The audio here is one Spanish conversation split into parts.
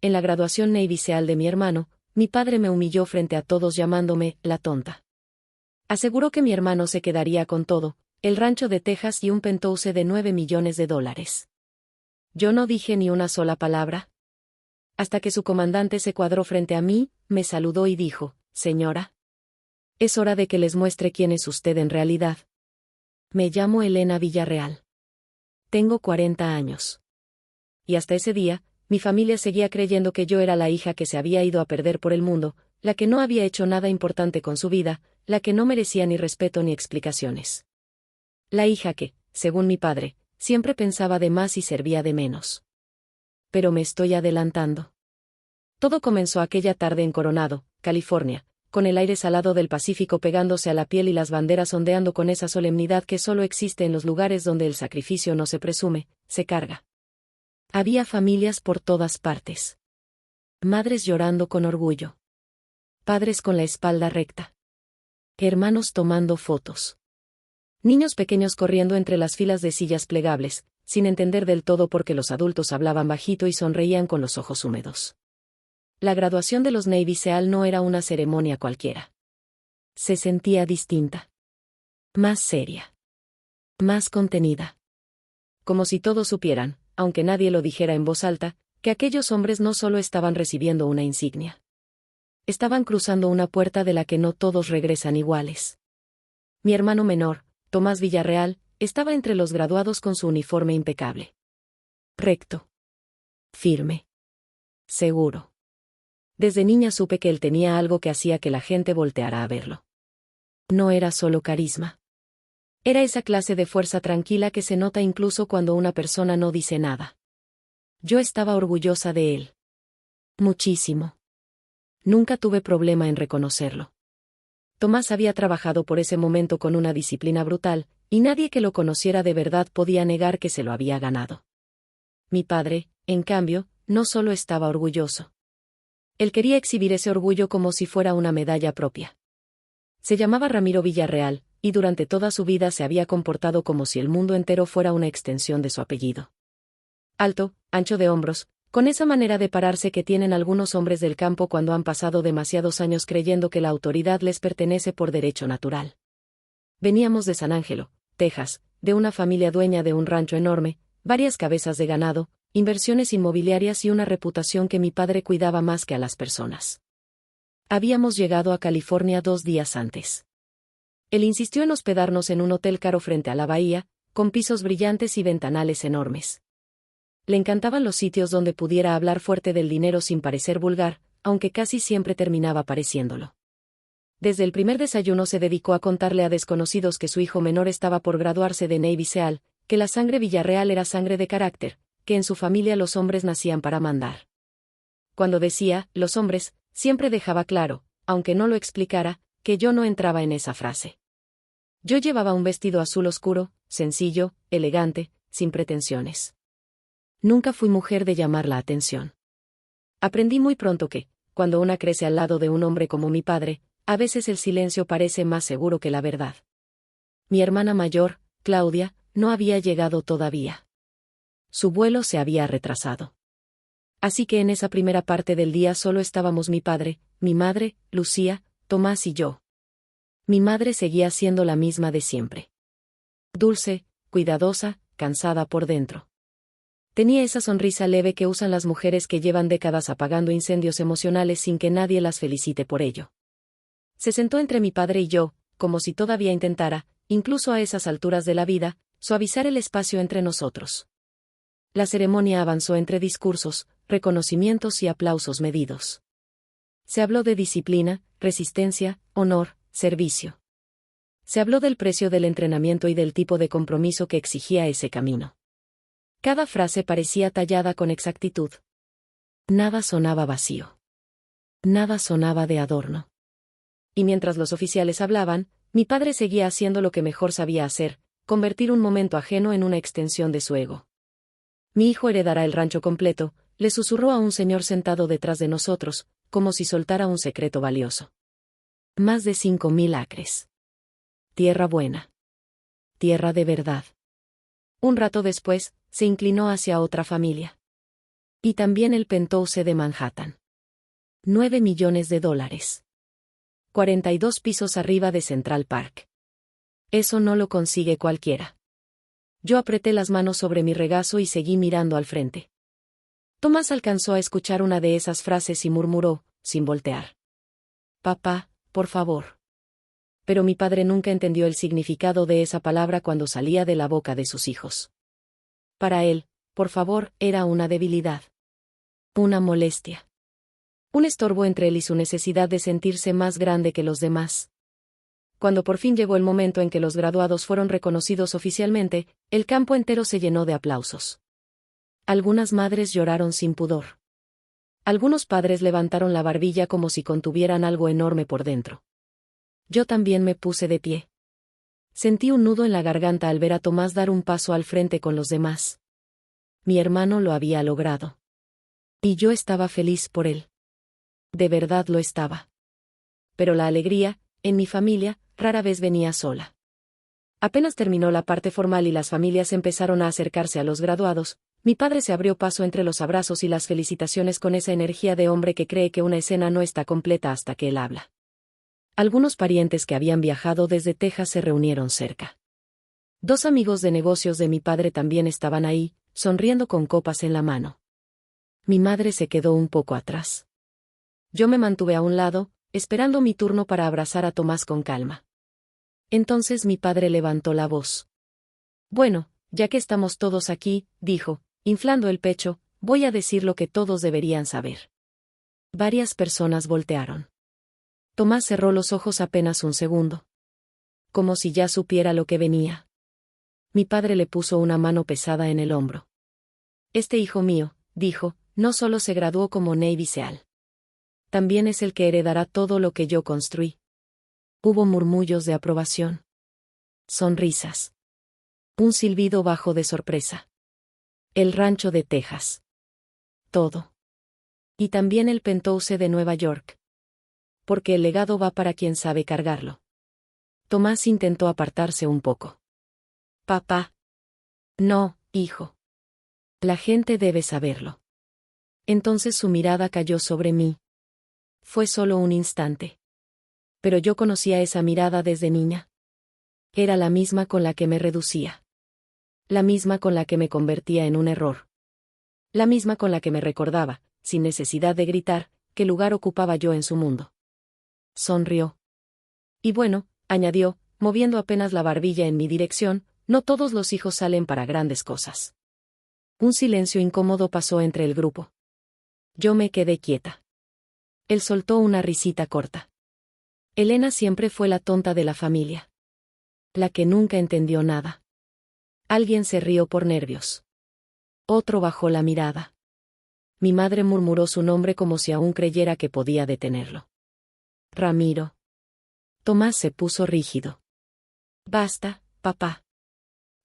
en la graduación Navy SEAL de mi hermano, mi padre me humilló frente a todos llamándome la tonta. Aseguró que mi hermano se quedaría con todo, el rancho de Texas y un penthouse de $9 millones. Yo no dije ni una sola palabra. Hasta que su comandante se cuadró frente a mí, me saludó y dijo: «Señora, es hora de que les muestre quién es usted en realidad. Me llamo Elena Villarreal. Tengo 40 años». Y hasta ese día, mi familia seguía creyendo que yo era la hija que se había ido a perder por el mundo, la que no había hecho nada importante con su vida, la que no merecía ni respeto ni explicaciones. La hija que, según mi padre, siempre pensaba de más y servía de menos. Pero me estoy adelantando. Todo comenzó aquella tarde en Coronado, California, con el aire salado del Pacífico pegándose a la piel y las banderas ondeando con esa solemnidad que solo existe en los lugares donde el sacrificio no se presume, se carga. Había familias por todas partes. Madres llorando con orgullo. Padres con la espalda recta. Hermanos tomando fotos. Niños pequeños corriendo entre las filas de sillas plegables, sin entender del todo por qué los adultos hablaban bajito y sonreían con los ojos húmedos. La graduación de los Navy SEAL no era una ceremonia cualquiera. Se sentía distinta. Más seria. Más contenida. Como si todos supieran, aunque nadie lo dijera en voz alta, que aquellos hombres no solo estaban recibiendo una insignia. Estaban cruzando una puerta de la que no todos regresan iguales. Mi hermano menor, Tomás Villarreal, estaba entre los graduados con su uniforme impecable. Recto. Firme. Seguro. Desde niña supe que él tenía algo que hacía que la gente volteara a verlo. No era solo carisma. Era esa clase de fuerza tranquila que se nota incluso cuando una persona no dice nada. Yo estaba orgullosa de él. Muchísimo. Nunca tuve problema en reconocerlo. Tomás había trabajado por ese momento con una disciplina brutal, y nadie que lo conociera de verdad podía negar que se lo había ganado. Mi padre, en cambio, no solo estaba orgulloso. Él quería exhibir ese orgullo como si fuera una medalla propia. Se llamaba Ramiro Villarreal, y durante toda su vida se había comportado como si el mundo entero fuera una extensión de su apellido. Alto, ancho de hombros, con esa manera de pararse que tienen algunos hombres del campo cuando han pasado demasiados años creyendo que la autoridad les pertenece por derecho natural. Veníamos de San Ángelo, Texas, de una familia dueña de un rancho enorme, varias cabezas de ganado, inversiones inmobiliarias y una reputación que mi padre cuidaba más que a las personas. Habíamos llegado a California 2 días antes. Él insistió en hospedarnos en un hotel caro frente a la bahía, con pisos brillantes y ventanales enormes. Le encantaban los sitios donde pudiera hablar fuerte del dinero sin parecer vulgar, aunque casi siempre terminaba pareciéndolo. Desde el primer desayuno se dedicó a contarle a desconocidos que su hijo menor estaba por graduarse de Navy SEAL, que la sangre Villarreal era sangre de carácter, que en su familia los hombres nacían para mandar. Cuando decía «los hombres», siempre dejaba claro, aunque no lo explicara, que yo no entraba en esa frase. Yo llevaba un vestido azul oscuro, sencillo, elegante, sin pretensiones. Nunca fui mujer de llamar la atención. Aprendí muy pronto que, cuando una crece al lado de un hombre como mi padre, a veces el silencio parece más seguro que la verdad. Mi hermana mayor, Claudia, no había llegado todavía. Su vuelo se había retrasado. Así que en esa primera parte del día solo estábamos mi padre, mi madre, Lucía, Tomás y yo. Mi madre seguía siendo la misma de siempre. Dulce, cuidadosa, cansada por dentro. Tenía esa sonrisa leve que usan las mujeres que llevan décadas apagando incendios emocionales sin que nadie las felicite por ello. Se sentó entre mi padre y yo, como si todavía intentara, incluso a esas alturas de la vida, suavizar el espacio entre nosotros. La ceremonia avanzó entre discursos, reconocimientos y aplausos medidos. Se habló de disciplina, resistencia, honor, servicio. Se habló del precio del entrenamiento y del tipo de compromiso que exigía ese camino. Cada frase parecía tallada con exactitud. Nada sonaba vacío. Nada sonaba de adorno. Y mientras los oficiales hablaban, mi padre seguía haciendo lo que mejor sabía hacer, convertir un momento ajeno en una extensión de su ego. Mi hijo heredará el rancho completo, le susurró a un señor sentado detrás de nosotros, como si soltara un secreto valioso. Más de 5.000 acres. Tierra buena. Tierra de verdad. Un rato después, se inclinó hacia otra familia. Y también el penthouse de Manhattan. 9 millones de dólares. 42 pisos arriba de Central Park. Eso no lo consigue cualquiera. Yo apreté las manos sobre mi regazo y seguí mirando al frente. Tomás alcanzó a escuchar una de esas frases y murmuró, sin voltear: «Papá, por favor». Pero mi padre nunca entendió el significado de esa palabra cuando salía de la boca de sus hijos. Para él, por favor, era una debilidad. Una molestia. Un estorbo entre él y su necesidad de sentirse más grande que los demás. Cuando por fin llegó el momento en que los graduados fueron reconocidos oficialmente, el campo entero se llenó de aplausos. Algunas madres lloraron sin pudor. Algunos padres levantaron la barbilla como si contuvieran algo enorme por dentro. Yo también me puse de pie. Sentí un nudo en la garganta al ver a Tomás dar un paso al frente con los demás. Mi hermano lo había logrado. Y yo estaba feliz por él. De verdad lo estaba. Pero la alegría, en mi familia, rara vez venía sola. Apenas terminó la parte formal y las familias empezaron a acercarse a los graduados, mi padre se abrió paso entre los abrazos y las felicitaciones con esa energía de hombre que cree que una escena no está completa hasta que él habla. Algunos parientes que habían viajado desde Texas se reunieron cerca. 2 amigos de negocios de mi padre también estaban ahí, sonriendo con copas en la mano. Mi madre se quedó un poco atrás. Yo me mantuve a un lado, esperando mi turno para abrazar a Tomás con calma. Entonces mi padre levantó la voz. «Bueno, ya que estamos todos aquí», dijo, inflando el pecho, «voy a decir lo que todos deberían saber». Varias personas voltearon. Tomás cerró los ojos apenas un segundo. Como si ya supiera lo que venía. Mi padre le puso una mano pesada en el hombro. «Este hijo mío», dijo, «no solo se graduó como Navy SEAL. También es el que heredará todo lo que yo construí». Hubo murmullos de aprobación. Sonrisas. Un silbido bajo de sorpresa. El rancho de Texas. Todo. Y también el penthouse de Nueva York. Porque el legado va para quien sabe cargarlo. Tomás intentó apartarse un poco. «Papá». «No, hijo. La gente debe saberlo». Entonces su mirada cayó sobre mí. Fue solo un instante. Pero yo conocía esa mirada desde niña. Era la misma con la que me reducía. La misma con la que me convertía en un error. La misma con la que me recordaba, sin necesidad de gritar, qué lugar ocupaba yo en su mundo. Sonrió. «Y bueno», añadió, moviendo apenas la barbilla en mi dirección, «no todos los hijos salen para grandes cosas». Un silencio incómodo pasó entre el grupo. Yo me quedé quieta. Él soltó una risita corta. Elena siempre fue la tonta de la familia. La que nunca entendió nada. Alguien se rió por nervios. Otro bajó la mirada. Mi madre murmuró su nombre como si aún creyera que podía detenerlo. «Ramiro». Tomás se puso rígido. «Basta, papá».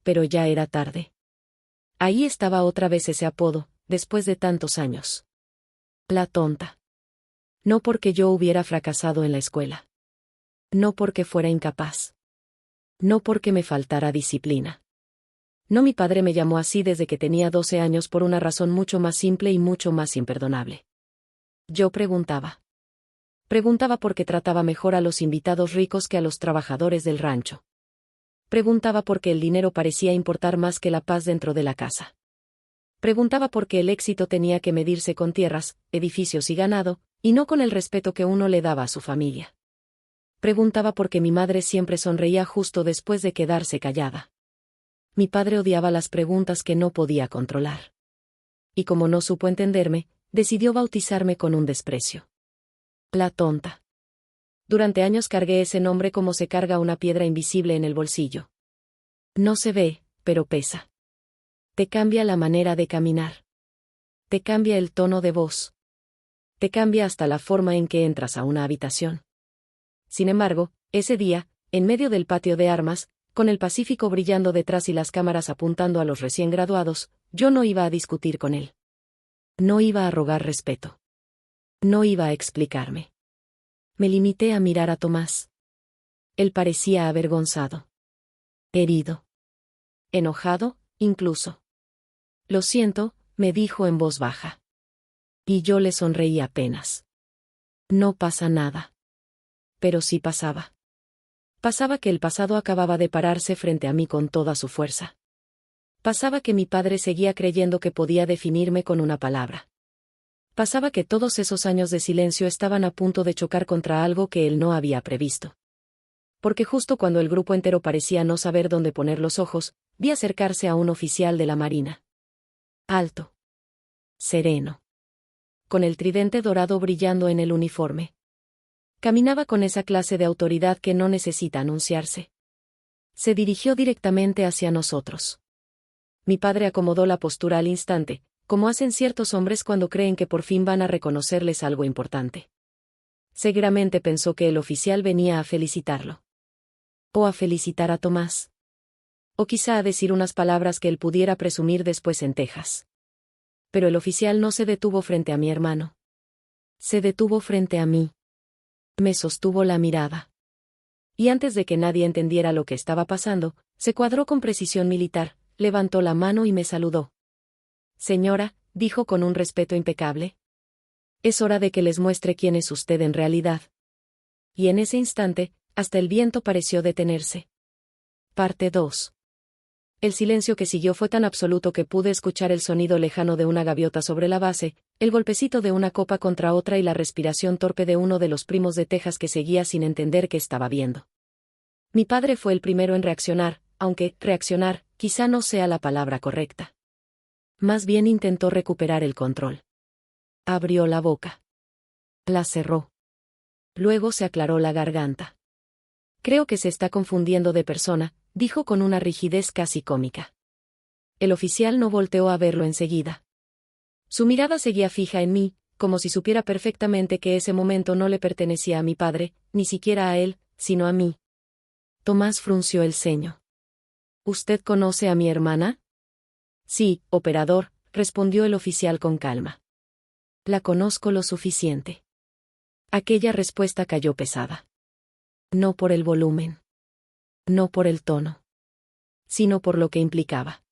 Pero ya era tarde. Ahí estaba otra vez ese apodo, después de tantos años. La tonta. No porque yo hubiera fracasado en la escuela. No porque fuera incapaz. No porque me faltara disciplina. No, mi padre me llamó así desde que tenía 12 años por una razón mucho más simple y mucho más imperdonable. Yo preguntaba. Preguntaba por qué trataba mejor a los invitados ricos que a los trabajadores del rancho. Preguntaba por qué el dinero parecía importar más que la paz dentro de la casa. Preguntaba por qué el éxito tenía que medirse con tierras, edificios y ganado, y no con el respeto que uno le daba a su familia. Preguntaba por qué mi madre siempre sonreía justo después de quedarse callada. Mi padre odiaba las preguntas que no podía controlar. Y como no supo entenderme, decidió bautizarme con un desprecio. La tonta. Durante años cargué ese nombre como se carga una piedra invisible en el bolsillo. No se ve, pero pesa. Te cambia la manera de caminar. Te cambia el tono de voz. Te cambia hasta la forma en que entras a una habitación. Sin embargo, ese día, en medio del patio de armas, con el Pacífico brillando detrás y las cámaras apuntando a los recién graduados, yo no iba a discutir con él. No iba a rogar respeto. No iba a explicarme. Me limité a mirar a Tomás. Él parecía avergonzado. Herido. Enojado, incluso. «Lo siento», me dijo en voz baja. Y yo le sonreí apenas. No pasa nada. Pero sí pasaba. Pasaba que el pasado acababa de pararse frente a mí con toda su fuerza. Pasaba que mi padre seguía creyendo que podía definirme con una palabra. Pasaba que todos esos años de silencio estaban a punto de chocar contra algo que él no había previsto. Porque justo cuando el grupo entero parecía no saber dónde poner los ojos, vi acercarse a un oficial de la Marina. Alto. Sereno. Con el tridente dorado brillando en el uniforme. Caminaba con esa clase de autoridad que no necesita anunciarse. Se dirigió directamente hacia nosotros. Mi padre acomodó la postura al instante, como hacen ciertos hombres cuando creen que por fin van a reconocerles algo importante. Seguramente pensó que el oficial venía a felicitarlo. O a felicitar a Tomás. O quizá a decir unas palabras que él pudiera presumir después en Texas. Pero el oficial no se detuvo frente a mi hermano. Se detuvo frente a mí. Me sostuvo la mirada. Y antes de que nadie entendiera lo que estaba pasando, se cuadró con precisión militar, levantó la mano y me saludó. Señora, dijo con un respeto impecable. Es hora de que les muestre quién es usted en realidad. Y en ese instante, hasta el viento pareció detenerse. Parte 2. El silencio que siguió fue tan absoluto que pude escuchar el sonido lejano de una gaviota sobre la base, el golpecito de una copa contra otra y la respiración torpe de uno de los primos de Texas que seguía sin entender qué estaba viendo. Mi padre fue el primero en reaccionar, aunque reaccionar quizá no sea la palabra correcta. Más bien intentó recuperar el control. Abrió la boca. La cerró. Luego se aclaró la garganta. Creo que se está confundiendo de persona, dijo con una rigidez casi cómica. El oficial no volteó a verlo enseguida. Su mirada seguía fija en mí, como si supiera perfectamente que ese momento no le pertenecía a mi padre, ni siquiera a él, sino a mí. Tomás frunció el ceño. ¿Usted conoce a mi hermana? Sí, operador, respondió el oficial con calma. La conozco lo suficiente. Aquella respuesta cayó pesada. No por el volumen. No por el tono. Sino por lo que implicaba.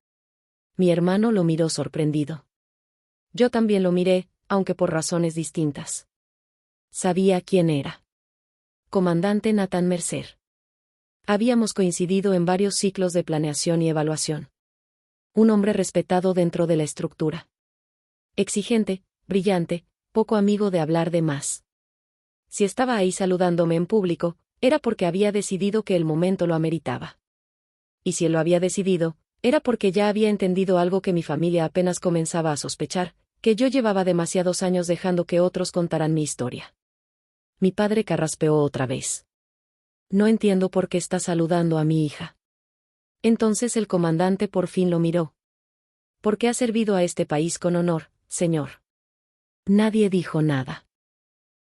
Mi hermano lo miró sorprendido. Yo también lo miré, aunque por razones distintas. Sabía quién era. Comandante Nathan Mercer. Habíamos coincidido en varios ciclos de planeación y evaluación. Un hombre respetado dentro de la estructura. Exigente, brillante, poco amigo de hablar de más. Si estaba ahí saludándome en público, era porque había decidido que el momento lo ameritaba. Y si él lo había decidido, era porque ya había entendido algo que mi familia apenas comenzaba a sospechar, que yo llevaba demasiados años dejando que otros contaran mi historia. Mi padre carraspeó otra vez. No entiendo por qué está saludando a mi hija. Entonces el comandante por fin lo miró. ¿Por qué ha servido a este país con honor, señor? Nadie dijo nada.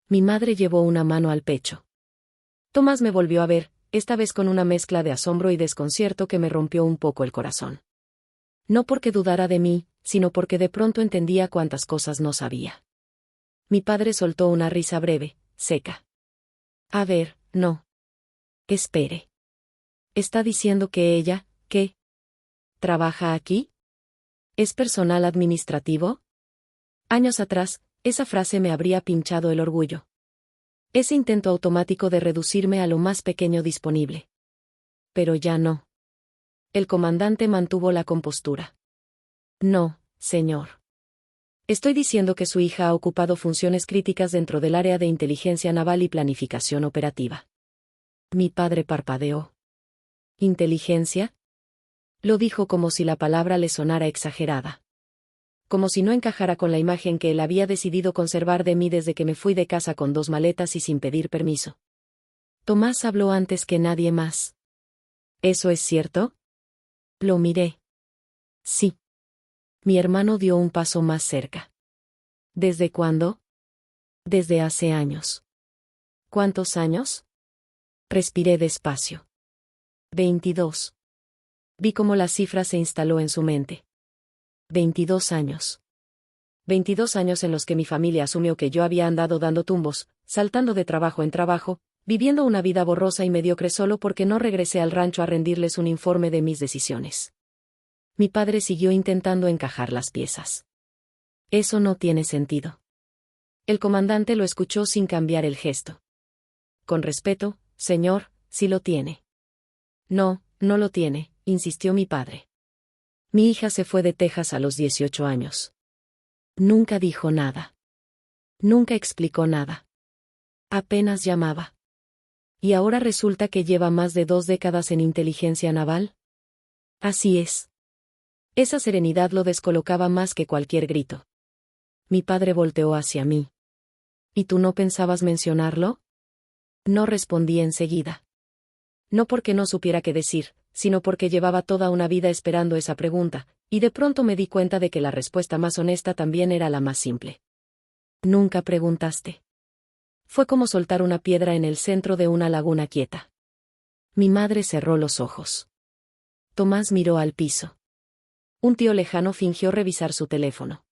Mi madre llevó una mano al pecho. Tomás me volvió a ver, esta vez con una mezcla de asombro y desconcierto que me rompió un poco el corazón. No porque dudara de mí, sino porque de pronto entendía cuántas cosas no sabía. Mi padre soltó una risa breve, seca. A ver, no. Espere. ¿Está diciendo que ella, qué? ¿Trabaja aquí? ¿Es personal administrativo? Años atrás, esa frase me habría pinchado el orgullo. Ese intento automático de reducirme a lo más pequeño disponible. Pero ya no. El comandante mantuvo la compostura. No, señor. Estoy diciendo que su hija ha ocupado funciones críticas dentro del área de inteligencia naval y planificación operativa. Mi padre parpadeó. ¿Inteligencia? Lo dijo como si la palabra le sonara exagerada. Como si no encajara con la imagen que él había decidido conservar de mí desde que me fui de casa con 2 maletas y sin pedir permiso. Tomás habló antes que nadie más. ¿Eso es cierto? Lo miré. Sí. Mi hermano dio un paso más cerca. ¿Desde cuándo? Desde hace años. ¿Cuántos años? Respiré despacio. 22. Vi cómo la cifra se instaló en su mente. 22 años. 22 años en los que mi familia asumió que yo había andado dando tumbos, saltando de trabajo en trabajo, viviendo una vida borrosa y mediocre solo porque no regresé al rancho a rendirles un informe de mis decisiones. Mi padre siguió intentando encajar las piezas. Eso no tiene sentido. El comandante lo escuchó sin cambiar el gesto. Con respeto, señor, sí lo tiene. No, no lo tiene, insistió mi padre. Mi hija se fue de Texas a los 18 años. Nunca dijo nada. Nunca explicó nada. Apenas llamaba. ¿Y ahora resulta que lleva más de 2 décadas en inteligencia naval? Así es. Esa serenidad lo descolocaba más que cualquier grito. Mi padre volteó hacia mí. ¿Y tú no pensabas mencionarlo? No respondí enseguida. No porque no supiera qué decir, sino porque llevaba toda una vida esperando esa pregunta, y de pronto me di cuenta de que la respuesta más honesta también era la más simple. Nunca preguntaste. Fue como soltar una piedra en el centro de una laguna quieta. Mi madre cerró los ojos. Tomás miró al piso. Un tío lejano fingió revisar su teléfono.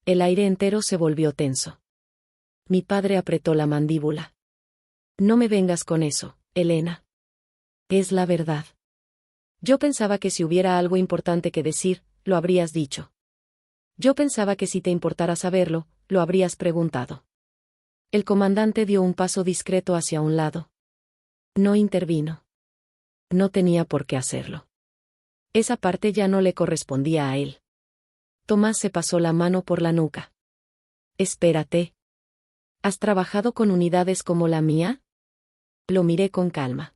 El aire entero se volvió tenso. Mi padre apretó la mandíbula. No me vengas con eso, Elena. Es la verdad. Yo pensaba que si hubiera algo importante que decir, lo habrías dicho. Yo pensaba que si te importara saberlo, lo habrías preguntado. El comandante dio un paso discreto hacia un lado. No intervino. No tenía por qué hacerlo. Esa parte ya no le correspondía a él. Tomás se pasó la mano por la nuca. Espérate. ¿Has trabajado con unidades como la mía? Lo miré con calma.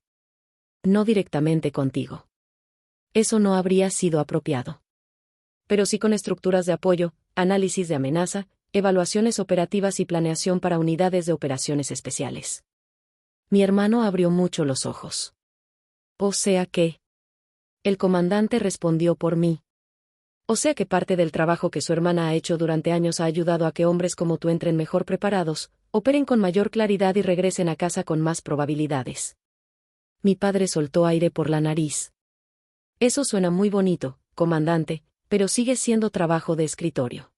No directamente contigo. Eso no habría sido apropiado. Pero sí con estructuras de apoyo, análisis de amenaza, evaluaciones operativas y planeación para unidades de operaciones especiales. Mi hermano abrió mucho los ojos. O sea que... El comandante respondió por mí. O sea que parte del trabajo que su hermana ha hecho durante años ha ayudado a que hombres como tú entren mejor preparados, operen con mayor claridad y regresen a casa con más probabilidades. Mi padre soltó aire por la nariz. Eso suena muy bonito, comandante, pero sigue siendo trabajo de escritorio.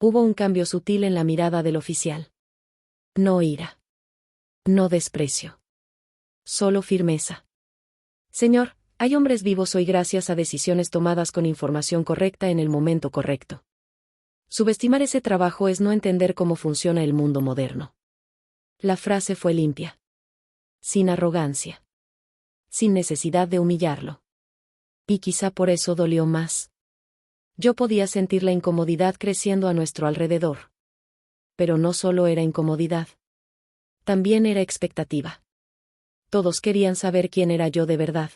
Hubo un cambio sutil en la mirada del oficial. No ira. No desprecio. Solo firmeza. Señor, hay hombres vivos hoy gracias a decisiones tomadas con información correcta en el momento correcto. Subestimar ese trabajo es no entender cómo funciona el mundo moderno. La frase fue limpia. Sin arrogancia. Sin necesidad de humillarlo. Y quizá por eso dolió más. Yo podía sentir la incomodidad creciendo a nuestro alrededor. Pero no solo era incomodidad. También era expectativa. Todos querían saber quién era yo de verdad.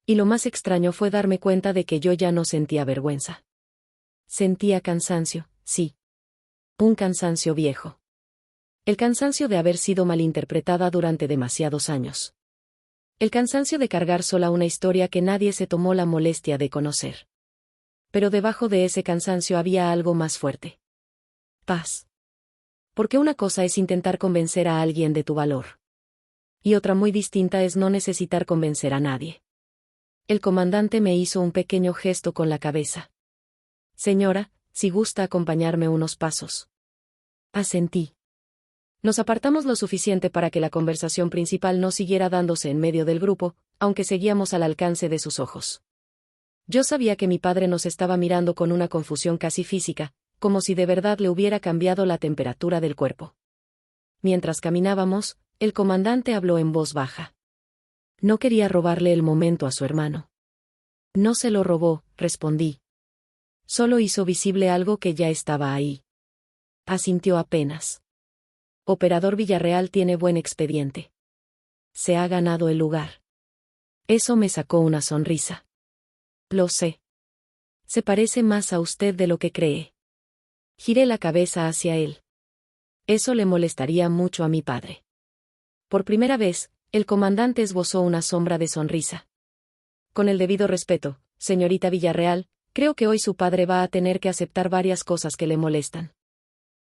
Y lo más extraño fue darme cuenta de que yo ya no sentía vergüenza. Sentía cansancio, sí. Un cansancio viejo. El cansancio de haber sido malinterpretada durante demasiados años. El cansancio de cargar sola una historia que nadie se tomó la molestia de conocer. Pero debajo de ese cansancio había algo más fuerte. Paz. Porque una cosa es intentar convencer a alguien de tu valor. Y otra muy distinta es no necesitar convencer a nadie. El comandante me hizo un pequeño gesto con la cabeza. Señora, si gusta acompañarme unos pasos. Asentí. Nos apartamos lo suficiente para que la conversación principal no siguiera dándose en medio del grupo, aunque seguíamos al alcance de sus ojos. Yo sabía que mi padre nos estaba mirando con una confusión casi física, como si de verdad le hubiera cambiado la temperatura del cuerpo. Mientras caminábamos, el comandante habló en voz baja. No quería robarle el momento a su hermano. No se lo robó, respondí. Solo hizo visible algo que ya estaba ahí. Asintió apenas. Operador Villarreal tiene buen expediente. Se ha ganado el lugar. Eso me sacó una sonrisa. Lo sé. Se parece más a usted de lo que cree. Giré la cabeza hacia él. Eso le molestaría mucho a mi padre. Por primera vez, el comandante esbozó una sombra de sonrisa. Con el debido respeto, señorita Villarreal, creo que hoy su padre va a tener que aceptar varias cosas que le molestan.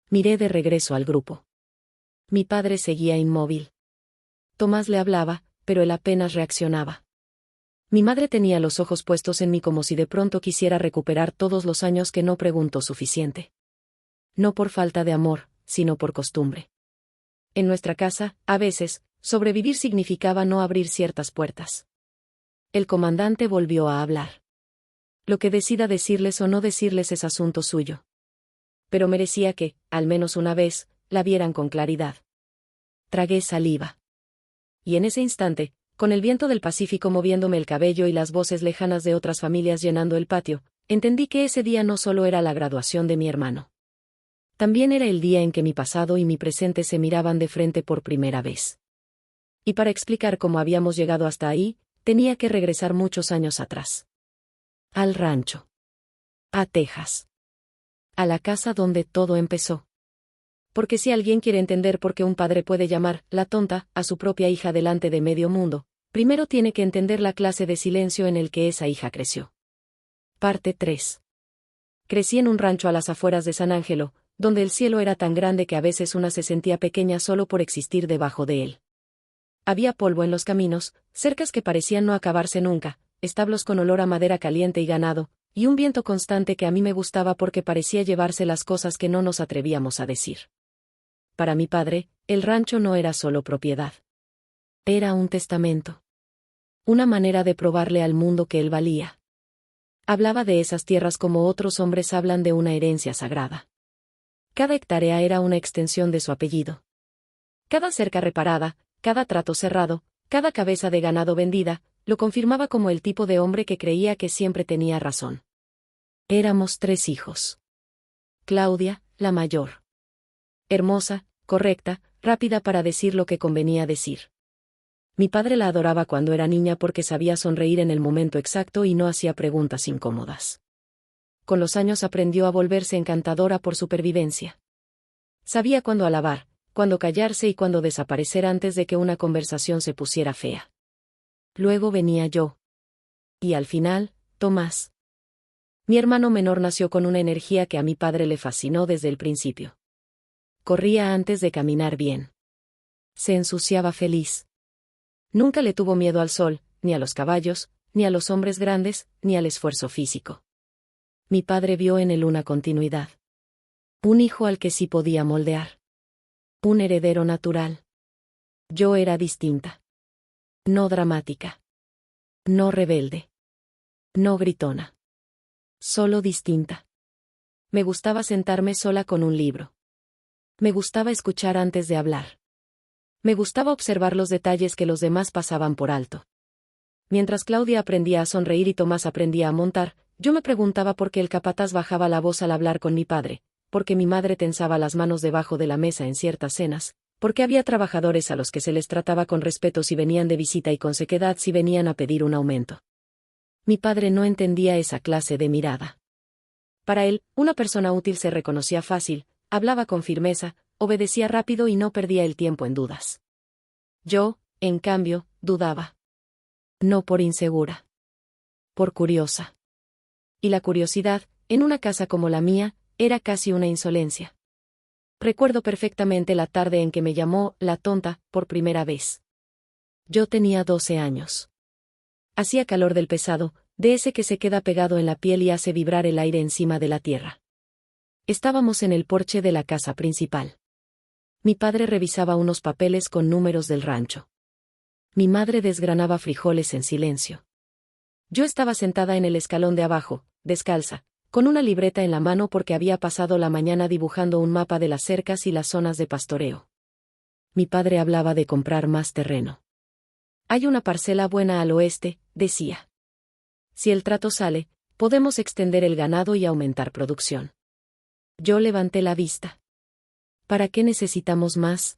Miré de regreso al grupo. Mi padre seguía inmóvil. Tomás le hablaba, pero él apenas reaccionaba. Mi madre tenía los ojos puestos en mí como si de pronto quisiera recuperar todos los años que no preguntó suficiente. No por falta de amor, sino por costumbre. En nuestra casa, a veces, sobrevivir significaba no abrir ciertas puertas. El comandante volvió a hablar. Lo que decida decirles o no decirles es asunto suyo. pero merecía que, al menos una vez, la vieran con claridad. Tragué saliva. Y en ese instante, con el viento del Pacífico moviéndome el cabello y las voces lejanas de otras familias llenando el patio, entendí que ese día no solo era la graduación de mi hermano. También era el día en que mi pasado y mi presente se miraban de frente por primera vez. Y para explicar cómo habíamos llegado hasta ahí, tenía que regresar muchos años atrás. Al rancho. A Texas. A la casa donde todo empezó. Porque si alguien quiere entender por qué un padre puede llamar la tonta a su propia hija delante de medio mundo, primero tiene que entender la clase de silencio en el que esa hija creció. Parte 3. Crecí en un rancho a las afueras de San Ángelo, donde el cielo era tan grande que a veces una se sentía pequeña solo por existir debajo de él. Había polvo en los caminos, cercas que parecían no acabarse nunca, establos con olor a madera caliente y ganado, y un viento constante que a mí me gustaba porque parecía llevarse las cosas que no nos atrevíamos a decir. Para mi padre, el rancho no era solo propiedad. Era un testamento. Una manera de probarle al mundo que él valía. Hablaba de esas tierras como otros hombres hablan de una herencia sagrada. Cada hectárea era una extensión de su apellido. Cada cerca reparada, cada trato cerrado, cada cabeza de ganado vendida, lo confirmaba como el tipo de hombre que creía que siempre tenía razón. Éramos 3 hijos. Claudia, la mayor. Hermosa, correcta, rápida para decir lo que convenía decir. Mi padre la adoraba cuando era niña porque sabía sonreír en el momento exacto y no hacía preguntas incómodas. Con los años aprendió a volverse encantadora por supervivencia. Sabía cuándo alabar, cuándo callarse y cuándo desaparecer antes de que una conversación se pusiera fea. Luego venía yo. Y al final, Tomás. Mi hermano menor nació con una energía que a mi padre le fascinó desde el principio. Corría antes de caminar bien. Se ensuciaba feliz. Nunca le tuvo miedo al sol, ni a los caballos, ni a los hombres grandes, ni al esfuerzo físico. Mi padre vio en él una continuidad. Un hijo al que sí podía moldear. Un heredero natural. Yo era distinta. No dramática. No rebelde. No gritona. Solo distinta. Me gustaba sentarme sola con un libro. Me gustaba escuchar antes de hablar. Me gustaba observar los detalles que los demás pasaban por alto. Mientras Claudia aprendía a sonreír y Tomás aprendía a montar, yo me preguntaba por qué el capataz bajaba la voz al hablar con mi padre, por qué mi madre tensaba las manos debajo de la mesa en ciertas cenas, por qué había trabajadores a los que se les trataba con respeto si venían de visita y con sequedad si venían a pedir un aumento. Mi padre no entendía esa clase de mirada. Para él, una persona útil se reconocía fácil, hablaba con firmeza, obedecía rápido y no perdía el tiempo en dudas. Yo, en cambio, dudaba. No por insegura. Por curiosa. Y la curiosidad, en una casa como la mía, era casi una insolencia. Recuerdo perfectamente la tarde en que me llamó la tonta por primera vez. Yo tenía 12 años. Hacía calor del pesado, de ese que se queda pegado en la piel y hace vibrar el aire encima de la tierra. Estábamos en el porche de la casa principal. Mi padre revisaba unos papeles con números del rancho. Mi madre desgranaba frijoles en silencio. Yo estaba sentada en el escalón de abajo, descalza, con una libreta en la mano porque había pasado la mañana dibujando un mapa de las cercas y las zonas de pastoreo. Mi padre hablaba de comprar más terreno. Hay una parcela buena al oeste, decía. Si el trato sale, podemos extender el ganado y aumentar producción. Yo levanté la vista. ¿Para qué necesitamos más?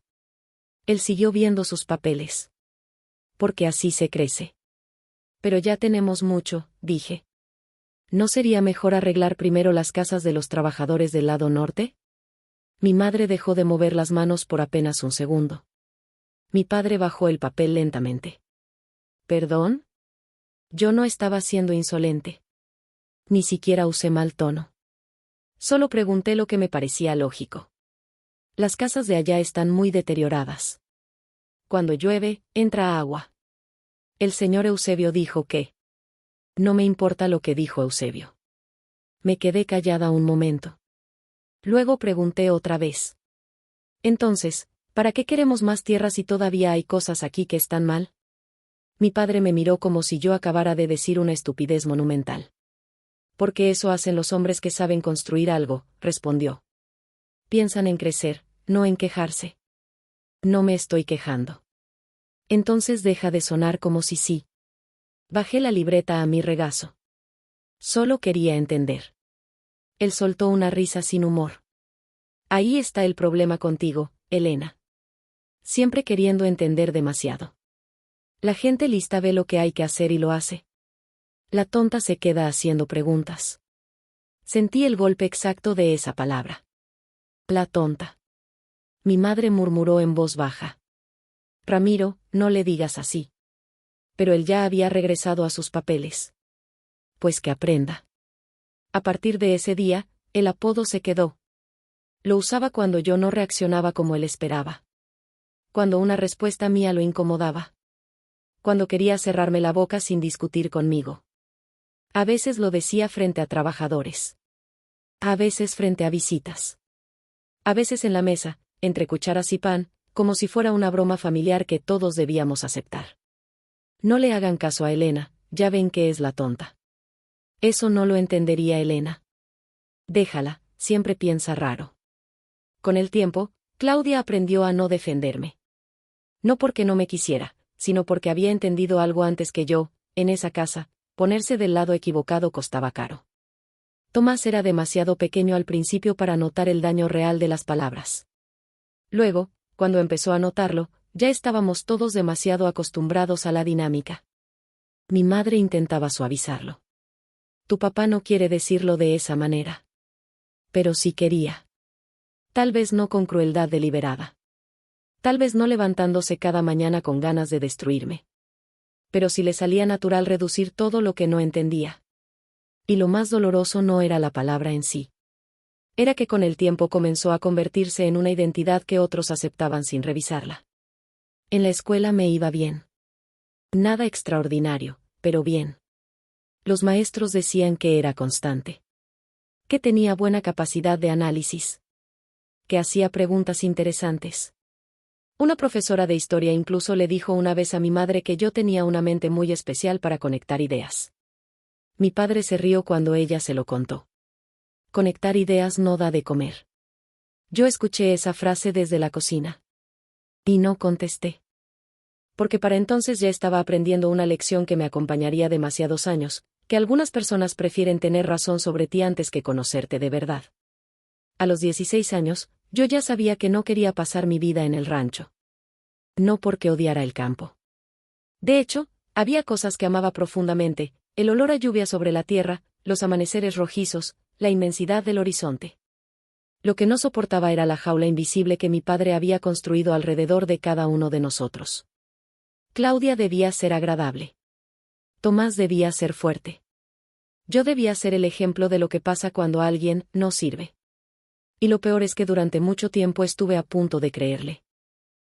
Él siguió viendo sus papeles. Porque así se crece. Pero ya tenemos mucho, dije. ¿No sería mejor arreglar primero las casas de los trabajadores del lado norte? Mi madre dejó de mover las manos por apenas un segundo. Mi padre bajó el papel lentamente. ¿Perdón? Yo no estaba siendo insolente. Ni siquiera usé mal tono. Solo pregunté lo que me parecía lógico. Las casas de allá están muy deterioradas. Cuando llueve, entra agua. El señor Eusebio dijo que... No me importa lo que dijo Eusebio. Me quedé callada un momento. Luego pregunté otra vez. Entonces, ¿para qué queremos más tierras si todavía hay cosas aquí que están mal? Mi padre me miró como si yo acabara de decir una estupidez monumental. Porque eso hacen los hombres que saben construir algo, respondió. Piensan en crecer, no en quejarse. No me estoy quejando. Entonces deja de sonar como si sí. Bajé la libreta a mi regazo. Solo quería entender. Él soltó una risa sin humor. Ahí está el problema contigo, Elena. Siempre queriendo entender demasiado. La gente lista ve lo que hay que hacer y lo hace. La tonta se queda haciendo preguntas. Sentí el golpe exacto de esa palabra. La tonta. Mi madre murmuró en voz baja. Ramiro, no le digas así. Pero él ya había regresado a sus papeles. Pues que aprenda. A partir de ese día, el apodo se quedó. Lo usaba cuando yo no reaccionaba como él esperaba. Cuando una respuesta mía lo incomodaba. Cuando quería cerrarme la boca sin discutir conmigo. A veces lo decía frente a trabajadores. A veces frente a visitas. A veces en la mesa, entre cucharas y pan, como si fuera una broma familiar que todos debíamos aceptar. No le hagan caso a Elena, ya ven que es la tonta. Eso no lo entendería Elena. Déjala, siempre piensa raro. Con el tiempo, Claudia aprendió a no defenderme. No porque no me quisiera, sino porque había entendido algo antes que yo, en esa casa, ponerse del lado equivocado costaba caro. Tomás era demasiado pequeño al principio para notar el daño real de las palabras. Luego, cuando empezó a notarlo, ya estábamos todos demasiado acostumbrados a la dinámica. Mi madre intentaba suavizarlo. Tu papá no quiere decirlo de esa manera. Pero sí quería. Tal vez no con crueldad deliberada. Tal vez no levantándose cada mañana con ganas de destruirme. Pero sí le salía natural reducir todo lo que no entendía. Y lo más doloroso no era la palabra en sí. Era que con el tiempo comenzó a convertirse en una identidad que otros aceptaban sin revisarla. En la escuela me iba bien. Nada extraordinario, pero bien. Los maestros decían que era constante. Que tenía buena capacidad de análisis. Que hacía preguntas interesantes. Una profesora de historia incluso le dijo una vez a mi madre que yo tenía una mente muy especial para conectar ideas. Mi padre se rió cuando ella se lo contó. Conectar ideas no da de comer. Yo escuché esa frase desde la cocina. Y no contesté. Porque para entonces ya estaba aprendiendo una lección que me acompañaría demasiados años, que algunas personas prefieren tener razón sobre ti antes que conocerte de verdad. A los 16 años, yo ya sabía que no quería pasar mi vida en el rancho. No porque odiara el campo. De hecho, había cosas que amaba profundamente, el olor a lluvia sobre la tierra, los amaneceres rojizos, la inmensidad del horizonte. Lo que no soportaba era la jaula invisible que mi padre había construido alrededor de cada uno de nosotros. Claudia debía ser agradable. Tomás debía ser fuerte. Yo debía ser el ejemplo de lo que pasa cuando alguien no sirve. Y lo peor es que durante mucho tiempo estuve a punto de creerle.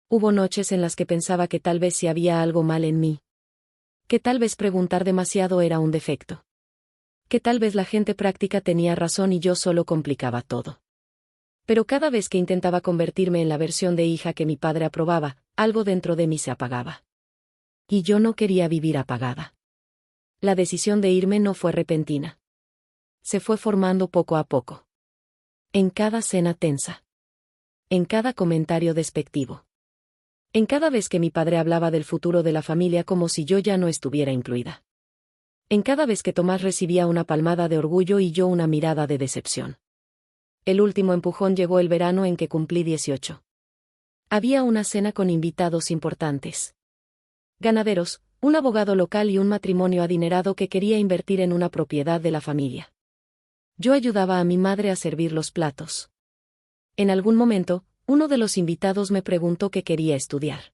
Hubo noches en las que pensaba que tal vez si había algo mal en mí. Que tal vez preguntar demasiado era un defecto. Que tal vez la gente práctica tenía razón y yo solo complicaba todo. Pero cada vez que intentaba convertirme en la versión de hija que mi padre aprobaba, algo dentro de mí se apagaba. Y yo no quería vivir apagada. La decisión de irme no fue repentina. Se fue formando poco a poco. En cada cena tensa. En cada comentario despectivo. En cada vez que mi padre hablaba del futuro de la familia como si yo ya no estuviera incluida. En cada vez que Tomás recibía una palmada de orgullo y yo una mirada de decepción. El último empujón llegó el verano en que cumplí 18. Había una cena con invitados importantes. Ganaderos, un abogado local y un matrimonio adinerado que quería invertir en una propiedad de la familia. Yo ayudaba a mi madre a servir los platos. En algún momento, uno de los invitados me preguntó qué quería estudiar.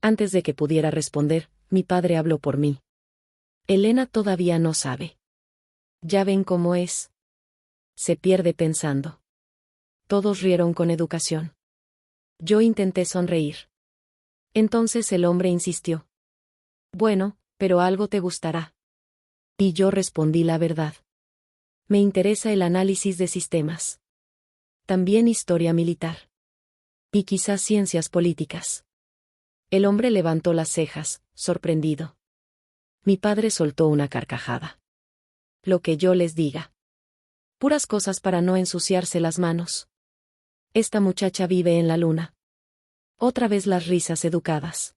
Antes de que pudiera responder, mi padre habló por mí. Elena todavía no sabe. Ya ven cómo es. Se pierde pensando. Todos rieron con educación. Yo intenté sonreír. Entonces el hombre insistió. Bueno, pero algo te gustará. Y yo respondí la verdad. Me interesa el análisis de sistemas. También historia militar. Y quizás ciencias políticas. El hombre levantó las cejas, sorprendido. Mi padre soltó una carcajada. Lo que yo les diga. Puras cosas para no ensuciarse las manos. Esta muchacha vive en la luna. Otra vez las risas educadas.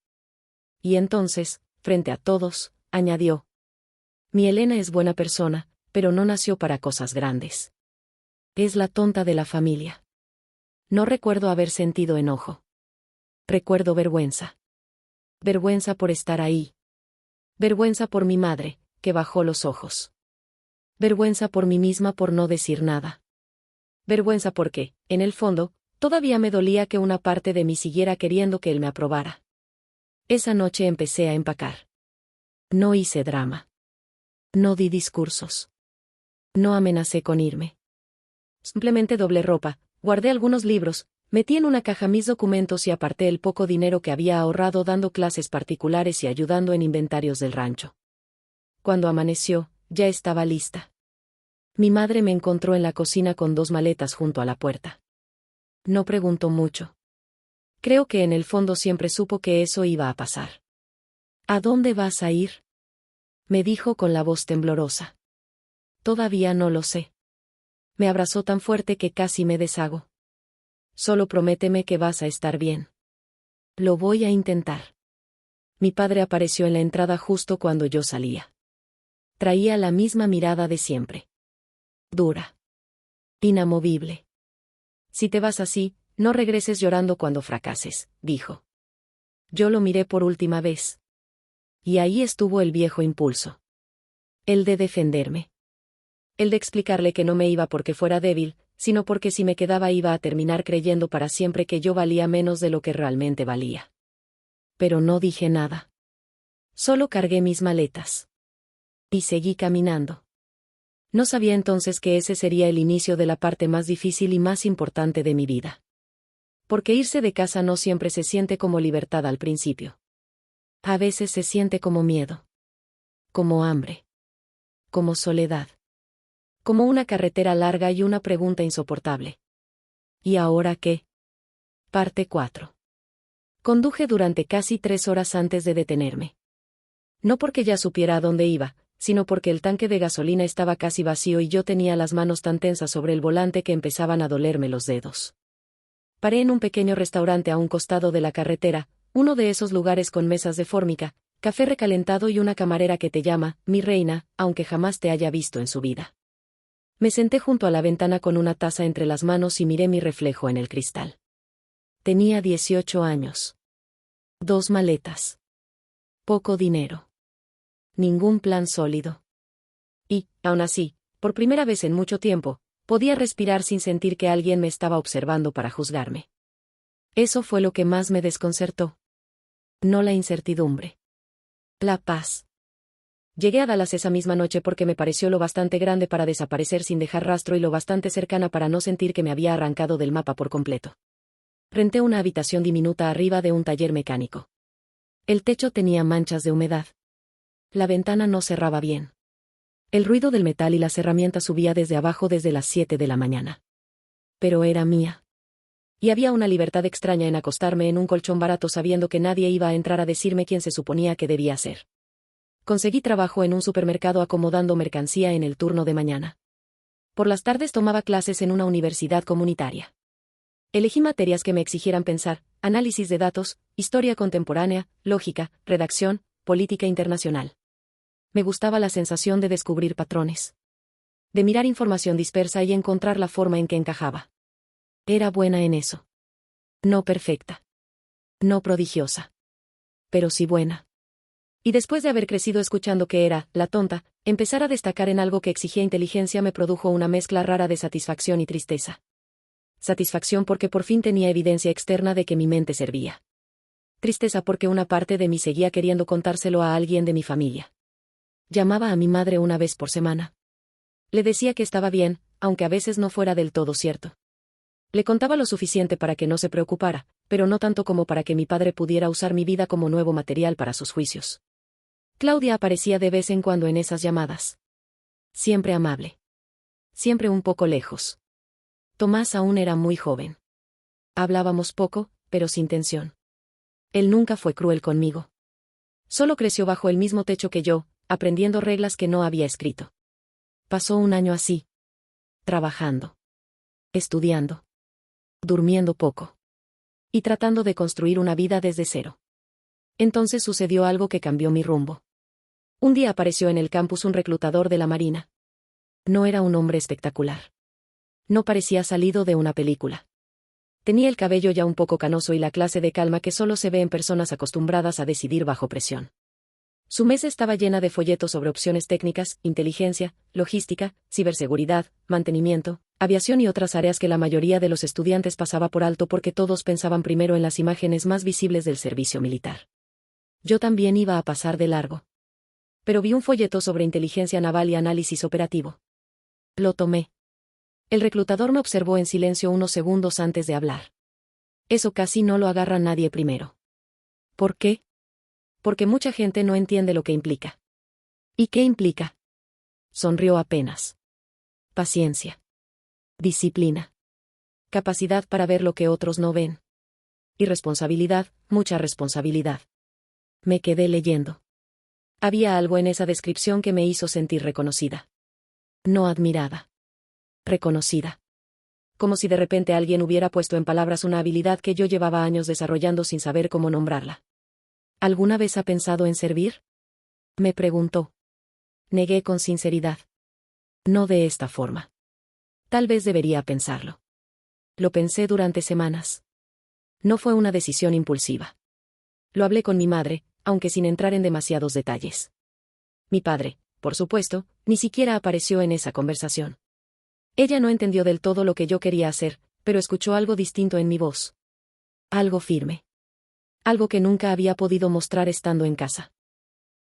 Y entonces, frente a todos, añadió: mi Elena es buena persona, pero no nació para cosas grandes. Es la tonta de la familia. No recuerdo haber sentido enojo. Recuerdo vergüenza. Vergüenza por estar ahí. Vergüenza por mi madre, que bajó los ojos. Vergüenza por mí misma por no decir nada. Vergüenza porque, en el fondo, todavía me dolía que una parte de mí siguiera queriendo que él me aprobara. Esa noche empecé a empacar. No hice drama. No di discursos. No amenacé con irme. Simplemente doblé ropa, guardé algunos libros, metí en una caja mis documentos y aparté el poco dinero que había ahorrado dando clases particulares y ayudando en inventarios del rancho. Cuando amaneció, ya estaba lista. Mi madre me encontró en la cocina con 2 maletas junto a la puerta. No preguntó mucho. Creo que en el fondo siempre supo que eso iba a pasar. ¿A dónde vas a ir?, me dijo con la voz temblorosa. Todavía no lo sé. Me abrazó tan fuerte que casi me deshago. Solo prométeme que vas a estar bien. Lo voy a intentar. Mi padre apareció en la entrada justo cuando yo salía. Traía la misma mirada de siempre. Dura. Inamovible. Si te vas así, no regreses llorando cuando fracases, dijo. Yo lo miré por última vez. Y ahí estuvo el viejo impulso. El de defenderme. El de explicarle que no me iba porque fuera débil, sino porque si me quedaba iba a terminar creyendo para siempre que yo valía menos de lo que realmente valía. Pero no dije nada. Solo cargué mis maletas. Y seguí caminando. No sabía entonces que ese sería el inicio de la parte más difícil y más importante de mi vida. Porque irse de casa no siempre se siente como libertad al principio. A veces se siente como miedo. Como hambre. Como soledad. Como una carretera larga y una pregunta insoportable. ¿Y ahora qué? Parte 4. Conduje durante casi 3 horas antes de detenerme. No porque ya supiera a dónde iba, sino porque el tanque de gasolina estaba casi vacío y yo tenía las manos tan tensas sobre el volante que empezaban a dolerme los dedos. Paré en un pequeño restaurante a un costado de la carretera, uno de esos lugares con mesas de fórmica, café recalentado y una camarera que te llama, mi reina, aunque jamás te haya visto en su vida. Me senté junto a la ventana con una taza entre las manos y miré mi reflejo en el cristal. Tenía 18 años. 2 maletas. Poco dinero. Ningún plan sólido. Y, aún así, por primera vez en mucho tiempo, podía respirar sin sentir que alguien me estaba observando para juzgarme. Eso fue lo que más me desconcertó. No la incertidumbre. La paz. Llegué a Dallas esa misma noche porque me pareció lo bastante grande para desaparecer sin dejar rastro y lo bastante cercana para no sentir que me había arrancado del mapa por completo. Renté una habitación diminuta arriba de un taller mecánico. El techo tenía manchas de humedad. La ventana no cerraba bien. El ruido del metal y las herramientas subía desde abajo desde las 7 de la mañana. Pero era mía. Y había una libertad extraña en acostarme en un colchón barato sabiendo que nadie iba a entrar a decirme quién se suponía que debía ser. Conseguí trabajo en un supermercado acomodando mercancía en el turno de mañana. Por las tardes tomaba clases en una universidad comunitaria. Elegí materias que me exigieran pensar, análisis de datos, historia contemporánea, lógica, redacción, política internacional. Me gustaba la sensación de descubrir patrones. De mirar información dispersa y encontrar la forma en que encajaba. Era buena en eso. No perfecta. No prodigiosa. Pero sí buena. Y después de haber crecido escuchando que era, la tonta, empezar a destacar en algo que exigía inteligencia me produjo una mezcla rara de satisfacción y tristeza. Satisfacción porque por fin tenía evidencia externa de que mi mente servía. Tristeza porque una parte de mí seguía queriendo contárselo a alguien de mi familia. Llamaba a mi madre una vez por semana. Le decía que estaba bien, aunque a veces no fuera del todo cierto. Le contaba lo suficiente para que no se preocupara, pero no tanto como para que mi padre pudiera usar mi vida como nuevo material para sus juicios. Claudia aparecía de vez en cuando en esas llamadas. Siempre amable. Siempre un poco lejos. Tomás aún era muy joven. Hablábamos poco, pero sin tensión. Él nunca fue cruel conmigo. Solo creció bajo el mismo techo que yo, aprendiendo reglas que no había escrito. Pasó un año así. Trabajando. Estudiando. durmiendo poco. Y tratando de construir una vida desde cero. Entonces sucedió algo que cambió mi rumbo. Un día apareció en el campus un reclutador de la Marina. No era un hombre espectacular. No parecía salido de una película. Tenía el cabello ya un poco canoso y la clase de calma que solo se ve en personas acostumbradas a decidir bajo presión. Su mesa estaba llena de folletos sobre opciones técnicas, inteligencia, logística, ciberseguridad, mantenimiento, aviación y otras áreas que la mayoría de los estudiantes pasaba por alto porque todos pensaban primero en las imágenes más visibles del servicio militar. Yo también iba a pasar de largo. Pero vi un folleto sobre inteligencia naval y análisis operativo. Lo tomé. El reclutador me observó en silencio unos segundos antes de hablar. Eso casi no lo agarra nadie primero. ¿Por qué? Porque mucha gente no entiende lo que implica. ¿Y qué implica? Sonrió apenas. Paciencia. Disciplina. Capacidad para ver lo que otros no ven. Y responsabilidad, mucha responsabilidad. Me quedé leyendo. Había algo en esa descripción que me hizo sentir reconocida. No admirada. Reconocida. Como si de repente alguien hubiera puesto en palabras una habilidad que yo llevaba años desarrollando sin saber cómo nombrarla. ¿Alguna vez ha pensado en servir? Me preguntó. Negué con sinceridad. No de esta forma. Tal vez debería pensarlo. Lo pensé durante semanas. No fue una decisión impulsiva. Lo hablé con mi madre, aunque sin entrar en demasiados detalles. Mi padre, por supuesto, ni siquiera apareció en esa conversación. Ella no entendió del todo lo que yo quería hacer, pero escuchó algo distinto en mi voz. Algo firme. Algo que nunca había podido mostrar estando en casa.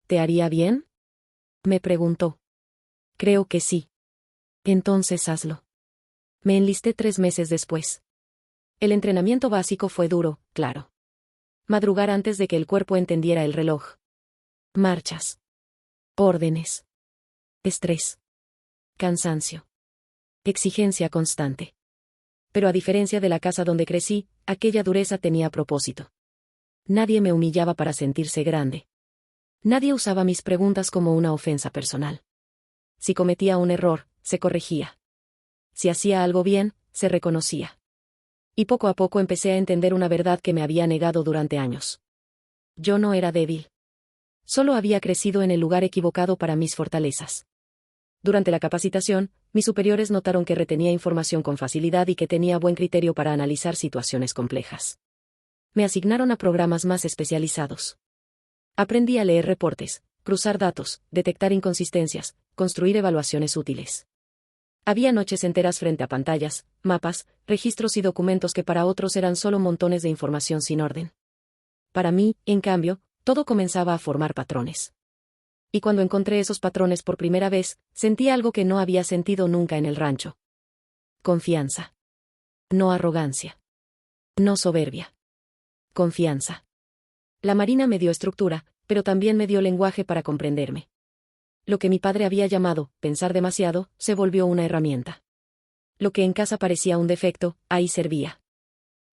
¿Te haría bien? Me preguntó. Creo que sí. Entonces hazlo. Me enlisté 3 meses después. El entrenamiento básico fue duro, claro. Madrugar antes de que el cuerpo entendiera el reloj. Marchas. Órdenes. Estrés. Cansancio. Exigencia constante. Pero a diferencia de la casa donde crecí, aquella dureza tenía propósito. Nadie me humillaba para sentirse grande. Nadie usaba mis preguntas como una ofensa personal. Si cometía un error, se corregía. Si hacía algo bien, se reconocía. Y poco a poco empecé a entender una verdad que me había negado durante años. Yo no era débil. Solo había crecido en el lugar equivocado para mis fortalezas. Durante la capacitación, mis superiores notaron que retenía información con facilidad y que tenía buen criterio para analizar situaciones complejas. Me asignaron a programas más especializados. Aprendí a leer reportes, cruzar datos, detectar inconsistencias, construir evaluaciones útiles. Había noches enteras frente a pantallas, mapas, registros y documentos que para otros eran solo montones de información sin orden. Para mí, en cambio, todo comenzaba a formar patrones. Y cuando encontré esos patrones por primera vez, sentí algo que no había sentido nunca en el rancho. Confianza. No arrogancia. No soberbia. Confianza. La Marina me dio estructura, pero también me dio lenguaje para comprenderme. Lo que mi padre había llamado pensar demasiado, se volvió una herramienta. Lo que en casa parecía un defecto, ahí servía.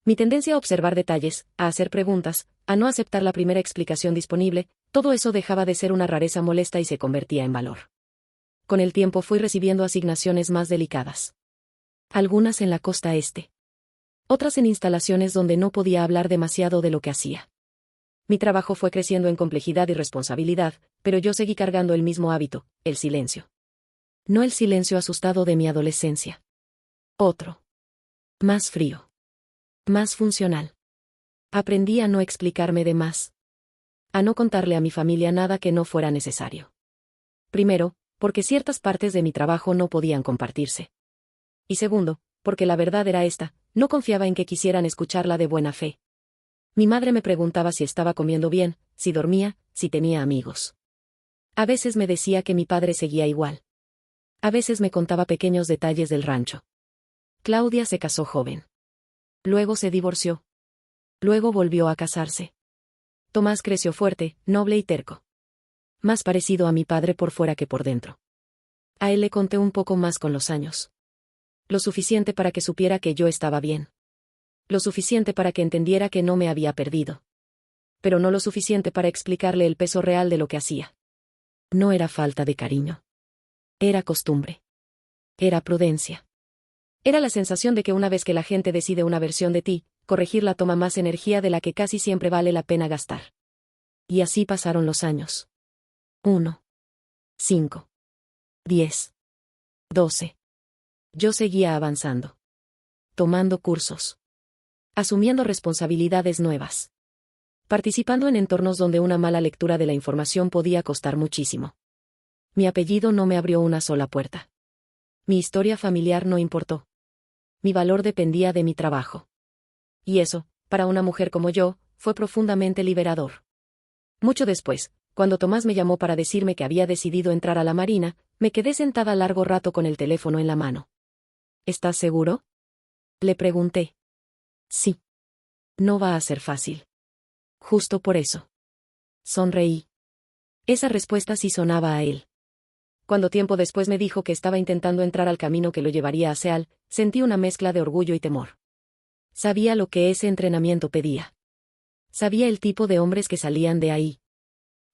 Mi tendencia a observar detalles, a hacer preguntas, a no aceptar la primera explicación disponible, todo eso dejaba de ser una rareza molesta y se convertía en valor. Con el tiempo fui recibiendo asignaciones más delicadas. Algunas en la costa este. Otras en instalaciones donde no podía hablar demasiado de lo que hacía. Mi trabajo fue creciendo en complejidad y responsabilidad, pero yo seguí cargando el mismo hábito, el silencio. No el silencio asustado de mi adolescencia. Otro. Más frío. Más funcional. Aprendí a no explicarme de más. A no contarle a mi familia nada que no fuera necesario. Primero, porque ciertas partes de mi trabajo no podían compartirse. Y segundo, porque la verdad era esta, no confiaba en que quisieran escucharla de buena fe. Mi madre me preguntaba si estaba comiendo bien, si dormía, si tenía amigos. A veces me decía que mi padre seguía igual. A veces me contaba pequeños detalles del rancho. Claudia se casó joven. Luego se divorció. Luego volvió a casarse. Tomás creció fuerte, noble y terco. Más parecido a mi padre por fuera que por dentro. A él le conté un poco más con los años. Lo suficiente para que supiera que yo estaba bien. Lo suficiente para que entendiera que no me había perdido. Pero no lo suficiente para explicarle el peso real de lo que hacía. No era falta de cariño. Era costumbre. Era prudencia. Era la sensación de que una vez que la gente decide una versión de ti, corregirla toma más energía de la que casi siempre vale la pena gastar. Y así pasaron los años. 1, 5, 10, 12. Yo seguía avanzando. Tomando cursos. Asumiendo responsabilidades nuevas. Participando en entornos donde una mala lectura de la información podía costar muchísimo. Mi apellido no me abrió una sola puerta. Mi historia familiar no importó. Mi valor dependía de mi trabajo. Y eso, para una mujer como yo, fue profundamente liberador. Mucho después, cuando Tomás me llamó para decirme que había decidido entrar a la Marina, me quedé sentada largo rato con el teléfono en la mano. ¿Estás seguro? Le pregunté. Sí. No va a ser fácil. Justo por eso. Sonreí. Esa respuesta sí sonaba a él. Cuando tiempo después me dijo que estaba intentando entrar al camino que lo llevaría a SEAL, sentí una mezcla de orgullo y temor. Sabía lo que ese entrenamiento pedía. Sabía el tipo de hombres que salían de ahí.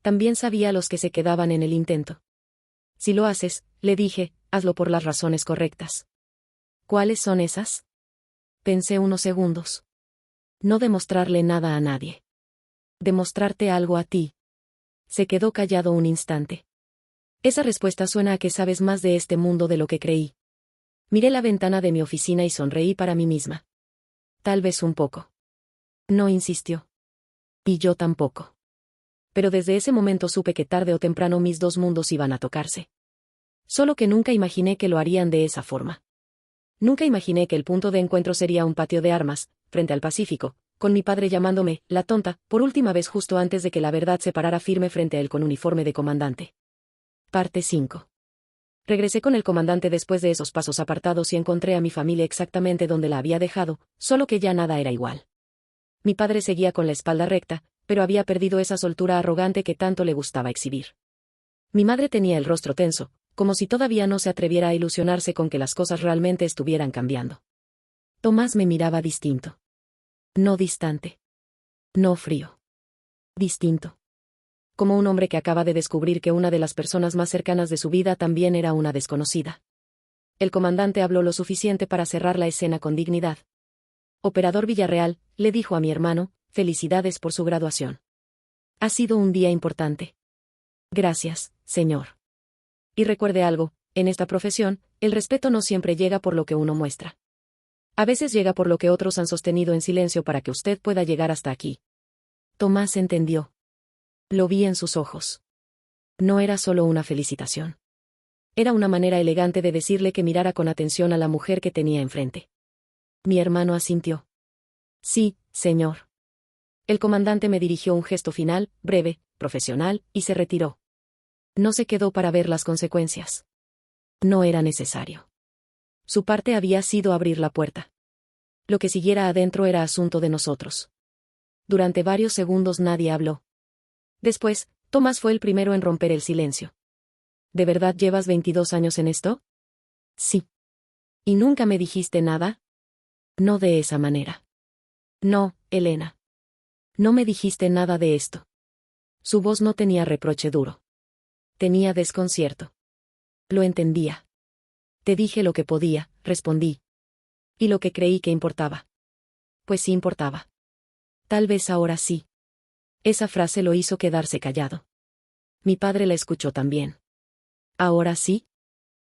También sabía los que se quedaban en el intento. Si lo haces, le dije, hazlo por las razones correctas. ¿Cuáles son esas? Pensé unos segundos. No demostrarle nada a nadie. Demostrarte algo a ti. Se quedó callado un instante. Esa respuesta suena a que sabes más de este mundo de lo que creí. Miré la ventana de mi oficina y sonreí para mí misma. Tal vez un poco. No insistió. Y yo tampoco. Pero desde ese momento supe que tarde o temprano mis dos mundos iban a tocarse. Solo que nunca imaginé que lo harían de esa forma. Nunca imaginé que el punto de encuentro sería un patio de armas, frente al Pacífico, con mi padre llamándome, la tonta, por última vez justo antes de que la verdad se parara firme frente a él con uniforme de comandante. Parte 5. Regresé con el comandante después de esos pasos apartados y encontré a mi familia exactamente donde la había dejado, solo que ya nada era igual. Mi padre seguía con la espalda recta, pero había perdido esa soltura arrogante que tanto le gustaba exhibir. Mi madre tenía el rostro tenso, como si todavía no se atreviera a ilusionarse con que las cosas realmente estuvieran cambiando. Tomás me miraba distinto. No distante. No frío. Distinto. Como un hombre que acaba de descubrir que una de las personas más cercanas de su vida también era una desconocida. El comandante habló lo suficiente para cerrar la escena con dignidad. Operador Villarreal, le dijo a mi hermano, felicidades por su graduación. Ha sido un día importante. Gracias, señor. Y recuerde algo, en esta profesión, el respeto no siempre llega por lo que uno muestra. A veces llega por lo que otros han sostenido en silencio para que usted pueda llegar hasta aquí. Tomás entendió. Lo vi en sus ojos. No era solo una felicitación. Era una manera elegante de decirle que mirara con atención a la mujer que tenía enfrente. Mi hermano asintió. Sí, señor. El comandante me dirigió un gesto final, breve, profesional, y se retiró. No se quedó para ver las consecuencias. No era necesario. Su parte había sido abrir la puerta. Lo que siguiera adentro era asunto de nosotros. Durante varios segundos nadie habló. Después, Tomás fue el primero en romper el silencio. ¿De verdad llevas 22 años en esto? Sí. ¿Y nunca me dijiste nada? No de esa manera. No, Elena. No me dijiste nada de esto. Su voz no tenía reproche duro. Tenía desconcierto. Lo entendía. Te dije lo que podía, respondí. Y lo que creí que importaba. Pues sí importaba. Tal vez ahora sí. Esa frase lo hizo quedarse callado. Mi padre la escuchó también. ¿Ahora sí?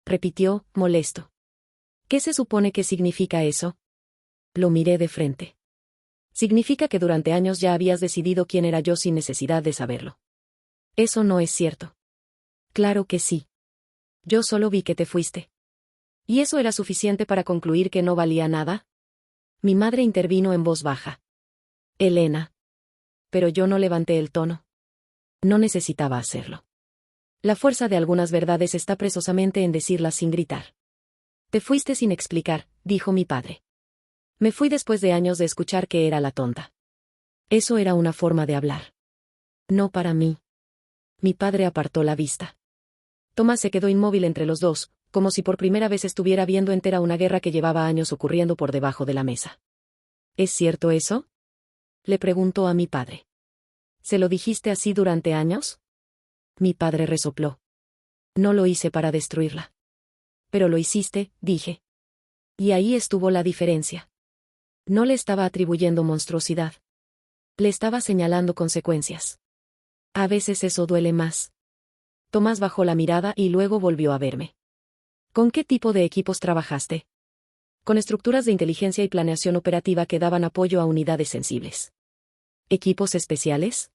Repitió, molesto. ¿Qué se supone que significa eso? Lo miré de frente. Significa que durante años ya habías decidido quién era yo sin necesidad de saberlo. Eso no es cierto. Claro que sí. Yo solo vi que te fuiste. ¿Y eso era suficiente para concluir que no valía nada? Mi madre intervino en voz baja. Elena. Pero yo no levanté el tono. No necesitaba hacerlo. La fuerza de algunas verdades está precisamente en decirlas sin gritar. Te fuiste sin explicar, dijo mi padre. Me fui después de años de escuchar que era la tonta. Eso era una forma de hablar. No para mí. Mi padre apartó la vista. Tomás se quedó inmóvil entre los dos, como si por primera vez estuviera viendo entera una guerra que llevaba años ocurriendo por debajo de la mesa. ¿Es cierto eso? Le preguntó a mi padre. ¿Se lo dijiste así durante años? Mi padre resopló. No lo hice para destruirla. Pero lo hiciste, dije. Y ahí estuvo la diferencia. No le estaba atribuyendo monstruosidad. Le estaba señalando consecuencias. A veces eso duele más. Tomás bajó la mirada y luego volvió a verme. ¿Con qué tipo de equipos trabajaste? Con estructuras de inteligencia y planeación operativa que daban apoyo a unidades sensibles. ¿Equipos especiales?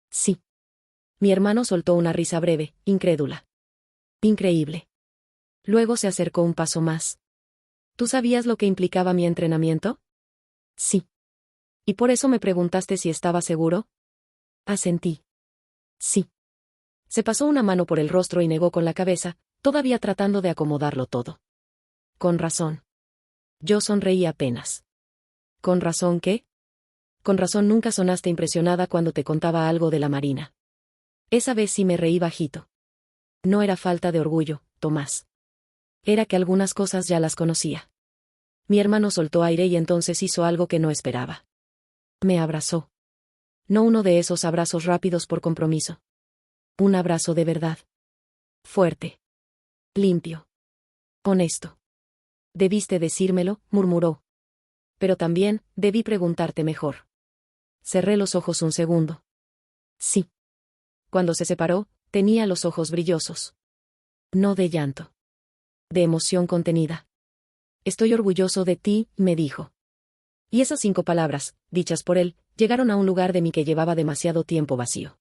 Sí. Mi hermano soltó una risa breve, incrédula. Increíble. Luego se acercó un paso más. ¿Tú sabías lo que implicaba mi entrenamiento? Sí. ¿Y por eso me preguntaste si estaba seguro? Asentí. Sí. Se pasó una mano por el rostro y negó con la cabeza, todavía tratando de acomodarlo todo. Con razón. Yo sonreí apenas. ¿Con razón qué? Con razón nunca sonaste impresionada cuando te contaba algo de la Marina. Esa vez sí me reí bajito. No era falta de orgullo, Tomás. Era que algunas cosas ya las conocía. Mi hermano soltó aire y entonces hizo algo que no esperaba. Me abrazó. No uno de esos abrazos rápidos por compromiso. Un abrazo de verdad. Fuerte. Limpio. Honesto. Debiste decírmelo, murmuró. Pero también, debí preguntarte mejor. Cerré los ojos un segundo. Sí. Cuando se separó, tenía los ojos brillosos. No de llanto. De emoción contenida. Estoy orgulloso de ti, me dijo. Y esas 5 palabras, dichas por él, llegaron a un lugar de mí que llevaba demasiado tiempo vacío.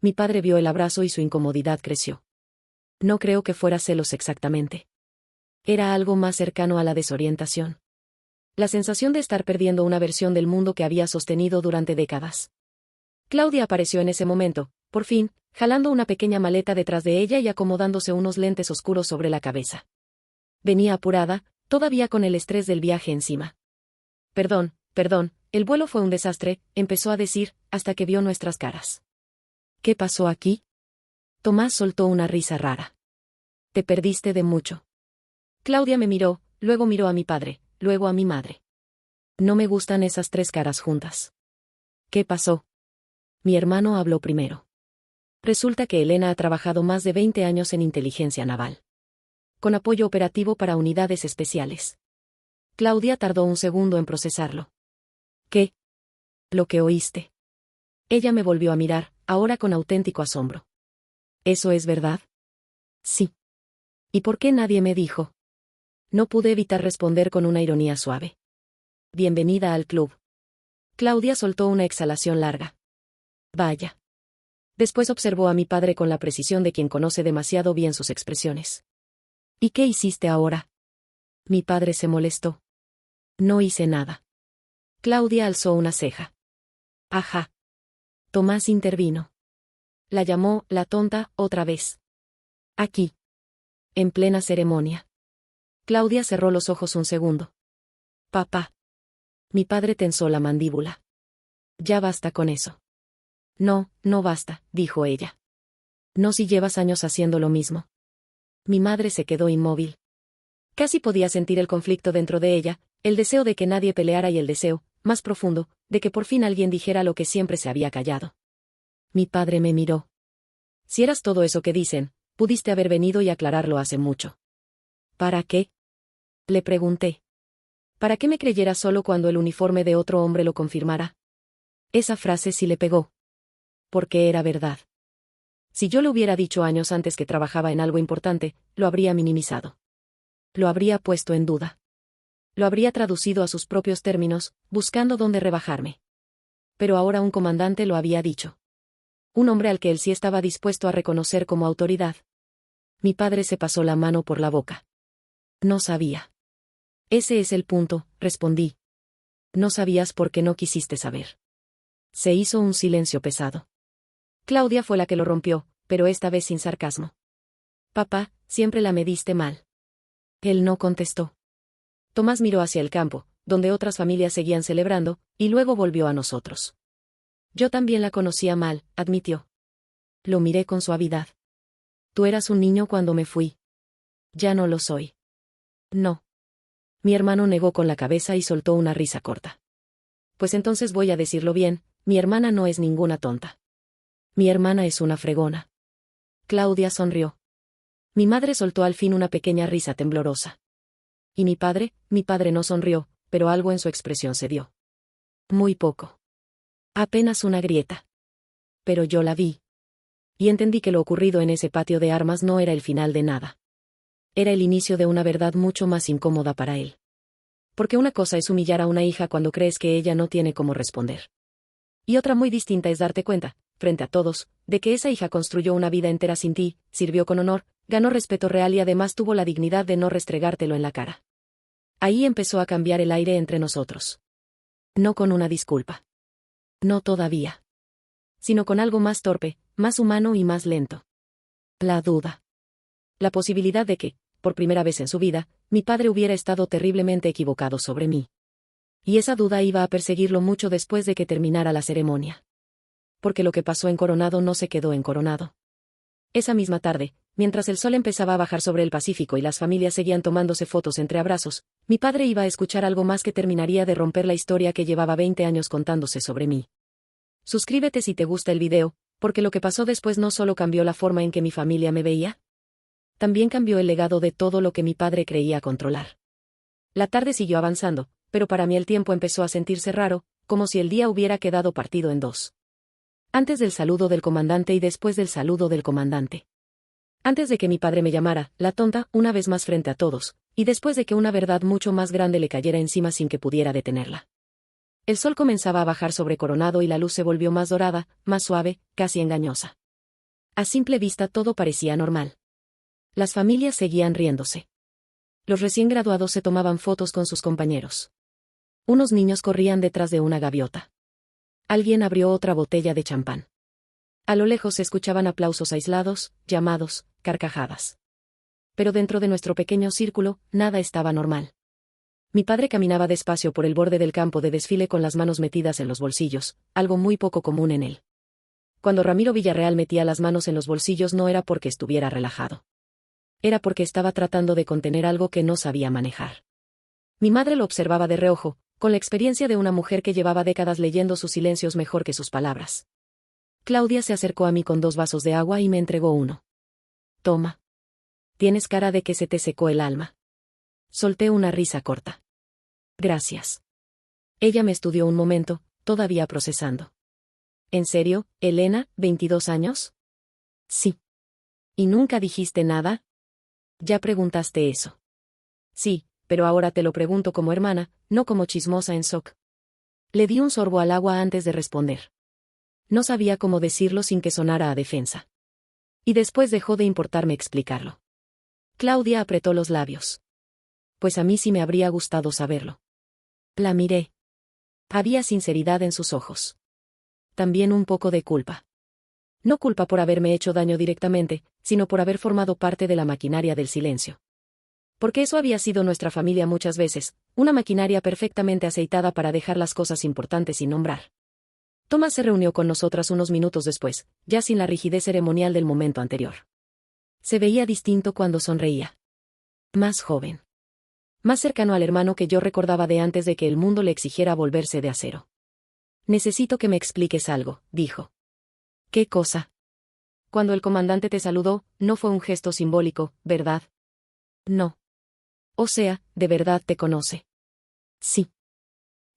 Mi padre vio el abrazo y su incomodidad creció. No creo que fuera celos exactamente. Era algo más cercano a la desorientación. La sensación de estar perdiendo una versión del mundo que había sostenido durante décadas. Claudia apareció en ese momento, por fin, jalando una pequeña maleta detrás de ella y acomodándose unos lentes oscuros sobre la cabeza. Venía apurada, todavía con el estrés del viaje encima. Perdón, el vuelo fue un desastre, empezó a decir, hasta que vio nuestras caras. ¿Qué pasó aquí? Tomás soltó una risa rara. Te perdiste de mucho. Claudia me miró, luego miró a mi padre, luego a mi madre. No me gustan esas 3 caras juntas. ¿Qué pasó? Mi hermano habló primero. Resulta que Elena ha trabajado más de 20 años en inteligencia naval. Con apoyo operativo para unidades especiales. Claudia tardó un segundo en procesarlo. ¿Qué? Lo que oíste. Ella me volvió a mirar, ahora con auténtico asombro. ¿Eso es verdad? Sí. ¿Y por qué nadie me dijo? No pude evitar responder con una ironía suave. Bienvenida al club. Claudia soltó una exhalación larga. Vaya. Después observó a mi padre con la precisión de quien conoce demasiado bien sus expresiones. ¿Y qué hiciste ahora? Mi padre se molestó. No hice nada. Claudia alzó una ceja. Ajá. Tomás intervino. La llamó, la tonta, otra vez. Aquí. En plena ceremonia. Claudia cerró los ojos un segundo. Papá. Mi padre tensó la mandíbula. Ya basta con eso. No, no basta, dijo ella. No si llevas años haciendo lo mismo. Mi madre se quedó inmóvil. Casi podía sentir el conflicto dentro de ella, el deseo de que nadie peleara y el deseo, más profundo, de que por fin alguien dijera lo que siempre se había callado. Mi padre me miró. Si eras todo eso que dicen, pudiste haber venido y aclararlo hace mucho. ¿Para qué? Le pregunté. ¿Para qué me creyera solo cuando el uniforme de otro hombre lo confirmara? Esa frase sí le pegó. Porque era verdad. Si yo lo hubiera dicho años antes que trabajaba en algo importante, lo habría minimizado. Lo habría puesto en duda. Lo habría traducido a sus propios términos, buscando dónde rebajarme. Pero ahora un comandante lo había dicho. Un hombre al que él sí estaba dispuesto a reconocer como autoridad. Mi padre se pasó la mano por la boca. No sabía. Ese es el punto, respondí. No sabías porque no quisiste saber. Se hizo un silencio pesado. Claudia fue la que lo rompió, pero esta vez sin sarcasmo. Papá, siempre la mediste mal. Él no contestó. Tomás miró hacia el campo, donde otras familias seguían celebrando, y luego volvió a nosotros. Yo también la conocía mal, admitió. Lo miré con suavidad. Tú eras un niño cuando me fui. Ya no lo soy. No. Mi hermano negó con la cabeza y soltó una risa corta. Pues entonces voy a decirlo bien, mi hermana no es ninguna tonta. Mi hermana es una fregona. Claudia sonrió. Mi madre soltó al fin una pequeña risa temblorosa. ¿Y mi padre no sonrió, pero algo en su expresión cedió. Muy poco. Apenas una grieta. Pero yo la vi. Y entendí que lo ocurrido en ese patio de armas no era el final de nada. Era el inicio de una verdad mucho más incómoda para él. Porque una cosa es humillar a una hija cuando crees que ella no tiene cómo responder. Y otra muy distinta es darte cuenta, frente a todos, de que esa hija construyó una vida entera sin ti, sirvió con honor, ganó respeto real y además tuvo la dignidad de no restregártelo en la cara. Ahí empezó a cambiar el aire entre nosotros. No con una disculpa. No todavía. Sino con algo más torpe, más humano y más lento. La duda. La posibilidad de que, por primera vez en su vida, mi padre hubiera estado terriblemente equivocado sobre mí. Y esa duda iba a perseguirlo mucho después de que terminara la ceremonia. Porque lo que pasó en Coronado no se quedó en Coronado. Esa misma tarde, mientras el sol empezaba a bajar sobre el Pacífico y las familias seguían tomándose fotos entre abrazos, mi padre iba a escuchar algo más que terminaría de romper la historia que llevaba 20 años contándose sobre mí. Suscríbete si te gusta el video, porque lo que pasó después no solo cambió la forma en que mi familia me veía, también cambió el legado de todo lo que mi padre creía controlar. La tarde siguió avanzando, pero para mí el tiempo empezó a sentirse raro, como si el día hubiera quedado partido en dos. Antes del saludo del comandante y después del saludo del comandante. Antes de que mi padre me llamara, la tonta, una vez más frente a todos, y después de que una verdad mucho más grande le cayera encima sin que pudiera detenerla. El sol comenzaba a bajar sobre Coronado y la luz se volvió más dorada, más suave, casi engañosa. A simple vista todo parecía normal. Las familias seguían riéndose. Los recién graduados se tomaban fotos con sus compañeros. Unos niños corrían detrás de una gaviota. Alguien abrió otra botella de champán. A lo lejos se escuchaban aplausos aislados, llamados, carcajadas. Pero dentro de nuestro pequeño círculo, nada estaba normal. Mi padre caminaba despacio por el borde del campo de desfile con las manos metidas en los bolsillos, algo muy poco común en él. Cuando Ramiro Villarreal metía las manos en los bolsillos no era porque estuviera relajado. Era porque estaba tratando de contener algo que no sabía manejar. Mi madre lo observaba de reojo, con la experiencia de una mujer que llevaba décadas leyendo sus silencios mejor que sus palabras. Claudia se acercó a mí con 2 vasos de agua y me entregó uno. Toma. Tienes cara de que se te secó el alma. Solté una risa corta. Gracias. Ella me estudió un momento, todavía procesando. ¿En serio, Elena, 22 años? Sí. ¿Y nunca dijiste nada? Ya preguntaste eso. Sí, pero ahora te lo pregunto como hermana, no como chismosa en SOC. Le di un sorbo al agua antes de responder. No sabía cómo decirlo sin que sonara a defensa. Y después dejó de importarme explicarlo. Claudia apretó los labios. Pues a mí sí me habría gustado saberlo. La miré. Había sinceridad en sus ojos. También un poco de culpa. No culpa por haberme hecho daño directamente, sino por haber formado parte de la maquinaria del silencio. Porque eso había sido nuestra familia muchas veces, una maquinaria perfectamente aceitada para dejar las cosas importantes sin nombrar. Tomás se reunió con nosotras unos minutos después, ya sin la rigidez ceremonial del momento anterior. Se veía distinto cuando sonreía. Más joven. Más cercano al hermano que yo recordaba de antes de que el mundo le exigiera volverse de acero. Necesito que me expliques algo, dijo. ¿Qué cosa? Cuando el comandante te saludó, no fue un gesto simbólico, ¿verdad? No. O sea, de verdad te conoce. Sí.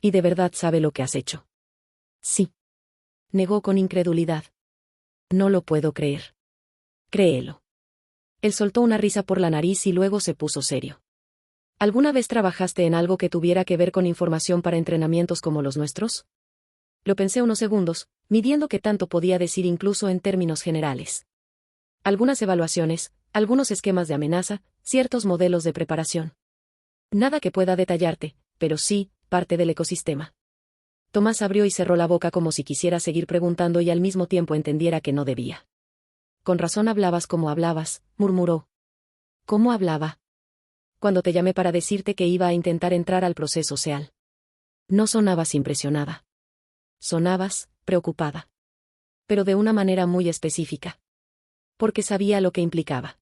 Y de verdad sabe lo que has hecho. Sí. Negó con incredulidad. No lo puedo creer. Créelo. Él soltó una risa por la nariz y luego se puso serio. ¿Alguna vez trabajaste en algo que tuviera que ver con información para entrenamientos como los nuestros? Lo pensé unos segundos, midiendo qué tanto podía decir incluso en términos generales. Algunas evaluaciones, algunos esquemas de amenaza, ciertos modelos de preparación. Nada que pueda detallarte, pero sí, parte del ecosistema. Tomás abrió y cerró la boca como si quisiera seguir preguntando y al mismo tiempo entendiera que no debía. Con razón hablabas como hablabas, murmuró. ¿Cómo hablaba? Cuando te llamé para decirte que iba a intentar entrar al proceso SEAL. No sonabas impresionada. Sonabas, preocupada. Pero de una manera muy específica. Porque sabía lo que implicaba.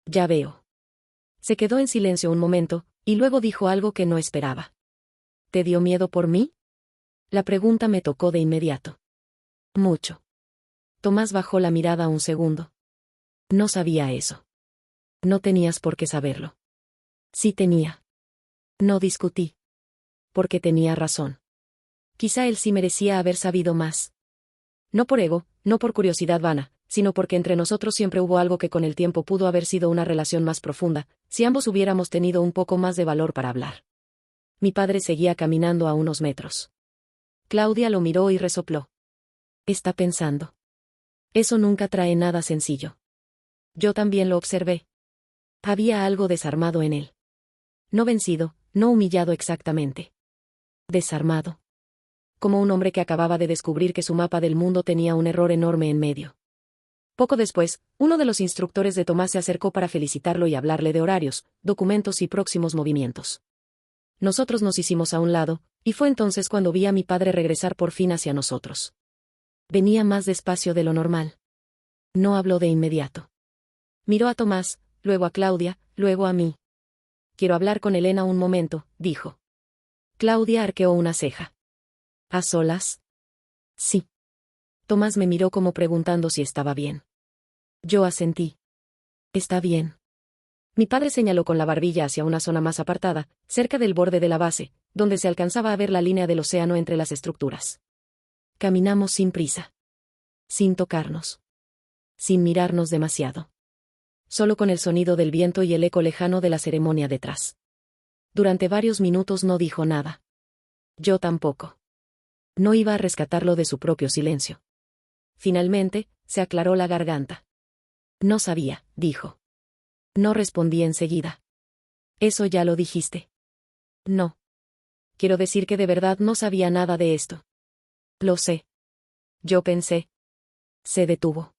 Ya veo. Se quedó en silencio un momento, y luego dijo algo que no esperaba. ¿Te dio miedo por mí? La pregunta me tocó de inmediato. Mucho. Tomás bajó la mirada un segundo. No sabía eso. No tenías por qué saberlo. Sí tenía. No discutí. Porque tenía razón. Quizá él sí merecía haber sabido más. No por ego, no por curiosidad vana, sino porque entre nosotros siempre hubo algo que con el tiempo pudo haber sido una relación más profunda, si ambos hubiéramos tenido un poco más de valor para hablar. Mi padre seguía caminando a unos metros. Claudia lo miró y resopló. Está pensando. Eso nunca trae nada sencillo. Yo también lo observé. Había algo desarmado en él. No vencido, no humillado exactamente. Desarmado. Como un hombre que acababa de descubrir que su mapa del mundo tenía un error enorme en medio. Poco después, uno de los instructores de Tomás se acercó para felicitarlo y hablarle de horarios, documentos y próximos movimientos. Nosotros nos hicimos a un lado, y fue entonces cuando vi a mi padre regresar por fin hacia nosotros. Venía más despacio de lo normal. No habló de inmediato. Miró a Tomás, luego a Claudia, luego a mí. Quiero hablar con Elena un momento, dijo. Claudia arqueó una ceja. ¿A solas? Sí. Tomás me miró como preguntando si estaba bien. Yo asentí. Está bien. Mi padre señaló con la barbilla hacia una zona más apartada, cerca del borde de la base, donde se alcanzaba a ver la línea del océano entre las estructuras. Caminamos sin prisa. Sin tocarnos. Sin mirarnos demasiado. Solo con el sonido del viento y el eco lejano de la ceremonia detrás. Durante varios minutos no dijo nada. Yo tampoco. No iba a rescatarlo de su propio silencio. Finalmente, se aclaró la garganta. No sabía, dijo. No respondí enseguida. Eso ya lo dijiste. No. Quiero decir que de verdad no sabía nada de esto. Lo sé. Yo pensé. Se detuvo.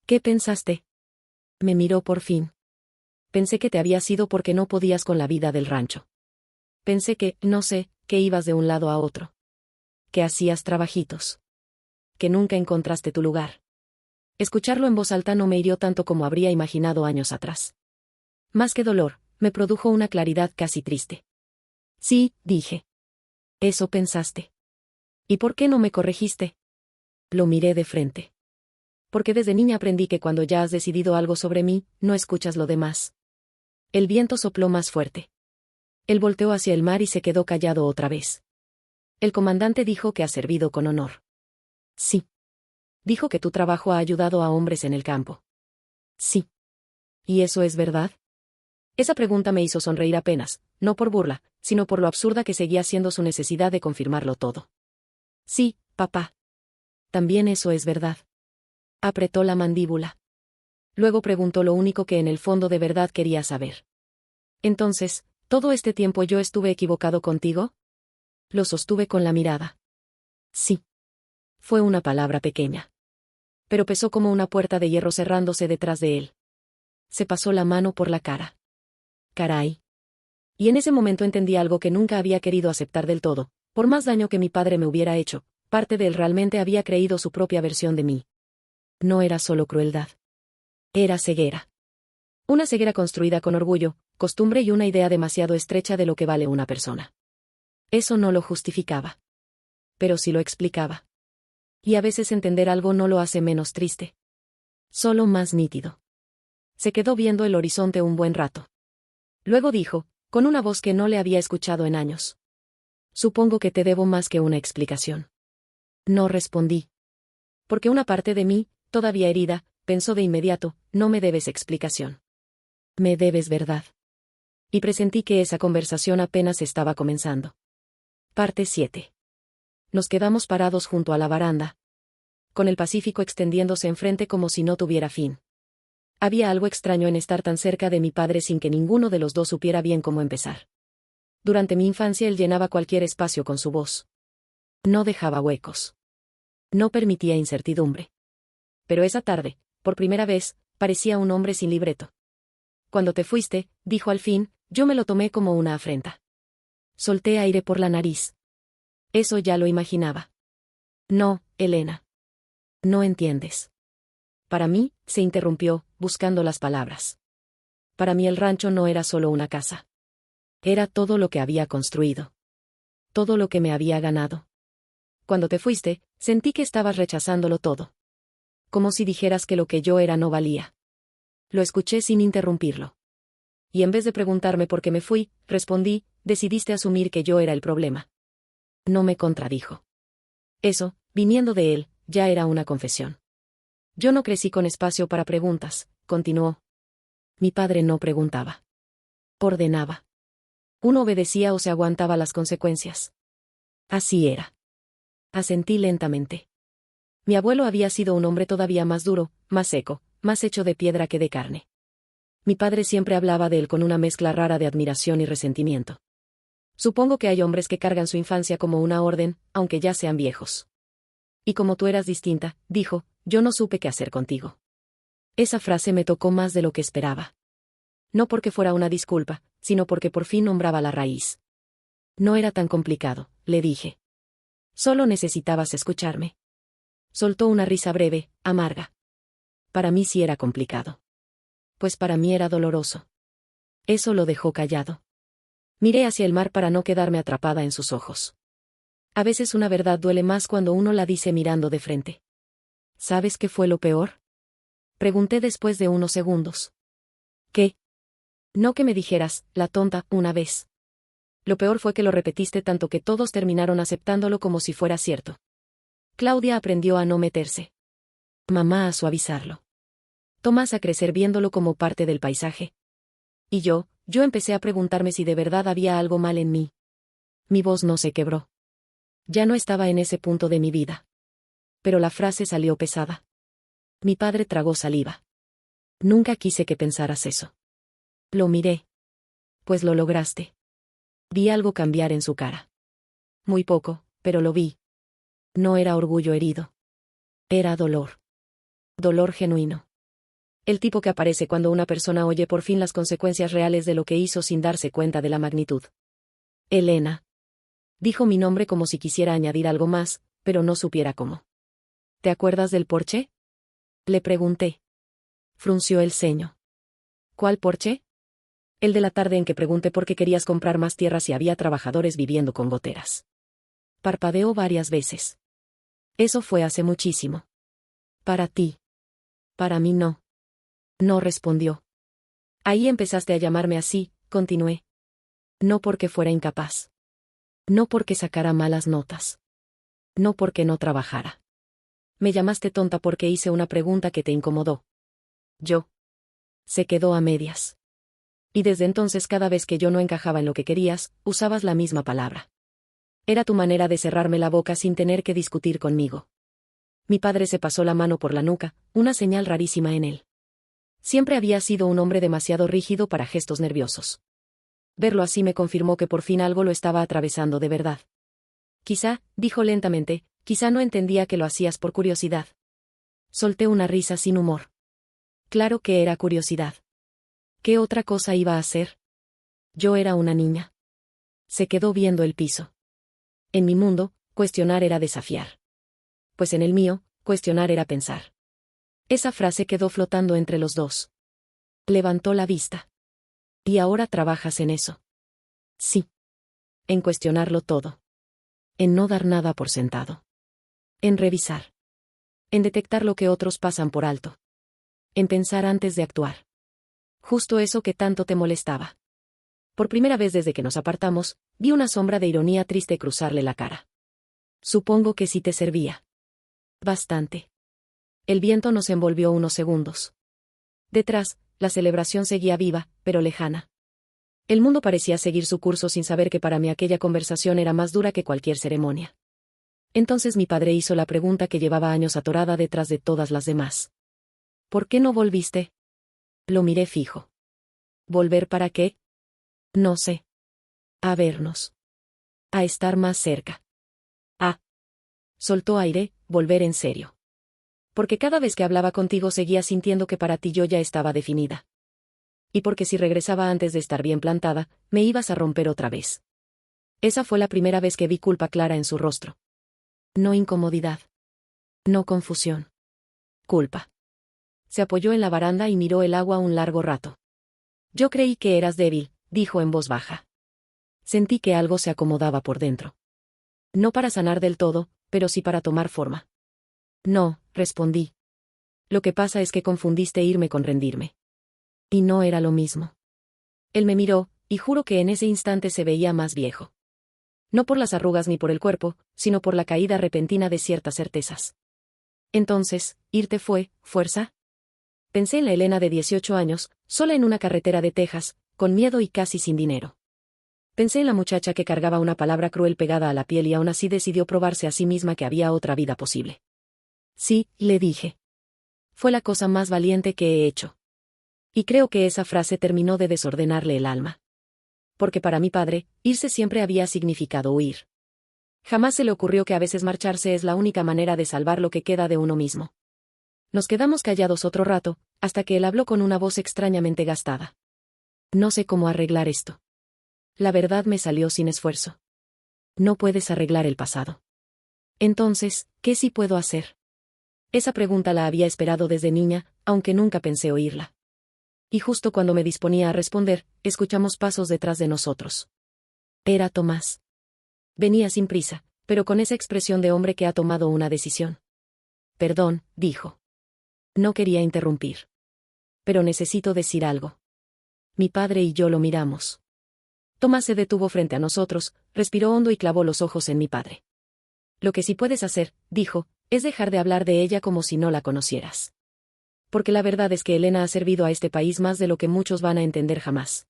¿Qué pensaste? Me miró por fin. Pensé que te habías ido porque no podías con la vida del rancho. Pensé que, no sé, que ibas de un lado a otro. Que hacías trabajitos. Que nunca encontraste tu lugar. Escucharlo en voz alta no me hirió tanto como habría imaginado años atrás. Más que dolor, me produjo una claridad casi triste. Sí, dije. Eso pensaste. ¿Y por qué no me corregiste? Lo miré de frente. Porque desde niña aprendí que cuando ya has decidido algo sobre mí, no escuchas lo demás. El viento sopló más fuerte. Él volteó hacia el mar y se quedó callado otra vez. El comandante dijo que ha servido con honor. Sí. Dijo que tu trabajo ha ayudado a hombres en el campo. Sí. ¿Y eso es verdad? Esa pregunta me hizo sonreír apenas, no por burla, sino por lo absurda que seguía siendo su necesidad de confirmarlo todo. Sí, papá. También eso es verdad. Apretó la mandíbula. Luego preguntó lo único que en el fondo de verdad quería saber. Entonces, ¿todo este tiempo yo estuve equivocado contigo? Lo sostuve con la mirada. Sí. Fue una palabra pequeña. Pero pesó como una puerta de hierro cerrándose detrás de él. Se pasó la mano por la cara. Caray. Y en ese momento entendí algo que nunca había querido aceptar del todo, por más daño que mi padre me hubiera hecho, parte de él realmente había creído su propia versión de mí. No era solo crueldad. Era ceguera. Una ceguera construida con orgullo, costumbre y una idea demasiado estrecha de lo que vale una persona. Eso no lo justificaba. Pero sí lo explicaba. Y a veces entender algo no lo hace menos triste. Solo más nítido. Se quedó viendo el horizonte un buen rato. Luego dijo, con una voz que no le había escuchado en años. Supongo que te debo más que una explicación. No respondí. Porque una parte de mí, todavía herida, pensó de inmediato, no me debes explicación. Me debes verdad. Y presentí que esa conversación apenas estaba comenzando. Parte 7. Nos quedamos parados junto a la baranda. Con el Pacífico extendiéndose enfrente como si no tuviera fin. Había algo extraño en estar tan cerca de mi padre sin que ninguno de los dos supiera bien cómo empezar. Durante mi infancia él llenaba cualquier espacio con su voz. No dejaba huecos. No permitía incertidumbre. Pero esa tarde, por primera vez, parecía un hombre sin libreto. Cuando te fuiste, dijo al fin, yo me lo tomé como una afrenta. Solté aire por la nariz. Eso ya lo imaginaba. No, Elena. No entiendes. Para mí, se interrumpió, buscando las palabras. Para mí el rancho no era solo una casa. Era todo lo que había construido. Todo lo que me había ganado. Cuando te fuiste, sentí que estabas rechazándolo todo. Como si dijeras que lo que yo era no valía. Lo escuché sin interrumpirlo. y en vez de preguntarme por qué me fui, respondí, decidiste asumir que yo era el problema. No me contradijo. Eso, viniendo de él, ya era una confesión. Yo no crecí con espacio para preguntas, continuó. Mi padre no preguntaba. Ordenaba. Uno obedecía o se aguantaba las consecuencias. Así era. Asentí lentamente. Mi abuelo había sido un hombre todavía más duro, más seco, más hecho de piedra que de carne. Mi padre siempre hablaba de él con una mezcla rara de admiración y resentimiento. Supongo que hay hombres que cargan su infancia como una orden, aunque ya sean viejos. Y como tú eras distinta, dijo, yo no supe qué hacer contigo. Esa frase me tocó más de lo que esperaba. No porque fuera una disculpa, sino porque por fin nombraba la raíz. No era tan complicado, le dije. Solo necesitabas escucharme. Soltó una risa breve, amarga. Para mí sí era complicado. Pues para mí era doloroso. Eso lo dejó callado. Miré hacia el mar para no quedarme atrapada en sus ojos. A veces una verdad duele más cuando uno la dice mirando de frente. ¿Sabes qué fue lo peor? Pregunté después de unos segundos. ¿Qué? No que me dijeras, la tonta, una vez. Lo peor fue que lo repetiste tanto que todos terminaron aceptándolo como si fuera cierto. Claudia aprendió a no meterse. Mamá a suavizarlo. Tomás a crecer viéndolo como parte del paisaje. Y yo empecé a preguntarme si de verdad había algo mal en mí. Mi voz no se quebró. Ya no estaba en ese punto de mi vida. Pero la frase salió pesada. Mi padre tragó saliva. Nunca quise que pensaras eso. Lo miré. Pues lo lograste. Vi algo cambiar en su cara. Muy poco, pero lo vi. No era orgullo herido. Era dolor. Dolor genuino. El tipo que aparece cuando una persona oye por fin las consecuencias reales de lo que hizo sin darse cuenta de la magnitud. Elena. Dijo mi nombre como si quisiera añadir algo más, pero no supiera cómo. ¿Te acuerdas del porche? Le pregunté. Frunció el ceño. ¿Cuál porche? El de la tarde en que pregunté por qué querías comprar más tierras y había trabajadores viviendo con goteras. Parpadeó varias veces. Eso fue hace muchísimo. Para ti. Para mí no. No respondió. Ahí empezaste a llamarme así, continué. No porque fuera incapaz. No porque sacara malas notas. No porque no trabajara. Me llamaste tonta porque hice una pregunta que te incomodó. Yo. Se quedó a medias. Y desde entonces cada vez que yo no encajaba en lo que querías, usabas la misma palabra. Era tu manera de cerrarme la boca sin tener que discutir conmigo. Mi padre se pasó la mano por la nuca, una señal rarísima en él. Siempre había sido un hombre demasiado rígido para gestos nerviosos. Verlo así me confirmó que por fin algo lo estaba atravesando de verdad. Quizá, dijo lentamente, quizá no entendía que lo hacías por curiosidad. Solté una risa sin humor. Claro que era curiosidad. ¿Qué otra cosa iba a hacer? Yo era una niña. Se quedó viendo el piso. En mi mundo, cuestionar era desafiar. Pues en el mío, cuestionar era pensar. Esa frase quedó flotando entre los dos. Levantó la vista. ¿Y ahora trabajas en eso? Sí. En cuestionarlo todo. En no dar nada por sentado. En revisar. En detectar lo que otros pasan por alto. En pensar antes de actuar. Justo eso que tanto te molestaba. Por primera vez desde que nos apartamos, vi una sombra de ironía triste cruzarle la cara. Supongo que sí te servía. Bastante. El viento nos envolvió unos segundos. Detrás, la celebración seguía viva, pero lejana. El mundo parecía seguir su curso sin saber que para mí aquella conversación era más dura que cualquier ceremonia. Entonces mi padre hizo la pregunta que llevaba años atorada detrás de todas las demás. ¿Por qué no volviste? Lo miré fijo. ¿Volver para qué? No sé. A vernos. A estar más cerca. Ah. Soltó aire, volver en serio. Porque cada vez que hablaba contigo seguía sintiendo que para ti yo ya estaba definida. Y porque si regresaba antes de estar bien plantada, me ibas a romper otra vez. Esa fue la primera vez que vi culpa clara en su rostro. No incomodidad. No confusión. Culpa. Se apoyó en la baranda y miró el agua un largo rato. Yo creí que eras débil, dijo en voz baja. Sentí que algo se acomodaba por dentro. No para sanar del todo, pero sí para tomar forma. No, respondí. Lo que pasa es que confundiste irme con rendirme. Y no era lo mismo. Él me miró, y juro que en ese instante se veía más viejo. No por las arrugas ni por el cuerpo, sino por la caída repentina de ciertas certezas. Entonces, ¿irte fue fuerza? Pensé en la Elena de 18 años, sola en una carretera de Texas, con miedo y casi sin dinero. Pensé en la muchacha que cargaba una palabra cruel pegada a la piel y aún así decidió probarse a sí misma que había otra vida posible. Sí, le dije. Fue la cosa más valiente que he hecho. Y creo que esa frase terminó de desordenarle el alma. Porque para mi padre, irse siempre había significado huir. Jamás se le ocurrió que a veces marcharse es la única manera de salvar lo que queda de uno mismo. Nos quedamos callados otro rato, hasta que él habló con una voz extrañamente gastada. No sé cómo arreglar esto. La verdad me salió sin esfuerzo. No puedes arreglar el pasado. Entonces, ¿qué sí puedo hacer? Esa pregunta la había esperado desde niña, aunque nunca pensé oírla. Y justo cuando me disponía a responder, escuchamos pasos detrás de nosotros. Era Tomás. Venía sin prisa, pero con esa expresión de hombre que ha tomado una decisión. Perdón, dijo. No quería interrumpir. Pero necesito decir algo. Mi padre y yo lo miramos. Tomás se detuvo frente a nosotros, respiró hondo y clavó los ojos en mi padre. Lo que sí puedes hacer, dijo, es dejar de hablar de ella como si no la conocieras. Porque la verdad es que Elena ha servido a este país más de lo que muchos van a entender jamás.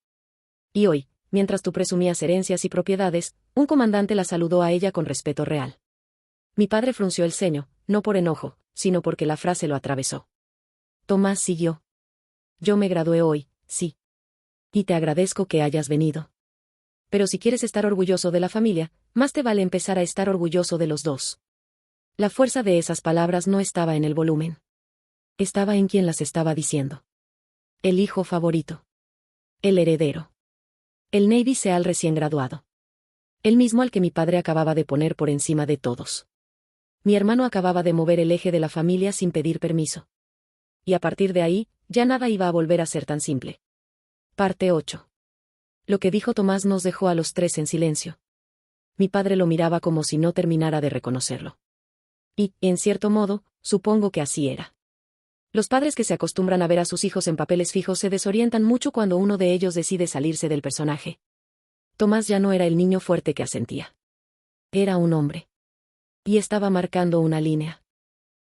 Y hoy, mientras tú presumías herencias y propiedades, un comandante la saludó a ella con respeto real. Mi padre frunció el ceño, no por enojo, sino porque la frase lo atravesó. Tomás siguió. Yo me gradué hoy, sí. Y te agradezco que hayas venido. Pero si quieres estar orgulloso de la familia, más te vale empezar a estar orgulloso de los dos. La fuerza de esas palabras no estaba en el volumen. Estaba en quien las estaba diciendo. El hijo favorito. El heredero. El Navy SEAL recién graduado. El mismo al que mi padre acababa de poner por encima de todos. Mi hermano acababa de mover el eje de la familia sin pedir permiso. Y a partir de ahí, ya nada iba a volver a ser tan simple. Parte 8. Lo que dijo Tomás nos dejó a los tres en silencio. Mi padre lo miraba como si no terminara de reconocerlo. Y, en cierto modo, supongo que así era. Los padres que se acostumbran a ver a sus hijos en papeles fijos se desorientan mucho cuando uno de ellos decide salirse del personaje. Tomás ya no era el niño fuerte que asentía. Era un hombre. Y estaba marcando una línea.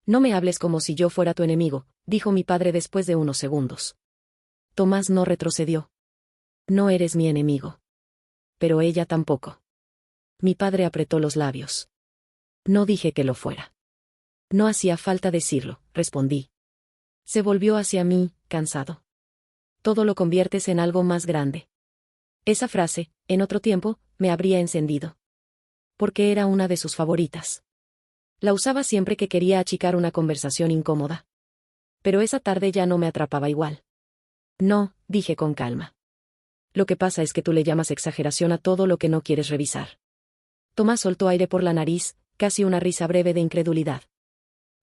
No me hables como si yo fuera tu enemigo, dijo mi padre después de unos segundos. Tomás no retrocedió. No eres mi enemigo. Pero ella tampoco. Mi padre apretó los labios. No dije que lo fuera. No hacía falta decirlo, respondí. Se volvió hacia mí, cansado. Todo lo conviertes en algo más grande. Esa frase, en otro tiempo, me habría encendido. Porque era una de sus favoritas. La usaba siempre que quería achicar una conversación incómoda. Pero esa tarde ya no me atrapaba igual. No, dije con calma. Lo que pasa es que tú le llamas exageración a todo lo que no quieres revisar. Tomás soltó aire por la nariz, casi una risa breve de incredulidad.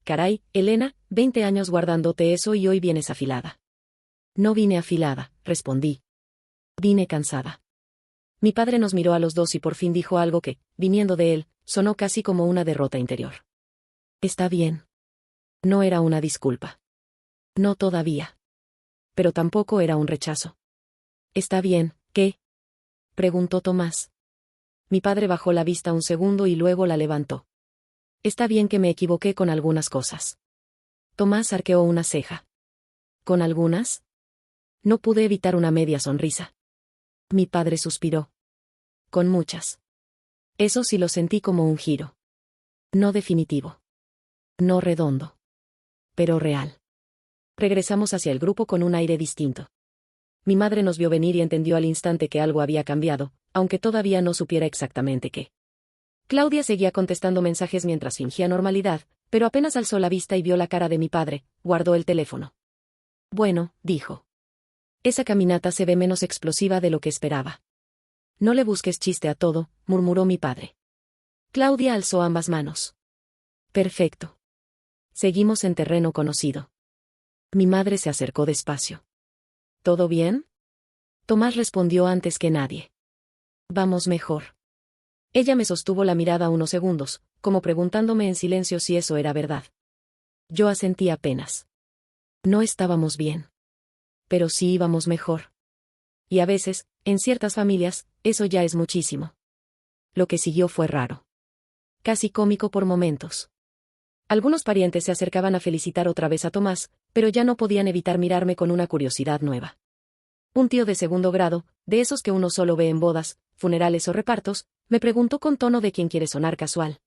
Caray, Elena, 20 años guardándote eso y hoy vienes afilada. No vine afilada, respondí. Vine cansada. Mi padre nos miró a los dos y por fin dijo algo que, viniendo de él, sonó casi como una derrota interior. Está bien. No era una disculpa. No todavía. Pero tampoco era un rechazo. Está bien, ¿qué? Preguntó Tomás. Mi padre bajó la vista un segundo y luego la levantó. Está bien que me equivoqué con algunas cosas. Tomás arqueó una ceja. ¿Con algunas? No pude evitar una media sonrisa. Mi padre suspiró. Con muchas. Eso sí lo sentí como un giro. No definitivo. No redondo. Pero real. Regresamos hacia el grupo con un aire distinto. Mi madre nos vio venir y entendió al instante que algo había cambiado, aunque todavía no supiera exactamente qué. Claudia seguía contestando mensajes mientras fingía normalidad, pero apenas alzó la vista y vio la cara de mi padre, guardó el teléfono. Bueno, dijo. Esa caminata se ve menos explosiva de lo que esperaba. No le busques chiste a todo, murmuró mi padre. Claudia alzó ambas manos. Perfecto. Seguimos en terreno conocido. Mi madre se acercó despacio. ¿Todo bien? Tomás respondió antes que nadie. Vamos mejor. Ella me sostuvo la mirada unos segundos, como preguntándome en silencio si eso era verdad. Yo asentí apenas. No estábamos bien. Pero sí íbamos mejor. Y a veces, en ciertas familias, eso ya es muchísimo. Lo que siguió fue raro. Casi cómico por momentos. Algunos parientes se acercaban a felicitar otra vez a Tomás, pero ya no podían evitar mirarme con una curiosidad nueva. Un tío de segundo grado, de esos que uno solo ve en bodas, funerales o repartos, me preguntó con tono de quien quiere sonar casual.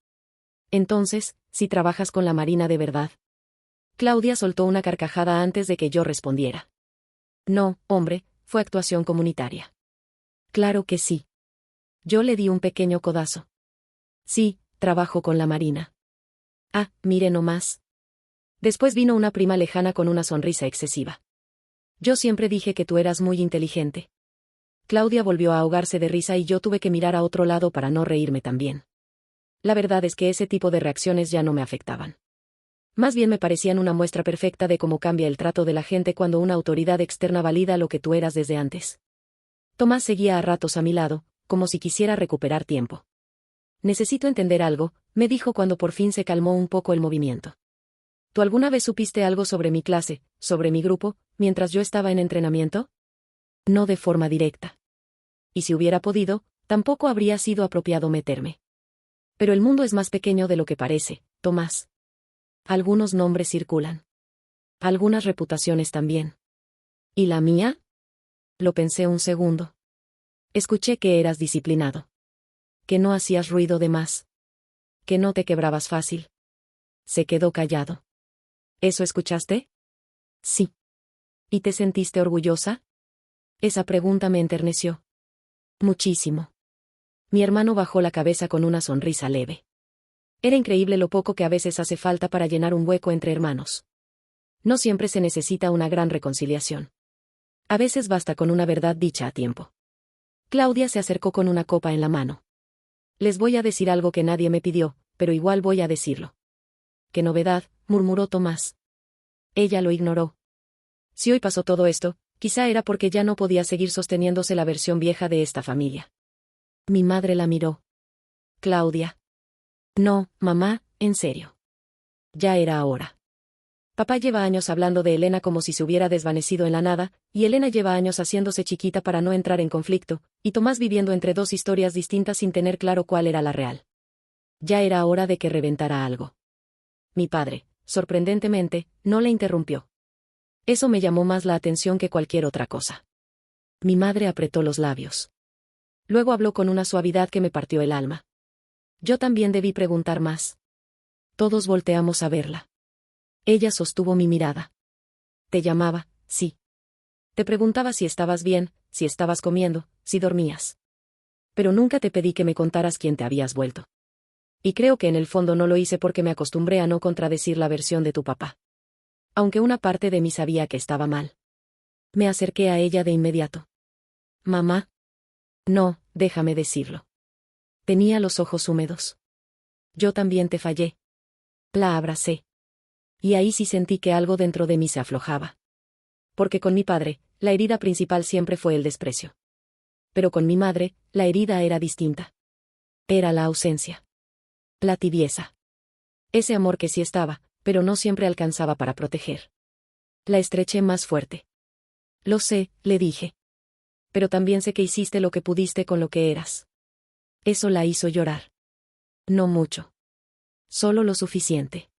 Entonces, ¿si trabajas con la Marina de verdad? Claudia soltó una carcajada antes de que yo respondiera. No, hombre, fue actuación comunitaria. Claro que sí. Yo le di un pequeño codazo. Sí, trabajo con la Marina. Ah, mire nomás. Después vino una prima lejana con una sonrisa excesiva. Yo siempre dije que tú eras muy inteligente. Claudia volvió a ahogarse de risa y yo tuve que mirar a otro lado para no reírme también. La verdad es que ese tipo de reacciones ya no me afectaban. Más bien me parecían una muestra perfecta de cómo cambia el trato de la gente cuando una autoridad externa valida lo que tú eras desde antes. Tomás seguía a ratos a mi lado, como si quisiera recuperar tiempo. Necesito entender algo, me dijo cuando por fin se calmó un poco el movimiento. ¿Tú alguna vez supiste algo sobre mi clase, sobre mi grupo, mientras yo estaba en entrenamiento? No de forma directa. Y si hubiera podido, tampoco habría sido apropiado meterme. Pero el mundo es más pequeño de lo que parece, Tomás. Algunos nombres circulan. Algunas reputaciones también. ¿Y la mía? Lo pensé un segundo. Escuché que eras disciplinado. Que no hacías ruido de más. Que no te quebrabas fácil. Se quedó callado. ¿Eso escuchaste? Sí. ¿Y te sentiste orgullosa? Esa pregunta me enterneció. Muchísimo. Mi hermano bajó la cabeza con una sonrisa leve. Era increíble lo poco que a veces hace falta para llenar un hueco entre hermanos. No siempre se necesita una gran reconciliación. A veces basta con una verdad dicha a tiempo. Claudia se acercó con una copa en la mano. Les voy a decir algo que nadie me pidió, pero igual voy a decirlo. «¿Qué novedad?», murmuró Tomás. Ella lo ignoró. Si hoy pasó todo esto, quizá era porque ya no podía seguir sosteniéndose la versión vieja de esta familia. Mi madre la miró. Claudia. No, mamá, en serio. Ya era hora. Papá lleva años hablando de Elena como si se hubiera desvanecido en la nada, y Elena lleva años haciéndose chiquita para no entrar en conflicto, y Tomás viviendo entre dos historias distintas sin tener claro cuál era la real. Ya era hora de que reventara algo. Mi padre, sorprendentemente, no le interrumpió. Eso me llamó más la atención que cualquier otra cosa. Mi madre apretó los labios. Luego habló con una suavidad que me partió el alma. Yo también debí preguntar más. Todos volteamos a verla. Ella sostuvo mi mirada. Te llamaba, sí. Te preguntaba si estabas bien, si estabas comiendo, si dormías. Pero nunca te pedí que me contaras quién te habías vuelto. Y creo que en el fondo no lo hice porque me acostumbré a no contradecir la versión de tu papá. Aunque una parte de mí sabía que estaba mal. Me acerqué a ella de inmediato. Mamá. No, déjame decirlo. Tenía los ojos húmedos. Yo también te fallé. La abracé. Y ahí sí sentí que algo dentro de mí se aflojaba. Porque con mi padre, la herida principal siempre fue el desprecio. Pero con mi madre, la herida era distinta. Era la ausencia. La tibieza. Ese amor que sí estaba, pero no siempre alcanzaba para proteger. La estreché más fuerte. Lo sé, le dije. Pero también sé que hiciste lo que pudiste con lo que eras. Eso la hizo llorar. No mucho. Solo lo suficiente.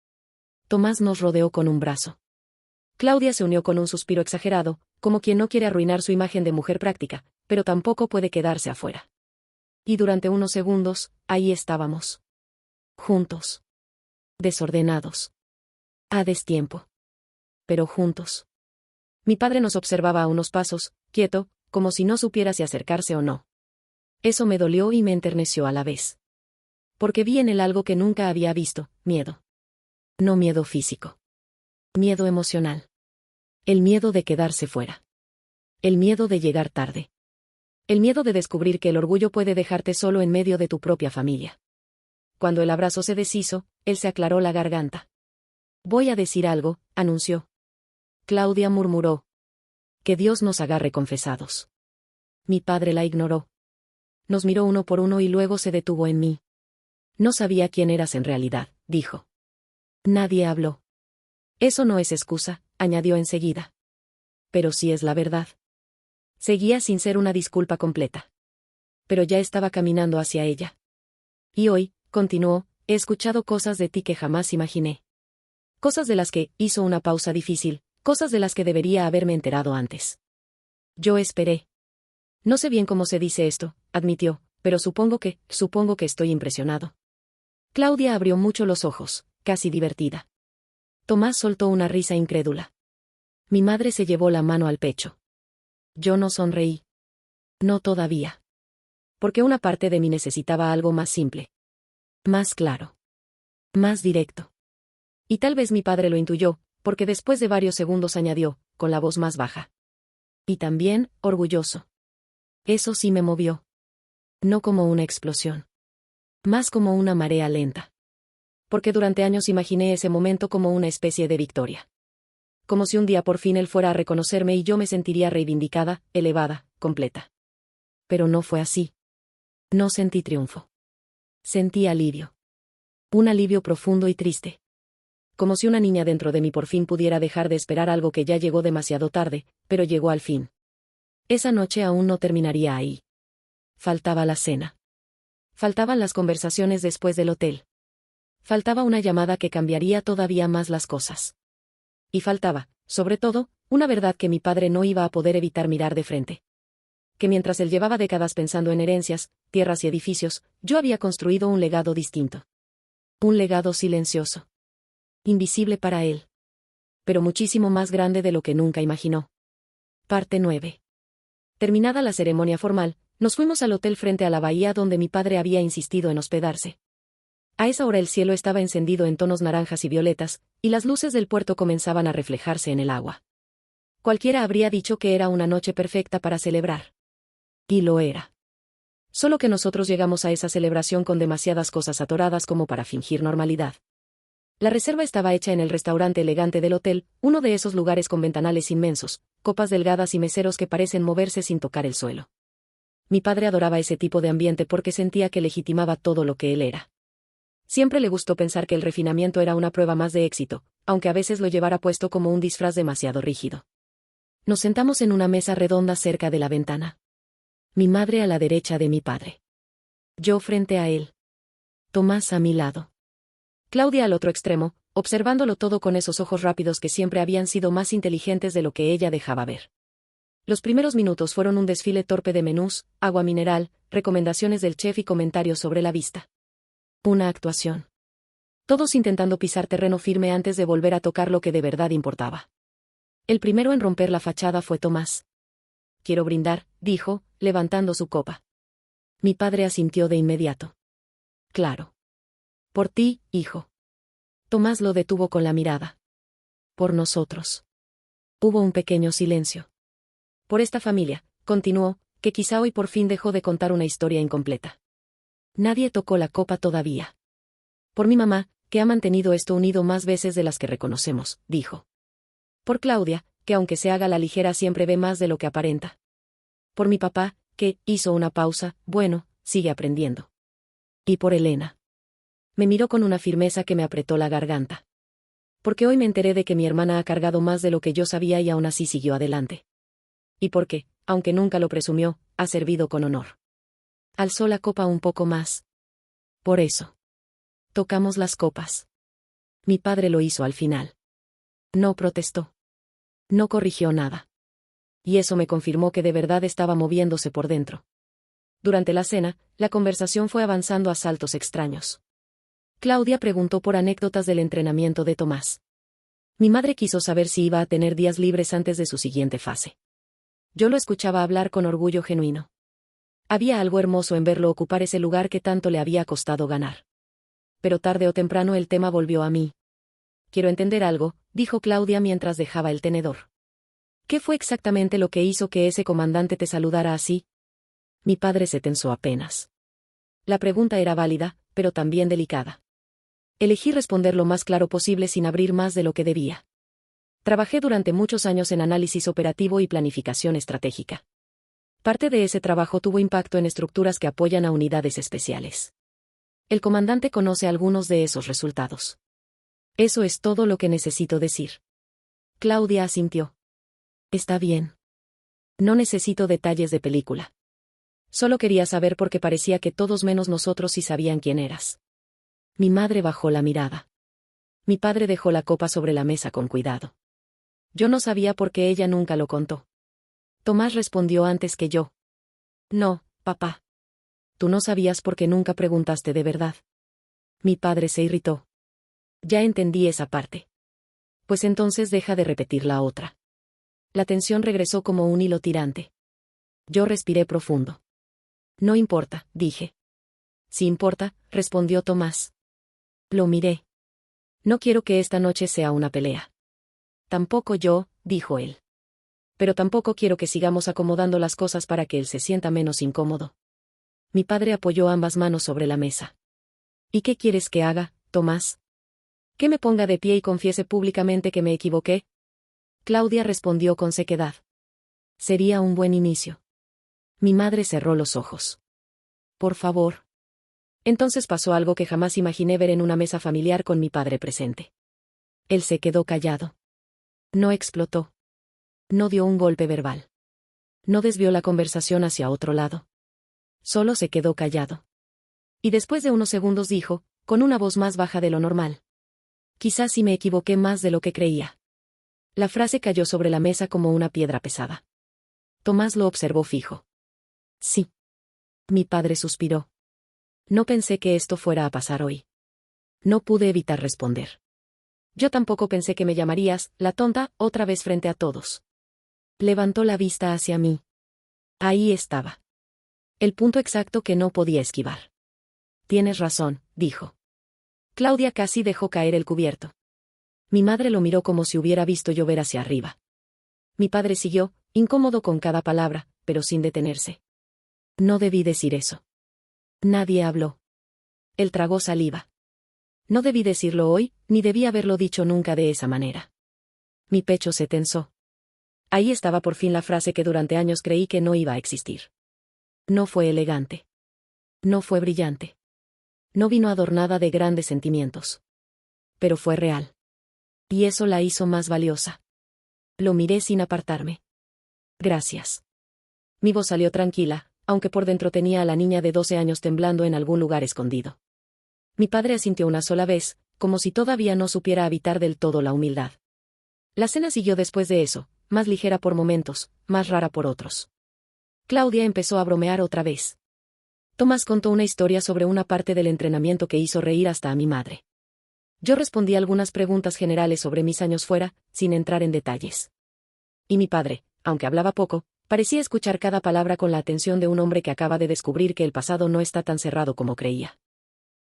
Tomás nos rodeó con un brazo. Claudia se unió con un suspiro exagerado, como quien no quiere arruinar su imagen de mujer práctica, pero tampoco puede quedarse afuera. Y durante unos segundos, ahí estábamos. Juntos. Desordenados. A destiempo. Pero juntos. Mi padre nos observaba a unos pasos, quieto, como si no supiera si acercarse o no. Eso me dolió y me enterneció a la vez. Porque vi en él algo que nunca había visto, miedo. No miedo físico. Miedo emocional. El miedo de quedarse fuera. El miedo de llegar tarde. El miedo de descubrir que el orgullo puede dejarte solo en medio de tu propia familia. Cuando el abrazo se deshizo, él se aclaró la garganta. Voy a decir algo, anunció. Claudia murmuró. Que Dios nos agarre confesados. Mi padre la ignoró. Nos miró uno por uno y luego se detuvo en mí. No sabía quién eras en realidad, dijo. Nadie habló. Eso no es excusa, añadió enseguida. Pero sí es la verdad. Seguía sin ser una disculpa completa. Pero ya estaba caminando hacia ella. Y hoy, continuó, he escuchado cosas de ti que jamás imaginé. Cosas de las que, hizo una pausa difícil, cosas de las que debería haberme enterado antes. Yo esperé. No sé bien cómo se dice esto, admitió, pero supongo que estoy impresionado. Claudia abrió mucho los ojos, casi divertida. Tomás soltó una risa incrédula. Mi madre se llevó la mano al pecho. Yo no sonreí. No todavía. Porque una parte de mí necesitaba algo más simple. Más claro. Más directo. Y tal vez mi padre lo intuyó, porque después de varios segundos añadió, con la voz más baja. Y también, orgulloso. Eso sí me movió. No como una explosión. Más como una marea lenta. Porque durante años imaginé ese momento como una especie de victoria. Como si un día por fin él fuera a reconocerme y yo me sentiría reivindicada, elevada, completa. Pero no fue así. No sentí triunfo. Sentí alivio. Un alivio profundo y triste. Como si una niña dentro de mí por fin pudiera dejar de esperar algo que ya llegó demasiado tarde, pero llegó al fin. Esa noche aún no terminaría ahí. Faltaba la cena. Faltaban las conversaciones después del hotel. Faltaba una llamada que cambiaría todavía más las cosas. Y faltaba, sobre todo, una verdad que mi padre no iba a poder evitar mirar de frente. Que mientras él llevaba décadas pensando en herencias, tierras y edificios, yo había construido un legado distinto. Un legado silencioso. Invisible para él. Pero muchísimo más grande de lo que nunca imaginó. Parte 9. Terminada la ceremonia formal, nos fuimos al hotel frente a la bahía donde mi padre había insistido en hospedarse. A esa hora el cielo estaba encendido en tonos naranjas y violetas, y las luces del puerto comenzaban a reflejarse en el agua. Cualquiera habría dicho que era una noche perfecta para celebrar. Y lo era. Solo que nosotros llegamos a esa celebración con demasiadas cosas atoradas como para fingir normalidad. La reserva estaba hecha en el restaurante elegante del hotel, uno de esos lugares con ventanales inmensos, copas delgadas y meseros que parecen moverse sin tocar el suelo. Mi padre adoraba ese tipo de ambiente porque sentía que legitimaba todo lo que él era. Siempre le gustó pensar que el refinamiento era una prueba más de éxito, aunque a veces lo llevara puesto como un disfraz demasiado rígido. Nos sentamos en una mesa redonda cerca de la ventana. Mi madre a la derecha de mi padre. Yo frente a él. Tomás a mi lado. Claudia al otro extremo, observándolo todo con esos ojos rápidos que siempre habían sido más inteligentes de lo que ella dejaba ver. Los primeros minutos fueron un desfile torpe de menús, agua mineral, recomendaciones del chef y comentarios sobre la vista. Una actuación. Todos intentando pisar terreno firme antes de volver a tocar lo que de verdad importaba. El primero en romper la fachada fue Tomás. Quiero brindar, dijo, levantando su copa. Mi padre asintió de inmediato. Claro. Por ti, hijo. Tomás lo detuvo con la mirada. Por nosotros. Hubo un pequeño silencio. Por esta familia, continuó, que quizá hoy por fin dejó de contar una historia incompleta. Nadie tocó la copa todavía. Por mi mamá, que ha mantenido esto unido más veces de las que reconocemos, dijo. Por Claudia, que aunque se haga la ligera siempre ve más de lo que aparenta. Por mi papá, que, hizo una pausa, bueno, sigue aprendiendo. Y por Elena. Me miró con una firmeza que me apretó la garganta. Porque hoy me enteré de que mi hermana ha cargado más de lo que yo sabía y aún así siguió adelante. Y porque, aunque nunca lo presumió, ha servido con honor. Alzó la copa un poco más. Por eso. Tocamos las copas. Mi padre lo hizo al final. No protestó. No corrigió nada. Y eso me confirmó que de verdad estaba moviéndose por dentro. Durante la cena, la conversación fue avanzando a saltos extraños. Claudia preguntó por anécdotas del entrenamiento de Tomás. Mi madre quiso saber si iba a tener días libres antes de su siguiente fase. Yo lo escuchaba hablar con orgullo genuino. Había algo hermoso en verlo ocupar ese lugar que tanto le había costado ganar. Pero tarde o temprano el tema volvió a mí. Quiero entender algo, dijo Claudia mientras dejaba el tenedor. ¿Qué fue exactamente lo que hizo que ese comandante te saludara así? Mi padre se tensó apenas. La pregunta era válida, pero también delicada. Elegí responder lo más claro posible sin abrir más de lo que debía. Trabajé durante muchos años en análisis operativo y planificación estratégica. Parte de ese trabajo tuvo impacto en estructuras que apoyan a unidades especiales. El comandante conoce algunos de esos resultados. Eso es todo lo que necesito decir. Claudia asintió. Está bien. No necesito detalles de película. Solo quería saber porque parecía que todos menos nosotros sí sabían quién eras. Mi madre bajó la mirada. Mi padre dejó la copa sobre la mesa con cuidado. Yo no sabía por qué ella nunca lo contó. Tomás respondió antes que yo. No, papá. Tú no sabías porque nunca preguntaste de verdad. Mi padre se irritó. Ya entendí esa parte. Pues entonces deja de repetir la otra. La tensión regresó como un hilo tirante. Yo respiré profundo. No importa, dije. Sí importa, respondió Tomás. Lo miré. No quiero que esta noche sea una pelea. Tampoco yo, dijo él. Pero tampoco quiero que sigamos acomodando las cosas para que él se sienta menos incómodo. Mi padre apoyó ambas manos sobre la mesa. ¿Y qué quieres que haga, Tomás? ¿Que me ponga de pie y confiese públicamente que me equivoqué? Claudia respondió con sequedad. Sería un buen inicio. Mi madre cerró los ojos. Por favor. Entonces pasó algo que jamás imaginé ver en una mesa familiar con mi padre presente. Él se quedó callado. No explotó. No dio un golpe verbal. No desvió la conversación hacia otro lado. Solo se quedó callado. Y después de unos segundos dijo, con una voz más baja de lo normal. Quizás sí me equivoqué más de lo que creía. La frase cayó sobre la mesa como una piedra pesada. Tomás lo observó fijo. Sí. Mi padre suspiró. No pensé que esto fuera a pasar hoy. No pude evitar responder. Yo tampoco pensé que me llamarías, la tonta, otra vez frente a todos. Levantó la vista hacia mí. Ahí estaba. El punto exacto que no podía esquivar. Tienes razón, dijo. Claudia casi dejó caer el cubierto. Mi madre lo miró como si hubiera visto llover hacia arriba. Mi padre siguió, incómodo con cada palabra, pero sin detenerse. No debí decir eso. Nadie habló. Él tragó saliva. No debí decirlo hoy, ni debí haberlo dicho nunca de esa manera. Mi pecho se tensó. Ahí estaba por fin la frase que durante años creí que no iba a existir. No fue elegante. No fue brillante. No vino adornada de grandes sentimientos. Pero fue real. Y eso la hizo más valiosa. Lo miré sin apartarme. Gracias. Mi voz salió tranquila, aunque por dentro tenía a la niña de 12 años temblando en algún lugar escondido. Mi padre asintió una sola vez, como si todavía no supiera habitar del todo la humildad. La cena siguió después de eso, más ligera por momentos, más rara por otros. Claudia empezó a bromear otra vez. Tomás contó una historia sobre una parte del entrenamiento que hizo reír hasta a mi madre. Yo respondí algunas preguntas generales sobre mis años fuera, sin entrar en detalles. Y mi padre, aunque hablaba poco, parecía escuchar cada palabra con la atención de un hombre que acaba de descubrir que el pasado no está tan cerrado como creía.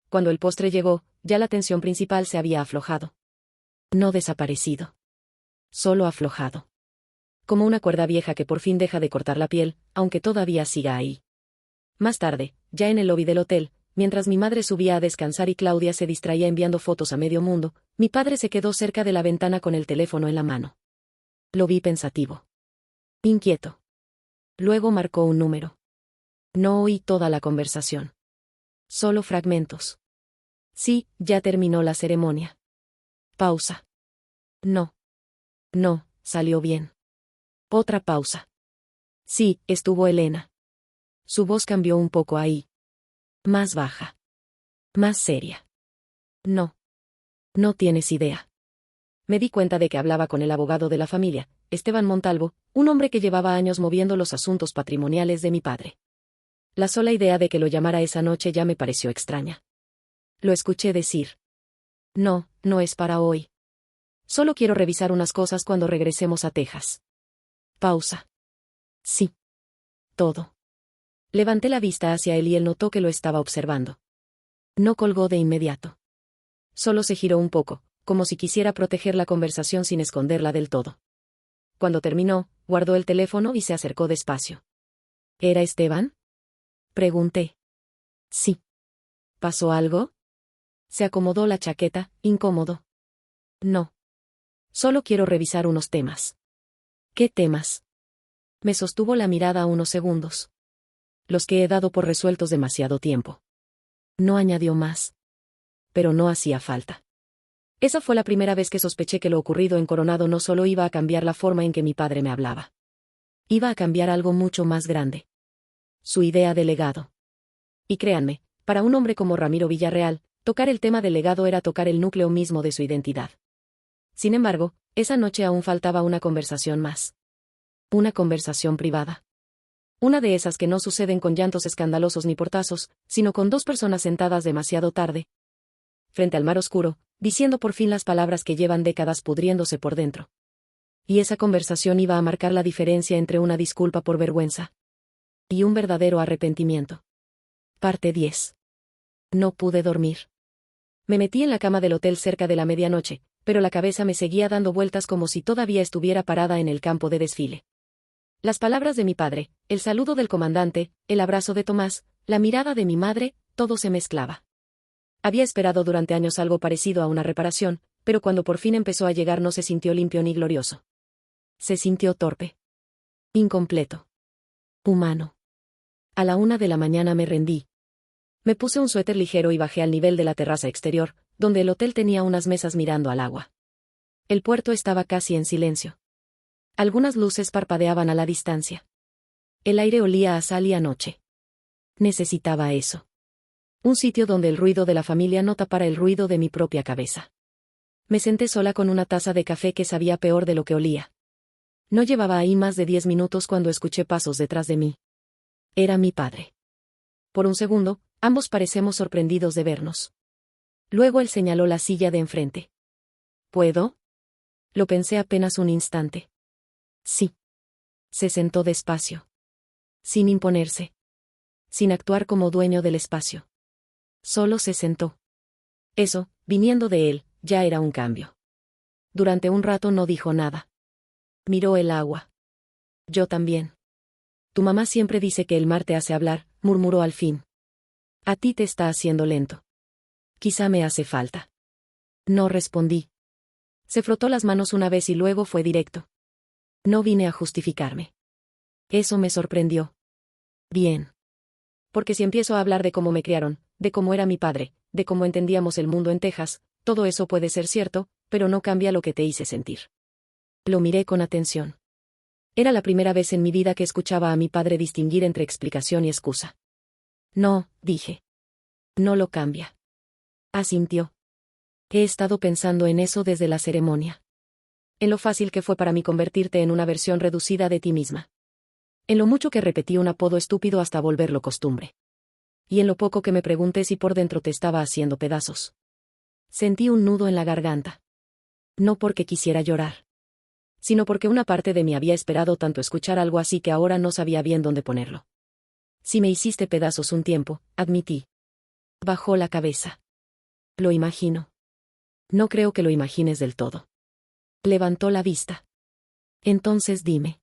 Cuando el postre llegó, ya la tensión principal se había aflojado. No desaparecido. Solo aflojado. Como una cuerda vieja que por fin deja de cortar la piel, aunque todavía siga ahí. Más tarde, ya en el lobby del hotel, mientras mi madre subía a descansar y Claudia se distraía enviando fotos a medio mundo, mi padre se quedó cerca de la ventana con el teléfono en la mano. Lo vi pensativo. Inquieto. Luego marcó un número. No oí toda la conversación. Solo fragmentos. Sí, ya terminó la ceremonia. Pausa. No. No, salió bien. Otra pausa. Sí, estuvo Elena. Su voz cambió un poco ahí. Más baja. Más seria. No. No tienes idea. Me di cuenta de que hablaba con el abogado de la familia, Esteban Montalvo, un hombre que llevaba años moviendo los asuntos patrimoniales de mi padre. La sola idea de que lo llamara esa noche ya me pareció extraña. Lo escuché decir. No, no es para hoy. Solo quiero revisar unas cosas cuando regresemos a Texas. Pausa. Sí. Todo. Levanté la vista hacia él y él notó que lo estaba observando. No colgó de inmediato. Solo se giró un poco, como si quisiera proteger la conversación sin esconderla del todo. Cuando terminó, guardó el teléfono y se acercó despacio. ¿Era Esteban? Pregunté. Sí. ¿Pasó algo? Se acomodó la chaqueta, incómodo. No. Solo quiero revisar unos temas. ¿Qué temas? Me sostuvo la mirada unos segundos. Los que he dado por resueltos demasiado tiempo. No añadió más. Pero no hacía falta. Esa fue la primera vez que sospeché que lo ocurrido en Coronado no solo iba a cambiar la forma en que mi padre me hablaba. Iba a cambiar algo mucho más grande. Su idea de legado. Y créanme, para un hombre como Ramiro Villarreal, tocar el tema del legado era tocar el núcleo mismo de su identidad. Sin embargo, esa noche aún faltaba una conversación más. Una conversación privada. Una de esas que no suceden con llantos escandalosos ni portazos, sino con dos personas sentadas demasiado tarde, frente al mar oscuro, diciendo por fin las palabras que llevan décadas pudriéndose por dentro. Y esa conversación iba a marcar la diferencia entre una disculpa por vergüenza y un verdadero arrepentimiento. Parte 10. No pude dormir. Me metí en la cama del hotel cerca de la medianoche, pero la cabeza me seguía dando vueltas como si todavía estuviera parada en el campo de desfile. Las palabras de mi padre, el saludo del comandante, el abrazo de Tomás, la mirada de mi madre, todo se mezclaba. Había esperado durante años algo parecido a una reparación, pero cuando por fin empezó a llegar no se sintió limpio ni glorioso. Se sintió torpe. Incompleto. Humano. A la 1 de la mañana me rendí. Me puse un suéter ligero y bajé al nivel de la terraza exterior, donde el hotel tenía unas mesas mirando al agua. El puerto estaba casi en silencio. Algunas luces parpadeaban a la distancia. El aire olía a sal y a noche. Necesitaba eso. Un sitio donde el ruido de la familia no tapara el ruido de mi propia cabeza. Me senté sola con una taza de café que sabía peor de lo que olía. No llevaba ahí más de 10 minutos cuando escuché pasos detrás de mí. Era mi padre. Por un segundo, ambos parecemos sorprendidos de vernos. Luego él señaló la silla de enfrente. ¿Puedo? Lo pensé apenas un instante. Sí. Se sentó despacio. Sin imponerse. Sin actuar como dueño del espacio. Solo se sentó. Eso, viniendo de él, ya era un cambio. Durante un rato no dijo nada. Miró el agua. Yo también. Tu mamá siempre dice que el mar te hace hablar, murmuró al fin. A ti te está haciendo lento. Quizá me hace falta. No respondí. Se frotó las manos una vez y luego fue directo. No vine a justificarme. Eso me sorprendió. Bien. Porque si empiezo a hablar de cómo me criaron, de cómo era mi padre, de cómo entendíamos el mundo en Texas, todo eso puede ser cierto, pero no cambia lo que te hice sentir. Lo miré con atención. Era la primera vez en mi vida que escuchaba a mi padre distinguir entre explicación y excusa. No, dije. No lo cambia. Asintió. He estado pensando en eso desde la ceremonia. En lo fácil que fue para mí convertirte en una versión reducida de ti misma. En lo mucho que repetí un apodo estúpido hasta volverlo costumbre. Y en lo poco que me pregunté si por dentro te estaba haciendo pedazos. Sentí un nudo en la garganta. No porque quisiera llorar, sino porque una parte de mí había esperado tanto escuchar algo así que ahora no sabía bien dónde ponerlo. Si me hiciste pedazos un tiempo, admití. Bajó la cabeza. Lo imagino. No creo que lo imagines del todo. Levantó la vista. Entonces dime.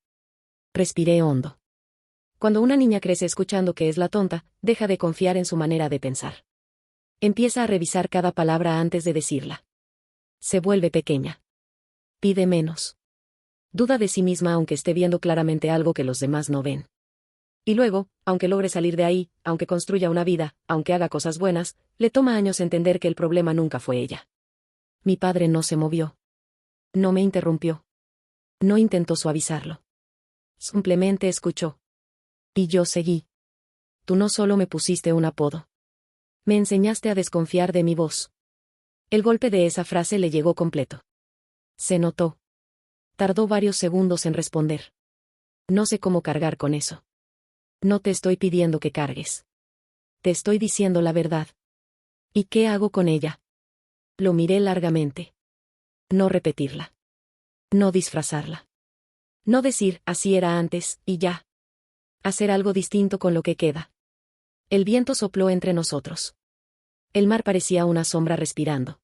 Respiré hondo. Cuando una niña crece escuchando que es la tonta, deja de confiar en su manera de pensar. Empieza a revisar cada palabra antes de decirla. Se vuelve pequeña. Pide menos. Duda de sí misma aunque esté viendo claramente algo que los demás no ven. Y luego, aunque logre salir de ahí, aunque construya una vida, aunque haga cosas buenas, le toma años entender que el problema nunca fue ella. Mi padre no se movió. No me interrumpió. No intentó suavizarlo. Simplemente escuchó. Y yo seguí. Tú no solo me pusiste un apodo. Me enseñaste a desconfiar de mi voz. El golpe de esa frase le llegó completo. Se notó. Tardó varios segundos en responder. No sé cómo cargar con eso. No te estoy pidiendo que cargues. Te estoy diciendo la verdad. ¿Y qué hago con ella? Lo miré largamente. No repetirla. No disfrazarla. No decir, así era antes, y ya. Hacer algo distinto con lo que queda. El viento sopló entre nosotros. El mar parecía una sombra respirando.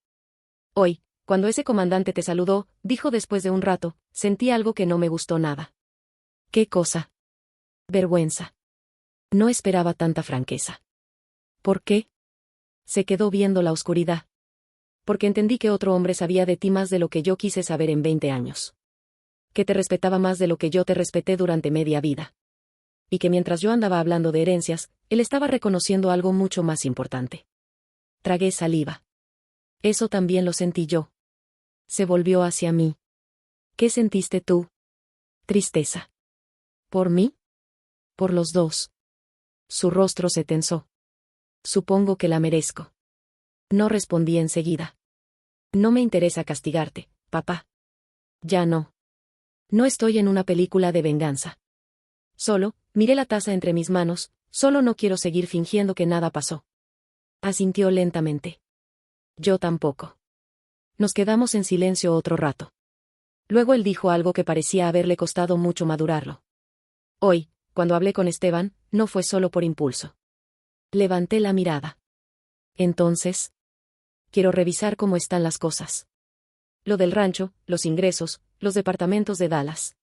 Hoy, cuando ese comandante te saludó, dijo después de un rato, sentí algo que no me gustó nada. ¿Qué cosa? Vergüenza. No esperaba tanta franqueza. ¿Por qué? Se quedó viendo la oscuridad. Porque entendí que otro hombre sabía de ti más de lo que yo quise saber en 20 años. Que te respetaba más de lo que yo te respeté durante media vida. Y que mientras yo andaba hablando de herencias, él estaba reconociendo algo mucho más importante. Tragué saliva. Eso también lo sentí yo. Se volvió hacia mí. ¿Qué sentiste tú? Tristeza. ¿Por mí? Por los dos. Su rostro se tensó. Supongo que la merezco. No respondí enseguida. No me interesa castigarte, papá. Ya no. No estoy en una película de venganza. Solo, miré la taza entre mis manos, solo no quiero seguir fingiendo que nada pasó. Asintió lentamente. Yo tampoco. Nos quedamos en silencio otro rato. Luego él dijo algo que parecía haberle costado mucho madurarlo. Hoy, cuando hablé con Esteban, no fue solo por impulso. Levanté la mirada. Entonces, quiero revisar cómo están las cosas. Lo del rancho, los ingresos, los departamentos de Dallas.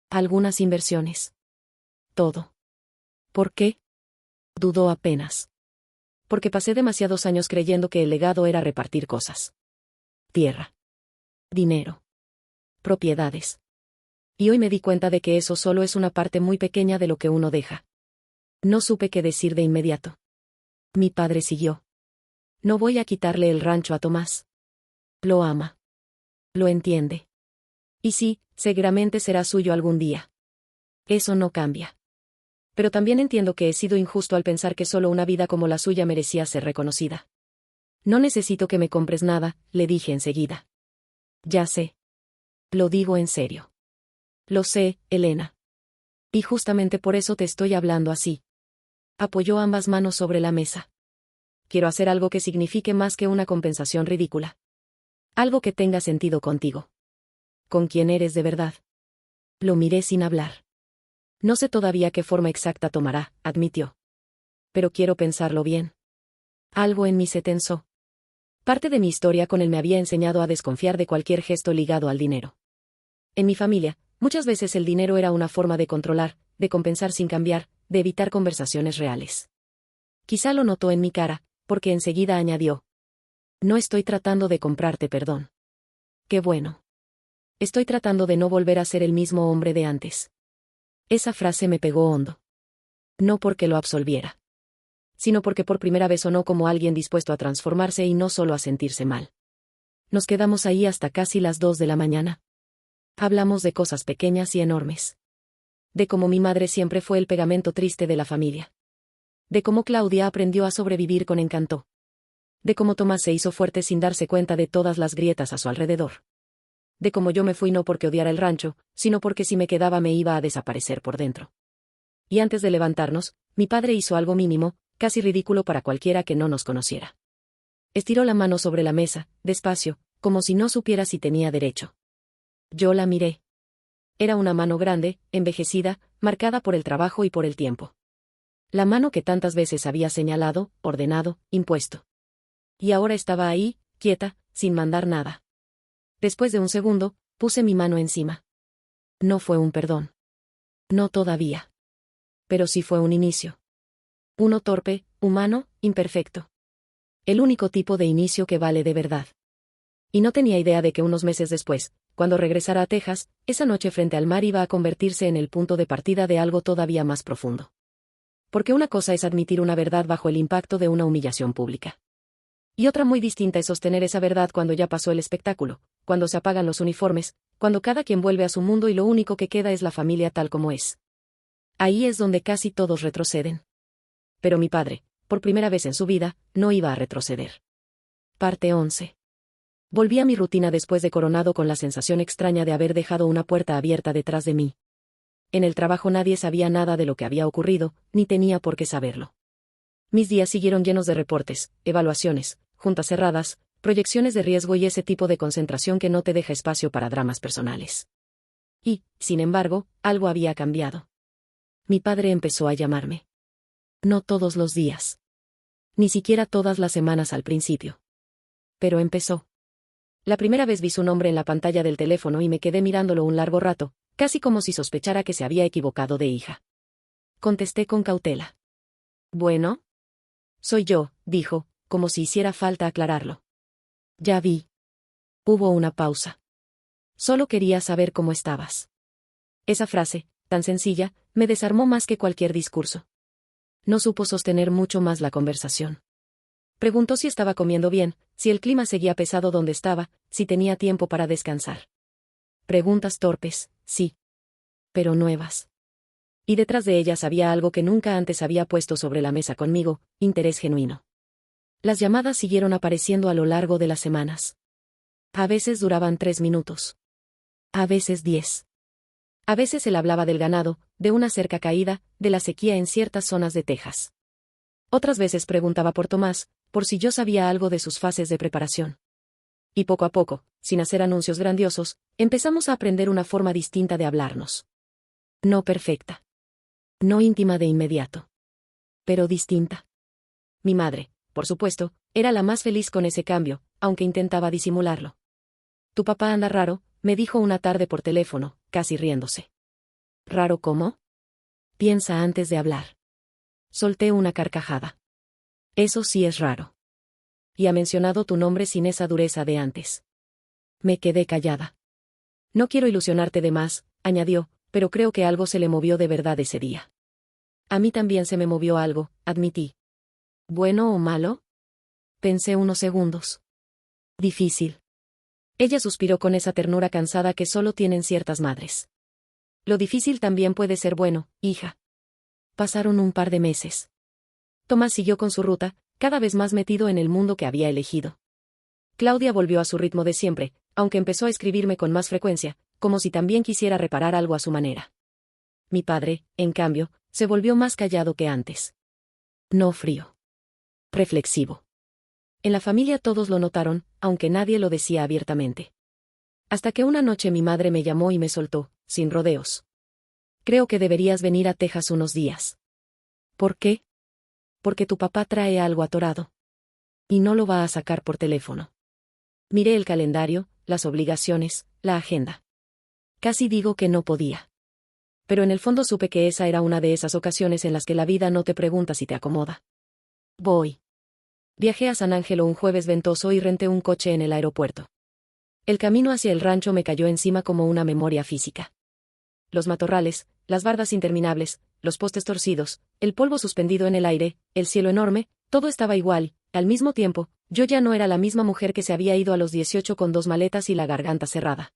Algunas inversiones. Todo. ¿Por qué? Dudó apenas. Porque pasé demasiados años creyendo que el legado era repartir cosas. Tierra. Dinero. Propiedades. Y hoy me di cuenta de que eso solo es una parte muy pequeña de lo que uno deja. No supe qué decir de inmediato. Mi padre siguió. No voy a quitarle el rancho a Tomás. Lo ama. Lo entiende. Y sí, seguramente será suyo algún día. Eso no cambia. Pero también entiendo que he sido injusto al pensar que solo una vida como la suya merecía ser reconocida. No necesito que me compres nada, le dije enseguida. Ya sé. Lo digo en serio. Lo sé, Elena. Y justamente por eso te estoy hablando así. Apoyó ambas manos sobre la mesa. Quiero hacer algo que signifique más que una compensación ridícula. Algo que tenga sentido contigo. Con quien eres de verdad. Lo miré sin hablar. No sé todavía qué forma exacta tomará, admitió. Pero quiero pensarlo bien. Algo en mí se tensó. Parte de mi historia con él me había enseñado a desconfiar de cualquier gesto ligado al dinero. En mi familia, muchas veces el dinero era una forma de controlar, de compensar sin cambiar, de evitar conversaciones reales. Quizá lo notó en mi cara, porque enseguida añadió. No estoy tratando de comprarte perdón. Qué bueno. Estoy tratando de no volver a ser el mismo hombre de antes. Esa frase me pegó hondo. No porque lo absolviera, sino porque por primera vez sonó como alguien dispuesto a transformarse y no solo a sentirse mal. Nos quedamos ahí hasta casi las 2 de la mañana. Hablamos de cosas pequeñas y enormes. De cómo mi madre siempre fue el pegamento triste de la familia. De cómo Claudia aprendió a sobrevivir con encanto. De cómo Tomás se hizo fuerte sin darse cuenta de todas las grietas a su alrededor. De cómo yo me fui no porque odiara el rancho, sino porque si me quedaba me iba a desaparecer por dentro. Y antes de levantarnos, mi padre hizo algo mínimo, casi ridículo para cualquiera que no nos conociera. Estiró la mano sobre la mesa, despacio, como si no supiera si tenía derecho. Yo la miré. Era una mano grande, envejecida, marcada por el trabajo y por el tiempo. La mano que tantas veces había señalado, ordenado, impuesto. Y ahora estaba ahí, quieta, sin mandar nada. Después de un segundo, puse mi mano encima. No fue un perdón. No todavía. Pero sí fue un inicio. Uno torpe, humano, imperfecto. El único tipo de inicio que vale de verdad. Y no tenía idea de que unos meses después, cuando regresara a Texas, esa noche frente al mar iba a convertirse en el punto de partida de algo todavía más profundo. Porque una cosa es admitir una verdad bajo el impacto de una humillación pública. Y otra muy distinta es sostener esa verdad cuando ya pasó el espectáculo, cuando se apagan los uniformes, cuando cada quien vuelve a su mundo y lo único que queda es la familia tal como es. Ahí es donde casi todos retroceden. Pero mi padre, por primera vez en su vida, no iba a retroceder. Parte 11. Volví a mi rutina después de Coronado con la sensación extraña de haber dejado una puerta abierta detrás de mí. En el trabajo nadie sabía nada de lo que había ocurrido, ni tenía por qué saberlo. Mis días siguieron llenos de reportes, evaluaciones, juntas cerradas, proyecciones de riesgo y ese tipo de concentración que no te deja espacio para dramas personales. Y, sin embargo, algo había cambiado. Mi padre empezó a llamarme. No todos los días. Ni siquiera todas las semanas al principio. Pero empezó. La primera vez vi su nombre en la pantalla del teléfono y me quedé mirándolo un largo rato, casi como si sospechara que se había equivocado de hija. Contesté con cautela. Bueno. Soy yo, dijo, como si hiciera falta aclararlo. Ya vi. Hubo una pausa. Solo quería saber cómo estabas. Esa frase, tan sencilla, me desarmó más que cualquier discurso. No supo sostener mucho más la conversación. Preguntó si estaba comiendo bien, si el clima seguía pesado donde estaba, si tenía tiempo para descansar. Preguntas torpes, sí. Pero nuevas. Y detrás de ellas había algo que nunca antes había puesto sobre la mesa conmigo, interés genuino. Las llamadas siguieron apareciendo a lo largo de las semanas. A veces duraban 3 minutos. A veces 10. A veces él hablaba del ganado, de una cerca caída, de la sequía en ciertas zonas de Texas. Otras veces preguntaba por Tomás, por si yo sabía algo de sus fases de preparación. Y poco a poco, sin hacer anuncios grandiosos, empezamos a aprender una forma distinta de hablarnos. No perfecta. No íntima de inmediato. Pero distinta. Mi madre, por supuesto, era la más feliz con ese cambio, aunque intentaba disimularlo. Tu papá anda raro, me dijo una tarde por teléfono, casi riéndose. ¿Raro cómo? Piensa antes de hablar. Solté una carcajada. Eso sí es raro. Y ha mencionado tu nombre sin esa dureza de antes. Me quedé callada. No quiero ilusionarte de más, añadió, pero creo que algo se le movió de verdad ese día. A mí también se me movió algo, admití. ¿Bueno o malo? Pensé unos segundos. Difícil. Ella suspiró con esa ternura cansada que solo tienen ciertas madres. Lo difícil también puede ser bueno, hija. Pasaron un par de meses. Tomás siguió con su ruta, cada vez más metido en el mundo que había elegido. Claudia volvió a su ritmo de siempre, aunque empezó a escribirme con más frecuencia, como si también quisiera reparar algo a su manera. Mi padre, en cambio, se volvió más callado que antes. No frío. Reflexivo. En la familia todos lo notaron, aunque nadie lo decía abiertamente. Hasta que una noche mi madre me llamó y me soltó, sin rodeos. Creo que deberías venir a Texas unos días. ¿Por qué? Porque tu papá trae algo atorado. Y no lo va a sacar por teléfono. Miré el calendario, las obligaciones, la agenda. Casi digo que no podía. Pero en el fondo supe que esa era una de esas ocasiones en las que la vida no te pregunta si te acomoda. Voy. Viajé a San Ángelo un jueves ventoso y renté un coche en el aeropuerto. El camino hacia el rancho me cayó encima como una memoria física. Los matorrales, las bardas interminables, los postes torcidos, el polvo suspendido en el aire, el cielo enorme, todo estaba igual. Al mismo tiempo, yo ya no era la misma mujer que se había ido a los 18 con 2 maletas y la garganta cerrada.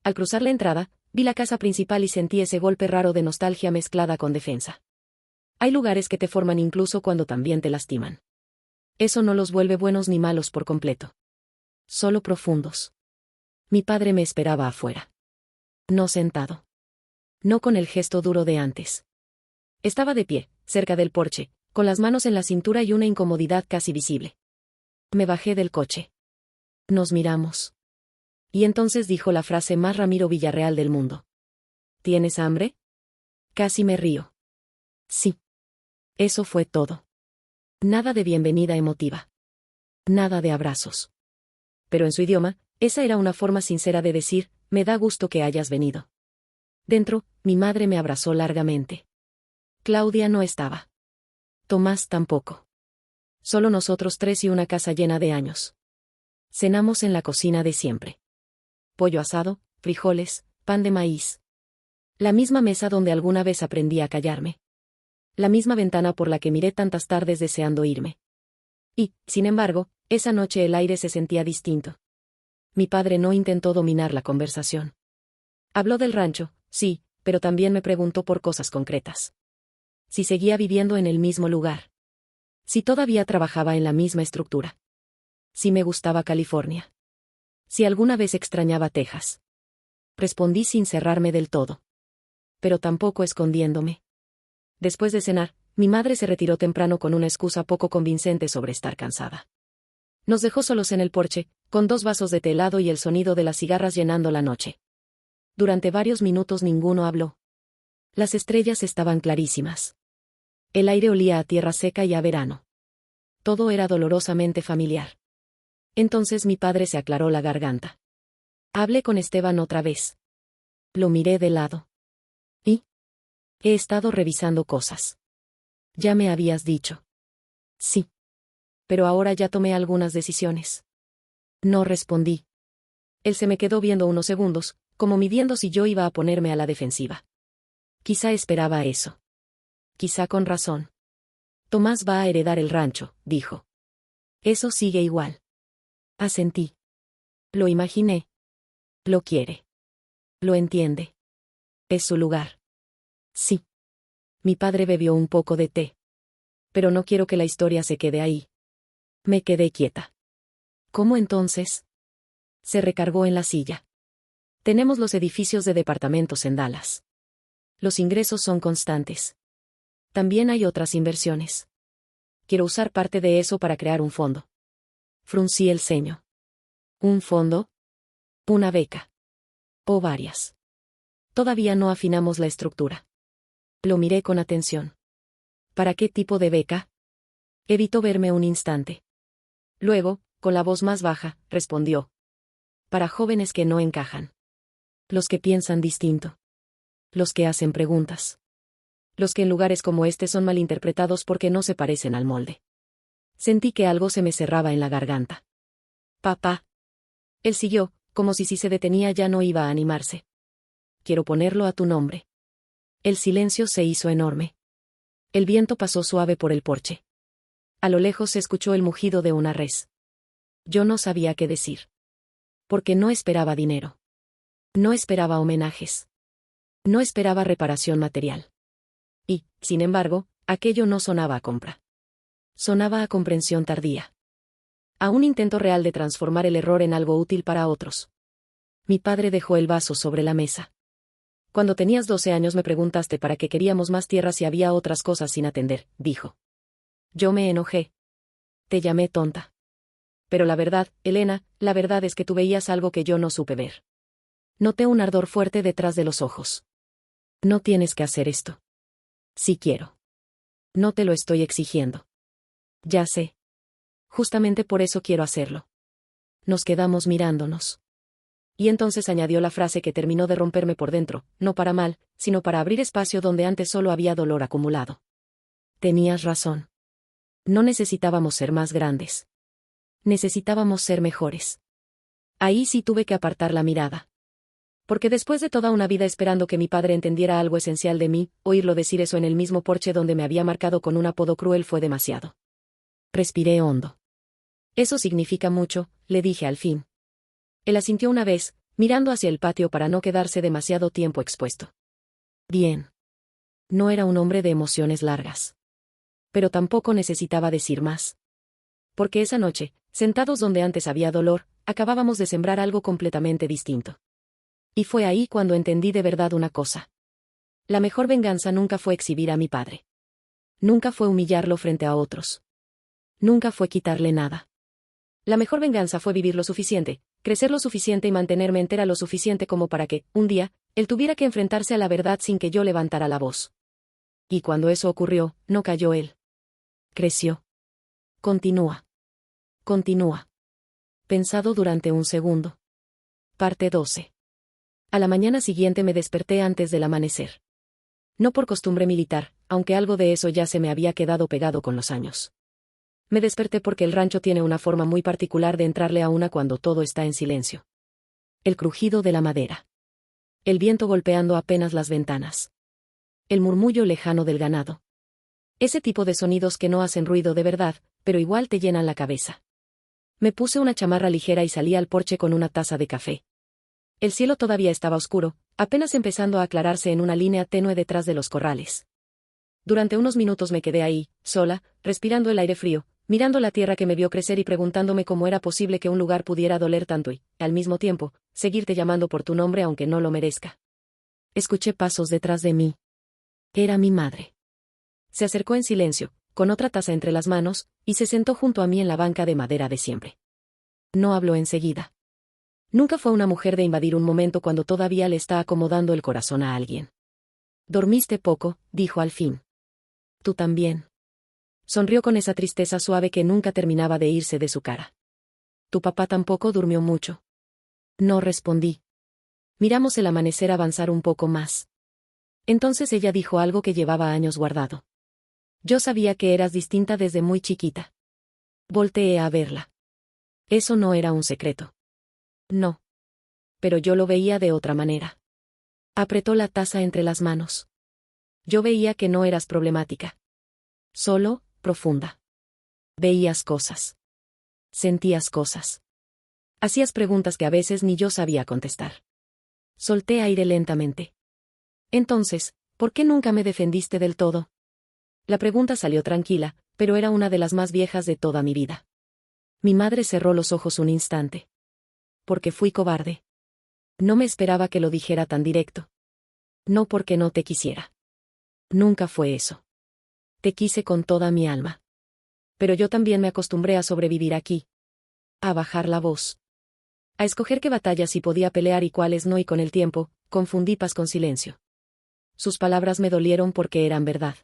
Al cruzar la entrada, vi la casa principal y sentí ese golpe raro de nostalgia mezclada con defensa. Hay lugares que te forman incluso cuando también te lastiman. Eso no los vuelve buenos ni malos por completo. Solo profundos. Mi padre me esperaba afuera. No sentado. No con el gesto duro de antes. Estaba de pie, cerca del porche, con las manos en la cintura y una incomodidad casi visible. Me bajé del coche. Nos miramos. Y entonces dijo la frase más Ramiro Villarreal del mundo. ¿Tienes hambre? Casi me río. Sí. Eso fue todo. Nada de bienvenida emotiva. Nada de abrazos. Pero en su idioma, esa era una forma sincera de decir, me da gusto que hayas venido. Dentro, mi madre me abrazó largamente. Claudia no estaba. Tomás tampoco. Solo nosotros 3 y una casa llena de años. Cenamos en la cocina de siempre. Pollo asado, frijoles, pan de maíz. La misma mesa donde alguna vez aprendí a callarme. La misma ventana por la que miré tantas tardes deseando irme. Y, sin embargo, esa noche el aire se sentía distinto. Mi padre no intentó dominar la conversación. Habló del rancho, sí, pero también me preguntó por cosas concretas. Si seguía viviendo en el mismo lugar. Si todavía trabajaba en la misma estructura. Si me gustaba California. Si alguna vez extrañaba Texas. Respondí sin cerrarme del todo. Pero tampoco escondiéndome. Después de cenar, mi madre se retiró temprano con una excusa poco convincente sobre estar cansada. Nos dejó solos en el porche, con 2 vasos de té helado y el sonido de las cigarras llenando la noche. Durante varios minutos ninguno habló. Las estrellas estaban clarísimas. El aire olía a tierra seca y a verano. Todo era dolorosamente familiar. Entonces mi padre se aclaró la garganta. Hablé con Esteban otra vez. Lo miré de lado. ¿Y? He estado revisando cosas. Ya me habías dicho. Sí. Pero ahora ya tomé algunas decisiones. No respondí. Él se me quedó viendo unos segundos, como midiendo si yo iba a ponerme a la defensiva. Quizá esperaba eso. Quizá con razón. Tomás va a heredar el rancho, dijo. Eso sigue igual. Asentí. Lo imaginé. Lo quiere. Lo entiende. Es su lugar. Sí. Mi padre bebió un poco de té. Pero no quiero que la historia se quede ahí. Me quedé quieta. ¿Cómo entonces? Se recargó en la silla. Tenemos los edificios de departamentos en Dallas. Los ingresos son constantes. También hay otras inversiones. Quiero usar parte de eso para crear un fondo. Fruncí el ceño. ¿Un fondo? ¿Una beca? ¿O varias? Todavía no afinamos la estructura. Lo miré con atención. ¿Para qué tipo de beca? Evitó verme un instante. Luego, con la voz más baja, respondió. Para jóvenes que no encajan. Los que piensan distinto. Los que hacen preguntas. Los que en lugares como este son malinterpretados porque no se parecen al molde. Sentí que algo se me cerraba en la garganta. Papá. Él siguió, como si se detenía ya no iba a animarse. Quiero ponerlo a tu nombre. El silencio se hizo enorme. El viento pasó suave por el porche. A lo lejos se escuchó el mugido de una res. Yo no sabía qué decir. Porque no esperaba dinero. No esperaba homenajes. No esperaba reparación material. Y, sin embargo, aquello no sonaba a compra. Sonaba a comprensión tardía. A un intento real de transformar el error en algo útil para otros. Mi padre dejó el vaso sobre la mesa. Cuando tenías 12 años me preguntaste para qué queríamos más tierra si había otras cosas sin atender, dijo. Yo me enojé. Te llamé tonta. Pero la verdad, Elena, la verdad es que tú veías algo que yo no supe ver. Noté un ardor fuerte detrás de los ojos. No tienes que hacer esto. Sí quiero. No te lo estoy exigiendo. Ya sé. Justamente por eso quiero hacerlo. Nos quedamos mirándonos. Y entonces añadió la frase que terminó de romperme por dentro, no para mal, sino para abrir espacio donde antes solo había dolor acumulado. Tenías razón. No necesitábamos ser más grandes. Necesitábamos ser mejores. Ahí sí tuve que apartar la mirada. Porque después de toda una vida esperando que mi padre entendiera algo esencial de mí, oírlo decir eso en el mismo porche donde me había marcado con un apodo cruel fue demasiado. Respiré hondo. Eso significa mucho, le dije al fin. Él asintió una vez, mirando hacia el patio para no quedarse demasiado tiempo expuesto. Bien. No era un hombre de emociones largas. Pero tampoco necesitaba decir más. Porque esa noche, sentados donde antes había dolor, acabábamos de sembrar algo completamente distinto. Y fue ahí cuando entendí de verdad una cosa. La mejor venganza nunca fue exhibir a mi padre. Nunca fue humillarlo frente a otros. Nunca fue quitarle nada. La mejor venganza fue vivir lo suficiente, crecer lo suficiente y mantenerme entera lo suficiente como para que, un día, él tuviera que enfrentarse a la verdad sin que yo levantara la voz. Y cuando eso ocurrió, no cayó él. Creció. Continúa. Continúa. Pensado durante un segundo. Parte 12. A la mañana siguiente me desperté antes del amanecer. No por costumbre militar, aunque algo de eso ya se me había quedado pegado con los años. Me desperté porque el rancho tiene una forma muy particular de entrarle a una cuando todo está en silencio. El crujido de la madera. El viento golpeando apenas las ventanas. El murmullo lejano del ganado. Ese tipo de sonidos que no hacen ruido de verdad, pero igual te llenan la cabeza. Me puse una chamarra ligera y salí al porche con una taza de café. El cielo todavía estaba oscuro, apenas empezando a aclararse en una línea tenue detrás de los corrales. Durante unos minutos me quedé ahí, sola, respirando el aire frío, mirando la tierra que me vio crecer y preguntándome cómo era posible que un lugar pudiera doler tanto y, al mismo tiempo, seguirte llamando por tu nombre aunque no lo merezca. Escuché pasos detrás de mí. Era mi madre. Se acercó en silencio, con otra taza entre las manos, y se sentó junto a mí en la banca de madera de siempre. No habló enseguida. Nunca fue una mujer de invadir un momento cuando todavía le está acomodando el corazón a alguien. «Dormiste poco», dijo al fin. «Tú también». Sonrió con esa tristeza suave que nunca terminaba de irse de su cara. «¿Tu papá tampoco durmió mucho?» No respondí. Miramos el amanecer avanzar un poco más. Entonces ella dijo algo que llevaba años guardado. «Yo sabía que eras distinta desde muy chiquita». Volteé a verla. Eso no era un secreto. No. Pero yo lo veía de otra manera. Apretó la taza entre las manos. Yo veía que no eras problemática. Solo, profunda. Veías cosas. Sentías cosas. Hacías preguntas que a veces ni yo sabía contestar. Solté aire lentamente. Entonces, ¿Por qué nunca me defendiste del todo? La pregunta salió tranquila, pero era una de las más viejas de toda mi vida. Mi madre cerró los ojos un instante. Porque fui cobarde. No me esperaba que lo dijera tan directo. No porque no te quisiera. Nunca fue eso. Te quise con toda mi alma. Pero yo también me acostumbré a sobrevivir aquí. A bajar la voz. A escoger qué batallas sí podía pelear y cuáles no, y con el tiempo, confundí paz con silencio. Sus palabras me dolieron porque eran verdad.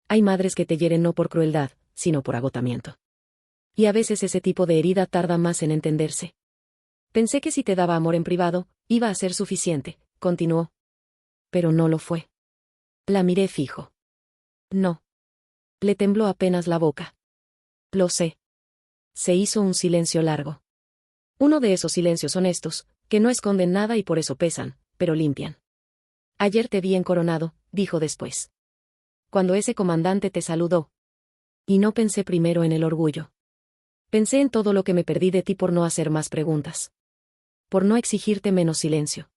Hay madres que te hieren no por crueldad, sino por agotamiento. Y a veces ese tipo de herida tarda más en entenderse. Pensé que si te daba amor en privado, iba a ser suficiente, continuó. Pero no lo fue. La miré fijo. No. Le tembló apenas la boca. Lo sé. Se hizo un silencio largo. Uno de esos silencios honestos, que no esconden nada y por eso pesan, pero limpian. Ayer te vi encoronado, dijo después. Cuando ese comandante te saludó. Y no pensé primero en el orgullo. Pensé en todo lo que me perdí de ti por no hacer más preguntas. Por no exigirte menos silencio.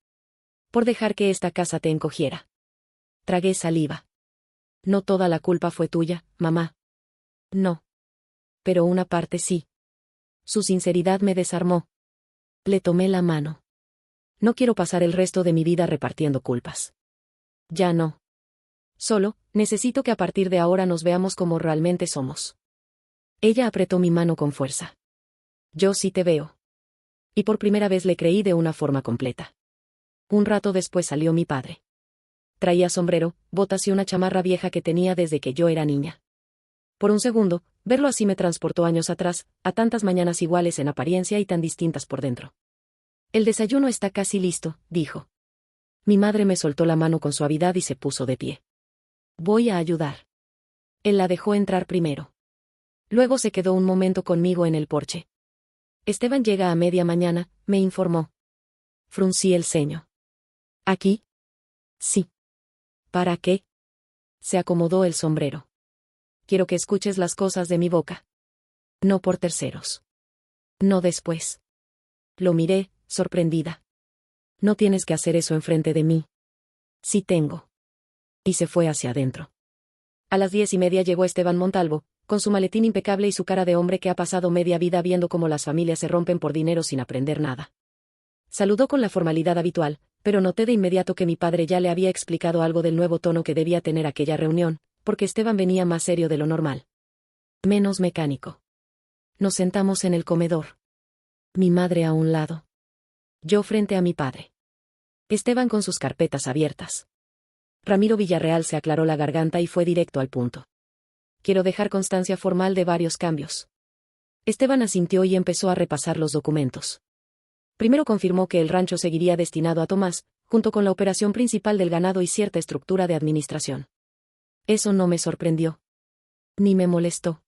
Por dejar que esta casa te encogiera. Tragué saliva. No toda la culpa fue tuya, mamá. No. Pero una parte sí. Su sinceridad me desarmó. Le tomé la mano. No quiero pasar el resto de mi vida repartiendo culpas. Ya no. Solo, necesito que a partir de ahora nos veamos como realmente somos. Ella apretó mi mano con fuerza. Yo sí te veo. Y por primera vez le creí de una forma completa. Un rato después salió mi padre. Traía sombrero, botas y una chamarra vieja que tenía desde que yo era niña. Por un segundo, verlo así me transportó años atrás, a tantas mañanas iguales en apariencia y tan distintas por dentro. El desayuno está casi listo, dijo. Mi madre me soltó la mano con suavidad y se puso de pie. Voy a ayudar. Él la dejó entrar primero. Luego se quedó un momento conmigo en el porche. Esteban llega a media mañana, me informó. Fruncí el ceño. ¿Aquí? Sí. ¿Para qué? Se acomodó el sombrero. Quiero que escuches las cosas de mi boca. No por terceros. No después. Lo miré, sorprendida. No tienes que hacer eso enfrente de mí. Sí tengo. Y se fue hacia adentro. A las 10:30 llegó Esteban Montalvo, con su maletín impecable y su cara de hombre que ha pasado media vida viendo cómo las familias se rompen por dinero sin aprender nada. Saludó con la formalidad habitual, pero noté de inmediato que mi padre ya le había explicado algo del nuevo tono que debía tener aquella reunión, porque Esteban venía más serio de lo normal. Menos mecánico. Nos sentamos en el comedor. Mi madre a un lado. Yo frente a mi padre. Esteban con sus carpetas abiertas. Ramiro Villarreal se aclaró la garganta y fue directo al punto. Quiero dejar constancia formal de varios cambios. Esteban asintió y empezó a repasar los documentos. Primero confirmó que el rancho seguiría destinado a Tomás, junto con la operación principal del ganado y cierta estructura de administración. Eso no me sorprendió. Ni me molestó.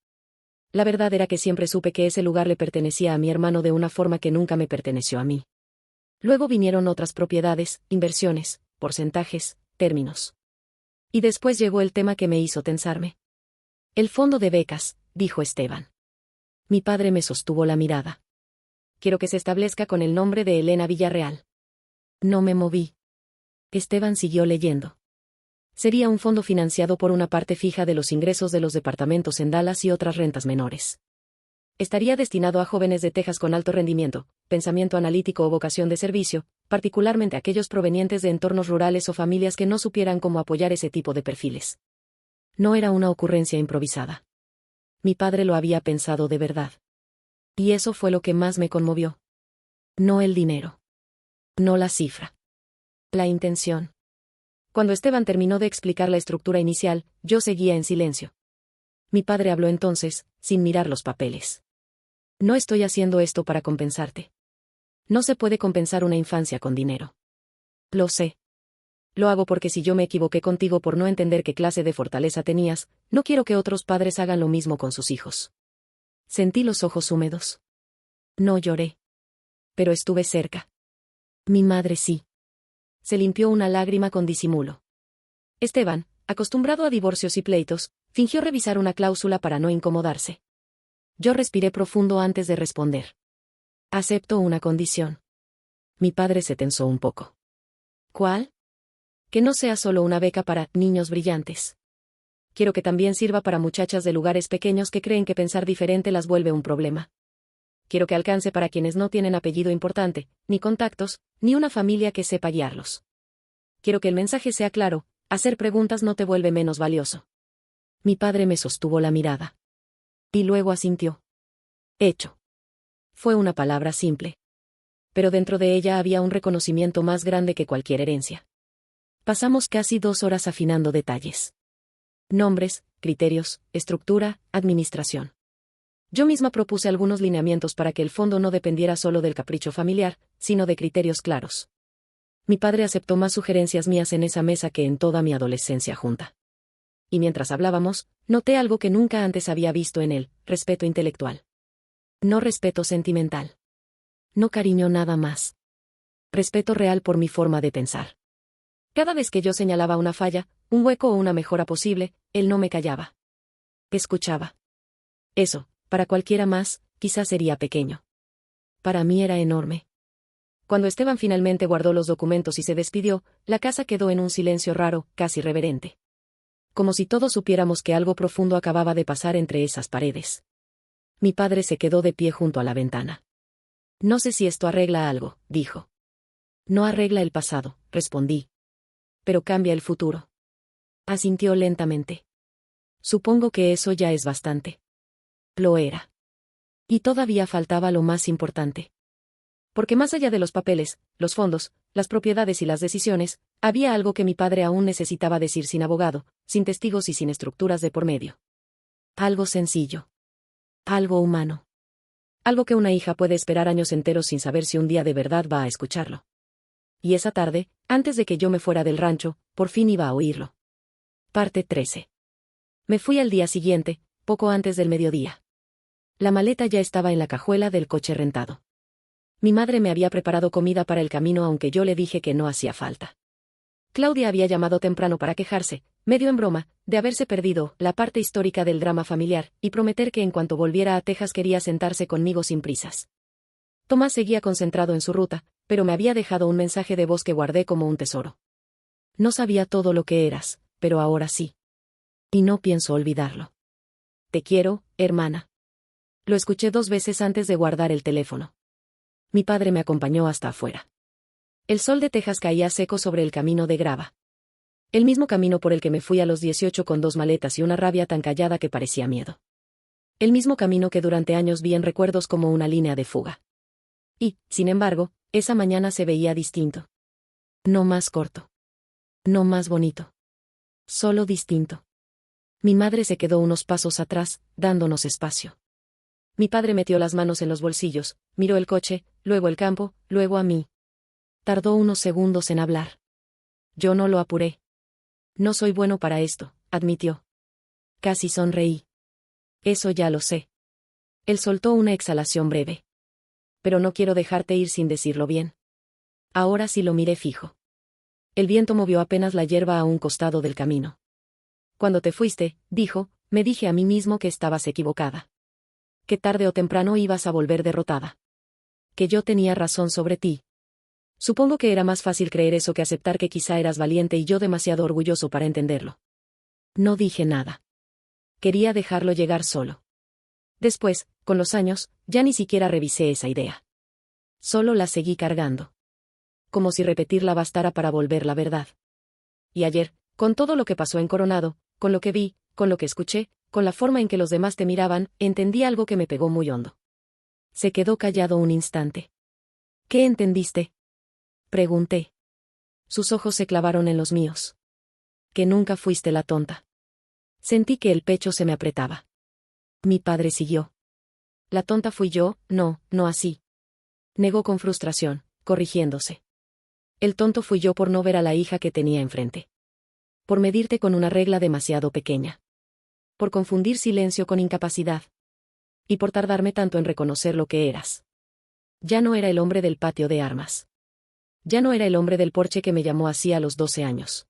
La verdad era que siempre supe que ese lugar le pertenecía a mi hermano de una forma que nunca me perteneció a mí. Luego vinieron otras propiedades, inversiones, porcentajes, términos. Y después llegó el tema que me hizo tensarme. El fondo de becas, dijo Esteban. Mi padre me sostuvo la mirada. Quiero que se establezca con el nombre de Elena Villarreal. No me moví. Esteban siguió leyendo. Sería un fondo financiado por una parte fija de los ingresos de los departamentos en Dallas y otras rentas menores. Estaría destinado a jóvenes de Texas con alto rendimiento, pensamiento analítico o vocación de servicio, particularmente aquellos provenientes de entornos rurales o familias que no supieran cómo apoyar ese tipo de perfiles. No era una ocurrencia improvisada. Mi padre lo había pensado de verdad. Y eso fue lo que más me conmovió. No el dinero. No la cifra. La intención. Cuando Esteban terminó de explicar la estructura inicial, yo seguía en silencio. Mi padre habló entonces, sin mirar los papeles. No estoy haciendo esto para compensarte. No se puede compensar una infancia con dinero. Lo sé. Lo hago porque si yo me equivoqué contigo por no entender qué clase de fortaleza tenías, no quiero que otros padres hagan lo mismo con sus hijos. Sentí los ojos húmedos. No lloré. Pero estuve cerca. Mi madre sí. Se limpió una lágrima con disimulo. Esteban, acostumbrado a divorcios y pleitos, fingió revisar una cláusula para no incomodarse. Yo respiré profundo antes de responder. Acepto una condición. Mi padre se tensó un poco. ¿Cuál? Que no sea solo una beca para niños brillantes. Quiero que también sirva para muchachas de lugares pequeños que creen que pensar diferente las vuelve un problema. Quiero que alcance para quienes no tienen apellido importante, ni contactos, ni una familia que sepa guiarlos. Quiero que el mensaje sea claro: hacer preguntas no te vuelve menos valioso. Mi padre me sostuvo la mirada. Y luego asintió. Hecho. Fue una palabra simple. Pero dentro de ella había un reconocimiento más grande que cualquier herencia. Pasamos casi 2 horas afinando detalles. Nombres, criterios, estructura, administración. Yo misma propuse algunos lineamientos para que el fondo no dependiera solo del capricho familiar, sino de criterios claros. Mi padre aceptó más sugerencias mías en esa mesa que en toda mi adolescencia junta. Y mientras hablábamos, noté algo que nunca antes había visto en él: respeto intelectual. No respeto sentimental. No cariño, nada más. Respeto real por mi forma de pensar. Cada vez que yo señalaba una falla, un hueco o una mejora posible, él no me callaba. Escuchaba. Eso, para cualquiera más, quizás sería pequeño. Para mí era enorme. Cuando Esteban finalmente guardó los documentos y se despidió, la casa quedó en un silencio raro, casi reverente. Como si todos supiéramos que algo profundo acababa de pasar entre esas paredes. Mi padre se quedó de pie junto a la ventana. No sé si esto arregla algo, dijo. No arregla el pasado, respondí. Pero cambia el futuro. Asintió lentamente. Supongo que eso ya es bastante. Lo era. Y todavía faltaba lo más importante. Porque más allá de los papeles, los fondos, las propiedades y las decisiones, había algo que mi padre aún necesitaba decir sin abogado, sin testigos y sin estructuras de por medio. Algo sencillo. Algo humano. Algo que una hija puede esperar años enteros sin saber si un día de verdad va a escucharlo. Y esa tarde, antes de que yo me fuera del rancho, por fin iba a oírlo. Parte 13. Me fui al día siguiente, poco antes del mediodía. La maleta ya estaba en la cajuela del coche rentado. Mi madre me había preparado comida para el camino, aunque yo le dije que no hacía falta. Claudia había llamado temprano para quejarse, medio en broma, de haberse perdido la parte histórica del drama familiar, y prometer que en cuanto volviera a Texas quería sentarse conmigo sin prisas. Tomás seguía concentrado en su ruta, pero me había dejado un mensaje de voz que guardé como un tesoro. No sabía todo lo que eras, pero ahora sí. Y no pienso olvidarlo. Te quiero, hermana. Lo escuché 2 veces antes de guardar el teléfono. Mi padre me acompañó hasta afuera. El sol de Texas caía seco sobre el camino de grava. El mismo camino por el que me fui a los 18 con 2 maletas y una rabia tan callada que parecía miedo. El mismo camino que durante años vi en recuerdos como una línea de fuga. Y, sin embargo, esa mañana se veía distinto. No más corto. No más bonito. Solo distinto. Mi madre se quedó unos pasos atrás, dándonos espacio. Mi padre metió las manos en los bolsillos, miró el coche, luego el campo, luego a mí. Tardó unos segundos en hablar. Yo no lo apuré. No soy bueno para esto, admitió. Casi sonreí. Eso ya lo sé. Él soltó una exhalación breve. Pero no quiero dejarte ir sin decirlo bien. Ahora sí lo miré fijo. El viento movió apenas la hierba a un costado del camino. Cuando te fuiste, dijo, me dije a mí mismo que estabas equivocada. Que tarde o temprano ibas a volver derrotada. Que yo tenía razón sobre ti. Supongo que era más fácil creer eso que aceptar que quizá eras valiente y yo demasiado orgulloso para entenderlo. No dije nada. Quería dejarlo llegar solo. Después, con los años, ya ni siquiera revisé esa idea. Solo la seguí cargando. Como si repetirla bastara para volver la verdad. Y ayer, con todo lo que pasó en Coronado, con lo que vi, con lo que escuché, con la forma en que los demás te miraban, entendí algo que me pegó muy hondo. Se quedó callado un instante. ¿Qué entendiste? Pregunté. Sus ojos se clavaron en los míos. Que nunca fuiste la tonta. Sentí que el pecho se me apretaba. Mi padre siguió. La tonta fui yo, no así. Negó con frustración, corrigiéndose. El tonto fui yo por no ver a la hija que tenía enfrente. Por medirte con una regla demasiado pequeña. Por confundir silencio con incapacidad. Y por tardarme tanto en reconocer lo que eras. Ya no era el hombre del patio de armas. Ya no era el hombre del porche que me llamó así a los 12 años.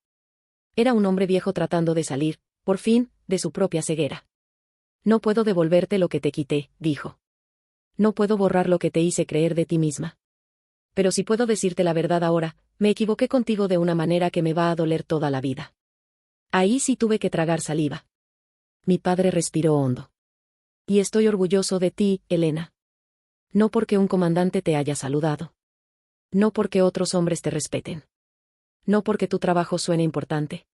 Era un hombre viejo tratando de salir, por fin, de su propia ceguera. No puedo devolverte lo que te quité, dijo. No puedo borrar lo que te hice creer de ti misma. Pero sí puedo decirte la verdad ahora, me equivoqué contigo de una manera que me va a doler toda la vida. Ahí sí tuve que tragar saliva. Mi padre respiró hondo. Y estoy orgulloso de ti, Elena. No porque un comandante te haya saludado. No porque otros hombres te respeten. No porque tu trabajo suene importante.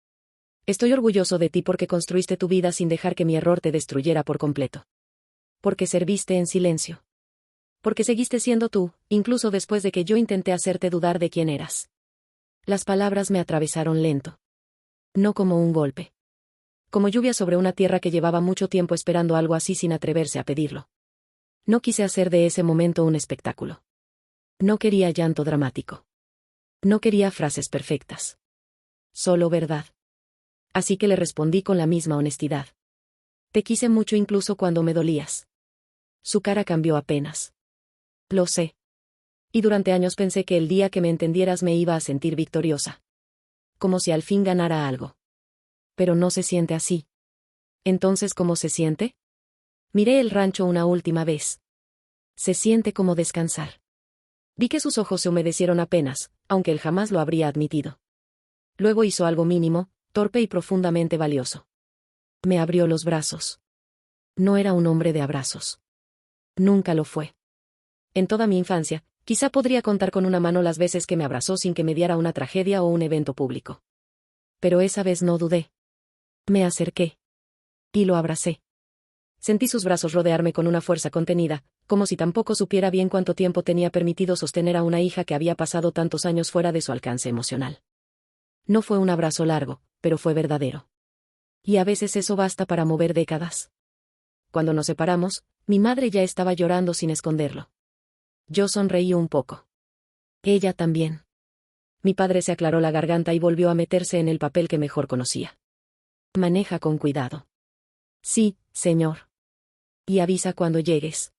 Estoy orgulloso de ti porque construiste tu vida sin dejar que mi error te destruyera por completo. Porque serviste en silencio. Porque seguiste siendo tú, incluso después de que yo intenté hacerte dudar de quién eras. Las palabras me atravesaron lento. No como un golpe. Como lluvia sobre una tierra que llevaba mucho tiempo esperando algo así sin atreverse a pedirlo. No quise hacer de ese momento un espectáculo. No quería llanto dramático. No quería frases perfectas. Solo verdad. Así que le respondí con la misma honestidad. Te quise mucho incluso cuando me dolías. Su cara cambió apenas. Lo sé. Y durante años pensé que el día que me entendieras me iba a sentir victoriosa. Como si al fin ganara algo. Pero no se siente así. Entonces, ¿cómo se siente? Miré el rancho una última vez. Se siente como descansar. Vi que sus ojos se humedecieron apenas, aunque él jamás lo habría admitido. Luego hizo algo mínimo, torpe y profundamente valioso. Me abrió los brazos. No era un hombre de abrazos. Nunca lo fue. En toda mi infancia, quizá podría contar con una mano las veces que me abrazó sin que mediara una tragedia o un evento público. Pero esa vez no dudé. Me acerqué. Y lo abracé. Sentí sus brazos rodearme con una fuerza contenida, como si tampoco supiera bien cuánto tiempo tenía permitido sostener a una hija que había pasado tantos años fuera de su alcance emocional. No fue un abrazo largo, pero fue verdadero. Y a veces eso basta para mover décadas. Cuando nos separamos, mi madre ya estaba llorando sin esconderlo. Yo sonreí un poco. Ella también. Mi padre se aclaró la garganta y volvió a meterse en el papel que mejor conocía. Maneja con cuidado. Sí, señor. Y avisa cuando llegues.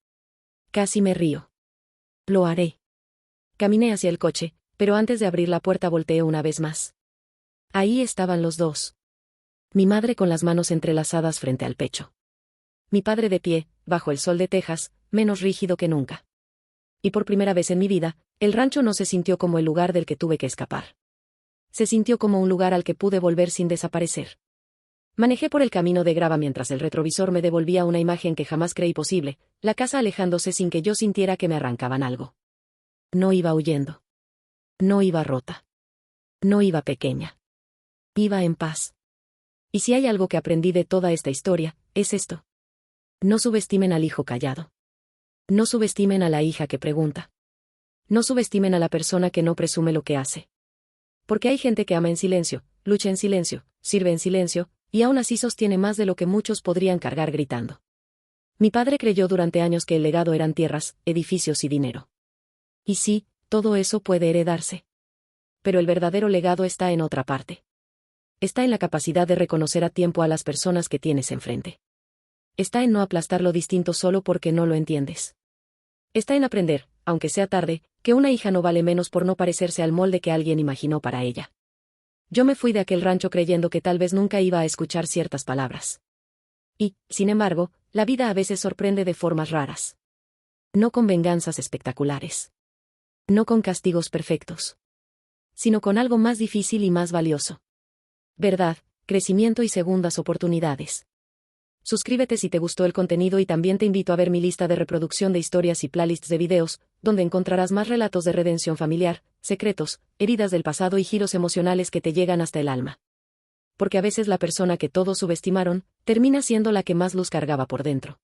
Casi me río. Lo haré. Caminé hacia el coche, pero antes de abrir la puerta volteé una vez más. Ahí estaban los dos. Mi madre con las manos entrelazadas frente al pecho. Mi padre de pie, bajo el sol de Texas, menos rígido que nunca. Y por primera vez en mi vida, el rancho no se sintió como el lugar del que tuve que escapar. Se sintió como un lugar al que pude volver sin desaparecer. Manejé por el camino de grava mientras el retrovisor me devolvía una imagen que jamás creí posible, la casa alejándose sin que yo sintiera que me arrancaban algo. No iba huyendo. No iba rota. No iba pequeña. Iba en paz. Y si hay algo que aprendí de toda esta historia, es esto. No subestimen al hijo callado. No subestimen a la hija que pregunta. No subestimen a la persona que no presume lo que hace. Porque hay gente que ama en silencio, lucha en silencio, sirve en silencio, y aún así sostiene más de lo que muchos podrían cargar gritando. Mi padre creyó durante años que el legado eran tierras, edificios y dinero. Y sí, todo eso puede heredarse. Pero el verdadero legado está en otra parte. Está en la capacidad de reconocer a tiempo a las personas que tienes enfrente. Está en no aplastar lo distinto solo porque no lo entiendes. Está en aprender, aunque sea tarde, que una hija no vale menos por no parecerse al molde que alguien imaginó para ella. Yo me fui de aquel rancho creyendo que tal vez nunca iba a escuchar ciertas palabras. Y, sin embargo, la vida a veces sorprende de formas raras. No con venganzas espectaculares. No con castigos perfectos. Sino con algo más difícil y más valioso. Verdad, crecimiento y segundas oportunidades. Suscríbete si te gustó el contenido y también te invito a ver mi lista de reproducción de historias y playlists de videos, donde encontrarás más relatos de redención familiar, secretos, heridas del pasado y giros emocionales que te llegan hasta el alma. Porque a veces la persona que todos subestimaron, termina siendo la que más luz cargaba por dentro.